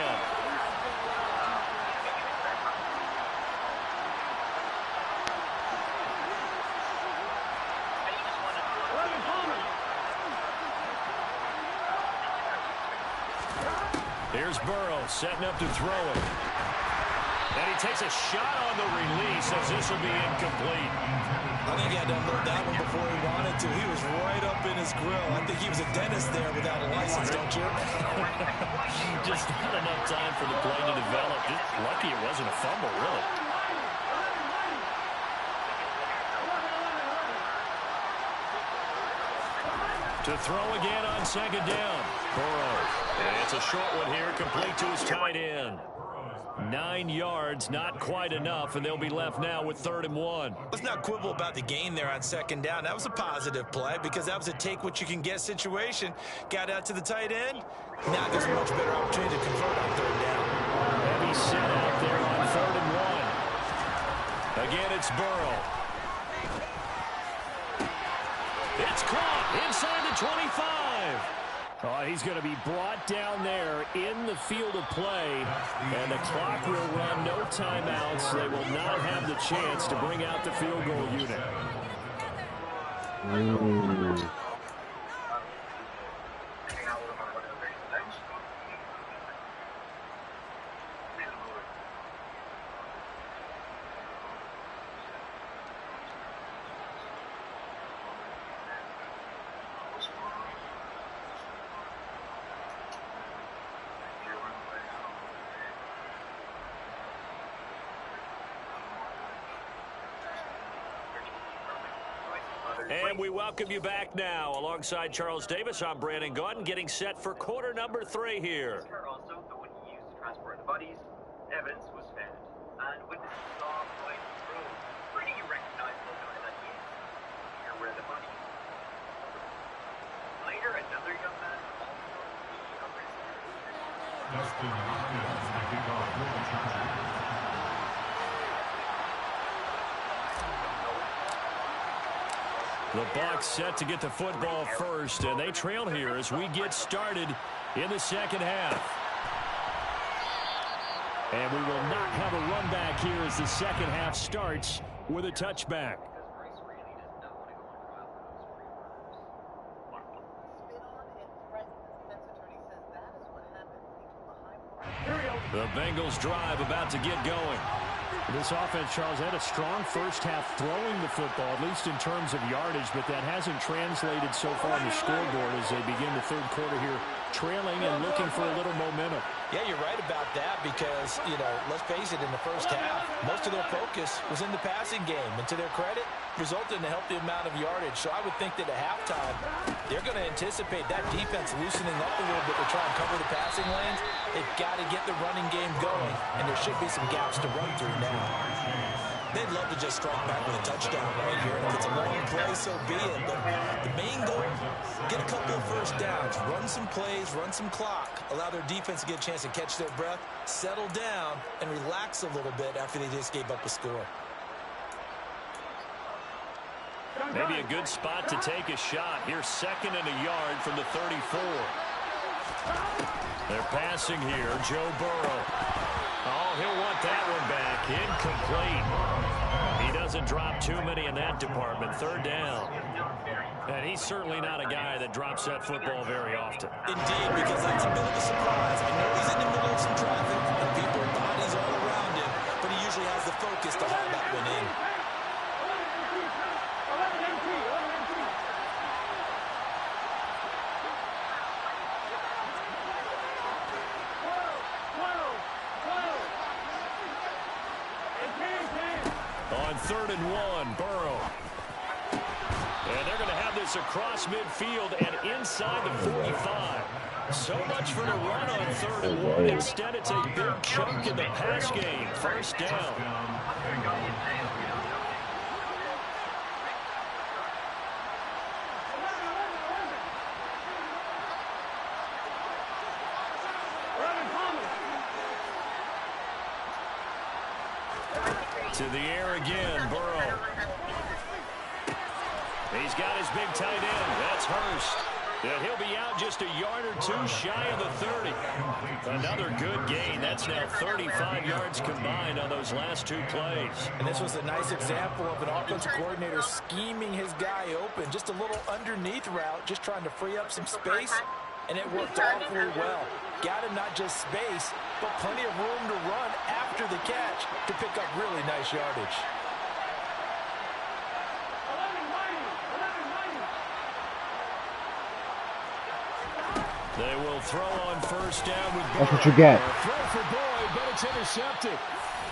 Here's Burrow setting up to throw it. And he takes a shot on the release as this will be incomplete. I think he had to unload that one before he wanted to. He was right up in his grill. I think he was a dentist there without a license, don't you? Just not enough time for the play to develop. Just lucky it wasn't a fumble, really. To throw again on 2nd down. Burrow. And it's a short one here, complete to his tight end. 9 yards, not quite enough, and they'll be left now with 3rd and 1. Let's not quibble about the gain there on 2nd down. That was a positive play because that was a take-what-you-can-get situation. Got out to the tight end. Now gives a much better opportunity to convert on 3rd down. Heavy set out there on 3rd and 1. Again, it's Burrow. It's caught inside the 25. Oh, he's going to be brought down there in the field of play, and the clock will run, no timeouts. They will not have the chance to bring out the field goal unit. And we welcome you back now. Alongside Charles Davis, I'm Brandon Gaudin, getting set for quarter number 3 here. Also, the one he used to transport the bodies, evidence was found. And with this long white robe, pretty recognizable guy that he is. Here were the bodies. Later, another young man also be arrested. The Bucs set to get the football first, and they trail here as we get started in the 2nd half. And we will not have a run back here as the 2nd half starts with a touchback. The Bengals drive about to get going. This offense, Charles, had a strong first half throwing the football, at least in terms of yardage, but that hasn't translated so far on the scoreboard as they begin the 3rd quarter here, trailing and looking for a little momentum. Yeah, you're right about that because, let's face it, in the first half, most of their focus was in the passing game. And to their credit, resulted in a healthy amount of yardage. So I would think that at halftime, they're going to anticipate that defense loosening up a little bit to try and cover the passing lanes. They've got to get the running game going, and there should be some gaps to run through now. They'd love to just strike back with a touchdown right here. And if it's a long play, so be it. But the main goal, get a couple of first downs, run some plays, run some clock, allow their defense to get a chance to catch their breath, settle down, and relax a little bit after they just gave up a score. Maybe a good spot to take a shot. Here's 2nd and a yard from the 34. They're passing here. Joe Burrow. Oh, he'll want that one back. Incomplete. He doesn't drop too many in that department. 3rd down. And he's certainly not a guy that drops that football very often. Indeed, because that's a bit of a surprise. I know he's in the middle of some traffic, and people and bodies all around him, but he usually has the focus to haul that one in. On 3rd and 1, Burrow. And they're going to have this across midfield and inside the 45. So much for the run on 3rd and 1. Instead, it's a big chunk in the pass game. 1st down. To the air again, Burrow. He's got his big tight end. That's Hurst. And he'll be out just a yard or two shy of the 30. Another good gain. That's now 35 yards combined on those last two plays. And this was a nice example of an offensive coordinator scheming his guy open. Just a little underneath route, just trying to free up some space. And it worked awfully well. Got him not just space, but plenty of room to run after the catch to pick up really nice yardage. They will throw on first down with Burrow. That's what you get. Throw for Boyd, but it's intercepted.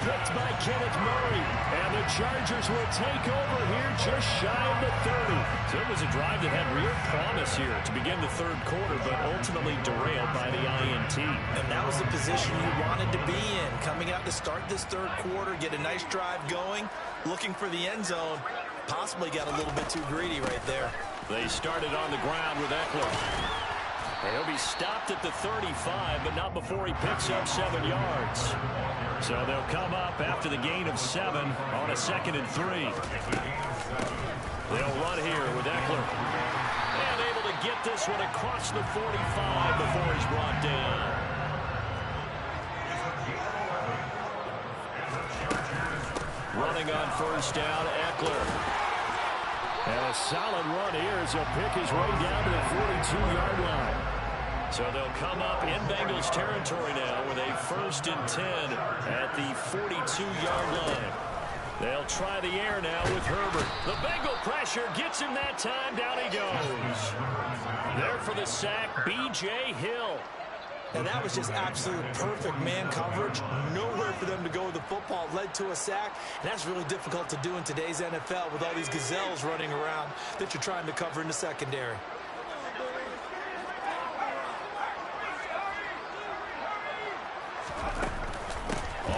Picked by Kenneth Murray. And the Chargers will take over here just shy of the 30. So it was a drive that had real promise here to begin the third quarter, but ultimately derailed by the INT. And that was the position you wanted to be in. Coming out to start this third quarter, get a nice drive going, looking for the end zone. Possibly got a little bit too greedy right there. They started on the ground with Eckler. He'll be stopped at the 35, but not before he picks up 7 yards. So they'll come up after the gain of 7 on a 2nd and 3. They'll run here with Eckler. And able to get this one across the 45 before he's brought down. Running on first down, Eckler. And a solid run here as he'll pick his way down to the 42-yard line. So they'll come up in Bengals territory now with a 1st and 10 at the 42-yard line. They'll try the air now with Herbert. The Bengal pressure gets him that time. Down he goes. There for the sack, B.J. Hill. And that was just absolute perfect man coverage. Nowhere for them to go with the football. Led to a sack. And that's really difficult to do in today's NFL with all these gazelles running around that you're trying to cover in the secondary.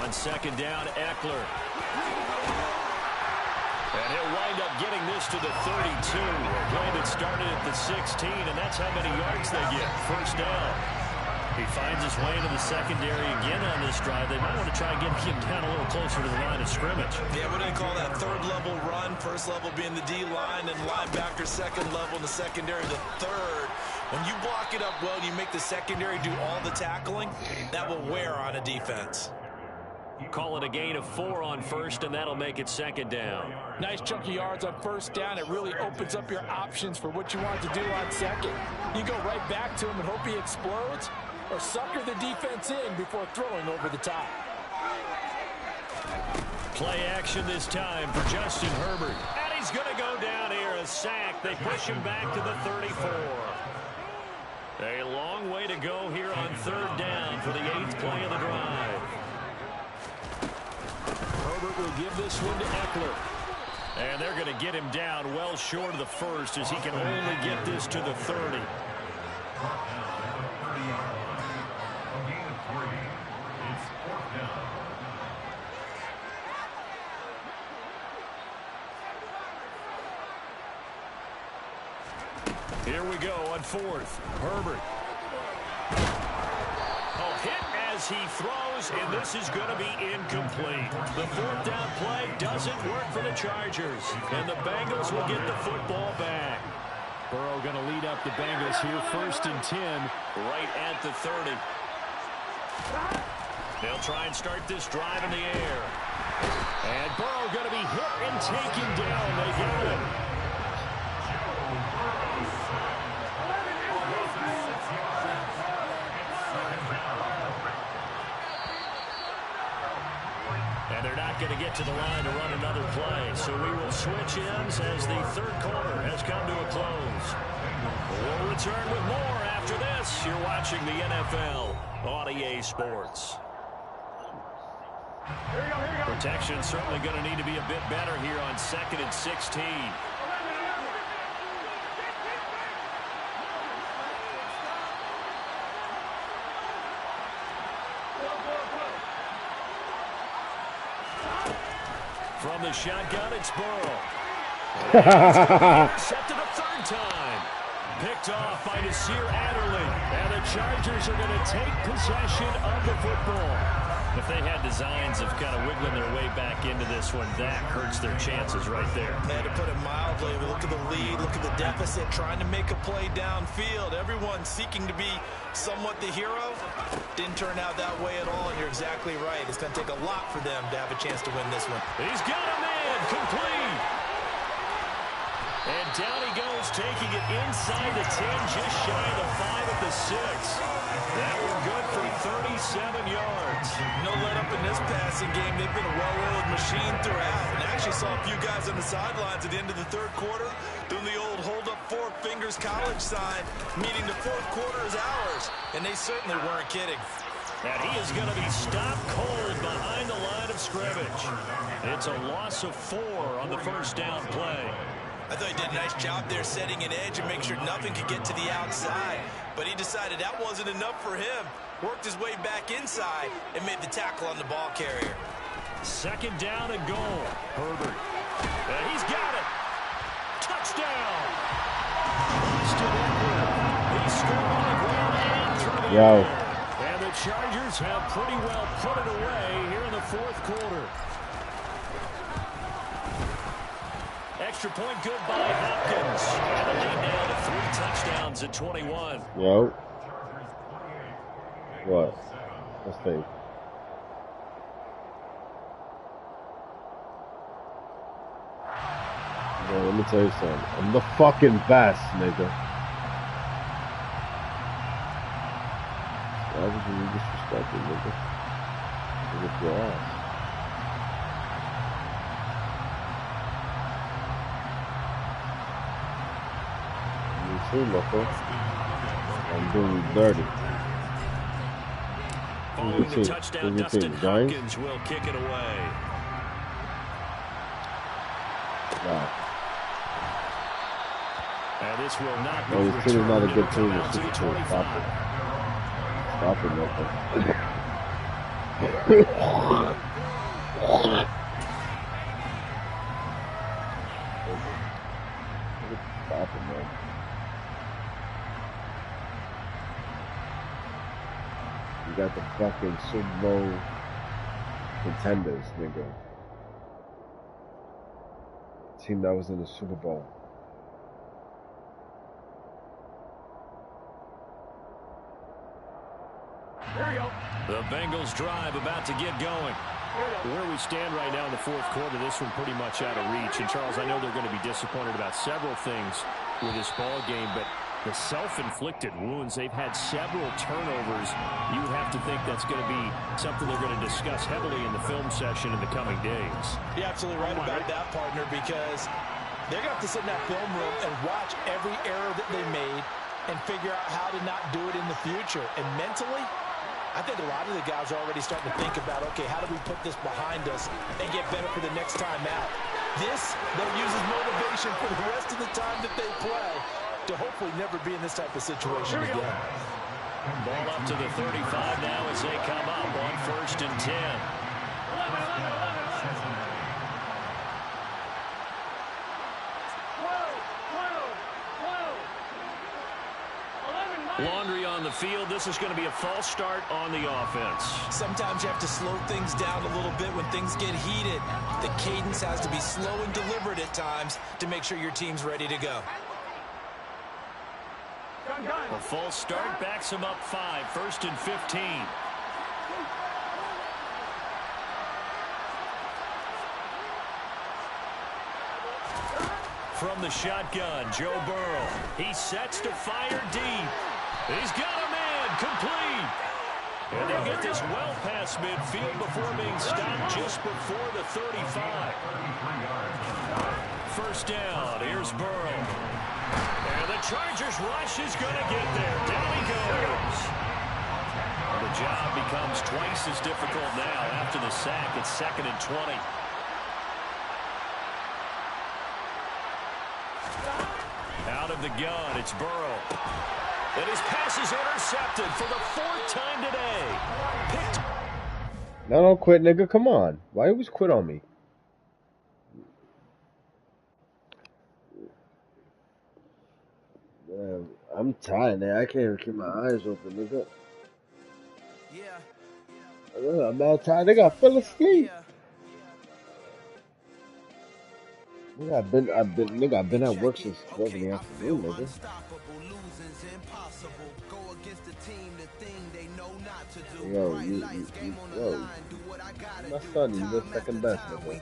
On 2nd down, Eckler. And he'll wind up getting this to the 32. A play that started at the 16, and that's how many yards they get. First down. He finds his way into the secondary again on this drive. They might want to try and get him down a little closer to the line of scrimmage. Yeah, what do they call that? Third level run. First level being the D-line, and linebacker second level in the secondary, the third. When you block it up well, you make the secondary do all the tackling, that will wear on a defense. Call it a gain of 4 on first, and that'll make it 2nd down. Nice chunky yards on first down. It really opens up your options for what you want to do on second. You go right back to him and hope he explodes, or sucker the defense in before throwing over the top. Play action this time for Justin Herbert. And he's going to go down here, a sack. They push him back to the 34. A long way to go here on 3rd down for the 8th play of the drive. Herbert will give this one to Eckler. And they're going to get him down well short of the 1st as he can only get this to the 30. Here we go on 4th. Herbert. Hit as he throws, and this is going to be incomplete. The 4th down play doesn't work for the Chargers, and the Bengals will get the football back. Burrow going to lead up the Bengals here, 1st and 10, right at the 30. They'll try and start this drive in the air. And Burrow going to be hit and taken down. They got him. And they're not going to get to the line to run another play. So we will switch ends as the third quarter has come to a close. We'll return with more after this. You're watching the NFL on EA Sports. Protection certainly going to need to be a bit better here on 2nd and 16. From the shotgun, it's Burrow. Intercepted a 3rd time. Picked off by Nasir Adderley. And the Chargers are going to take possession of the football. If they had designs of kind of wiggling their way back into this one, that hurts their chances right there. Man, to put it mildly, look at the lead, look at the deficit, trying to make a play downfield. Everyone seeking to be somewhat the hero. Didn't turn out that way at all, and you're exactly right. It's going to take a lot for them to have a chance to win this one. He's got a man, complete. And down he goes, taking it inside the 10, just shy of the 5 at the 6. That one good for 37 yards. No let up in this passing game. They've been a well-oiled machine throughout. And actually saw a few guys on the sidelines at the end of the third quarter doing the old hold up 4 fingers college sign, meaning the fourth quarter is ours. And they certainly weren't kidding. And he is going to be stopped cold behind the line of scrimmage. It's a loss of 4 on the first down play. I thought he did a nice job there setting an edge and make sure nothing could get to the outside. But he decided that wasn't enough for him. Worked his way back inside and made the tackle on the ball carrier. Second down and goal. Herbert. And he's got it. Touchdown. Austin Eckler. He scored on the ground and through the air. And the Chargers have pretty well put it away here in the fourth quarter. Extra point good by Hopkins. And the lead now to 3 touchdowns at 21. Yo. What? Let's see. Yo, let me tell you something. I'm the fucking best, nigga. Why would you disrespect me, nigga? With your ass. See, loco. I'm doing dirty. Following the touchdown, Dustin Hopkins will kick it away. Wow. And this will not be no, this team is not a good team. It's to just a team. Stop it. Stop it, loco. Stop it, man. You got the fucking Super Bowl contenders, nigga. Team that was in the Super Bowl. There you go. The Bengals drive about to get going. Where we stand right now in the fourth quarter, this one pretty much out of reach. And Charles, I know they're going to be disappointed about several things with this ball game, but the self-inflicted wounds, they've had several turnovers. You have to think that's going to be something they're going to discuss heavily in the film session in the coming days. You're absolutely right about that, partner, because they're going to have to sit in that film room and watch every error that they made and figure out how to not do it in the future. And mentally, I think a lot of the guys are already starting to think about, okay, how do we put this behind us and get better for the next time out? This, they'll use as motivation for the rest of the time that they play to hopefully never be in this type of situation again. Ball up to the 35 now as they come up on 1st and 10. Laundry on the field. This is going to be a false start on the offense. Sometimes you have to slow things down a little bit when things get heated. The cadence has to be slow and deliberate at times to make sure your team's ready to go. A false start backs him up 5, 1st and 15. From the shotgun, Joe Burrow. He sets to fire deep. He's got a man, complete. And they get this well past midfield before being stopped just before the 35. First down, here's Burrow. And the Chargers rush is going to get there. Down he goes. The job becomes twice as difficult now after the sack. It's 2nd and 20. Out of the gun, it's Burrow. And his pass is intercepted for the 4th time today. Picked. Now don't quit, nigga. Come on. Why you always quit on me? Man, I'm tired, man. I can't even keep my eyes open, nigga. Yeah. I'm not tired. Nigga, I fell asleep. Nigga, I've been at work since 12 in the afternoon, nigga. Yo, my son, you the second best, nigga.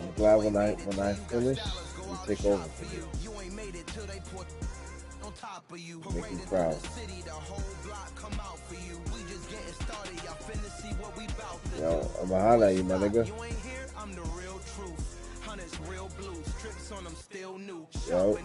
I'm glad when I finish, you take over for me. Make me proud. Yo, I'ma holler at you, my nigga. Yo.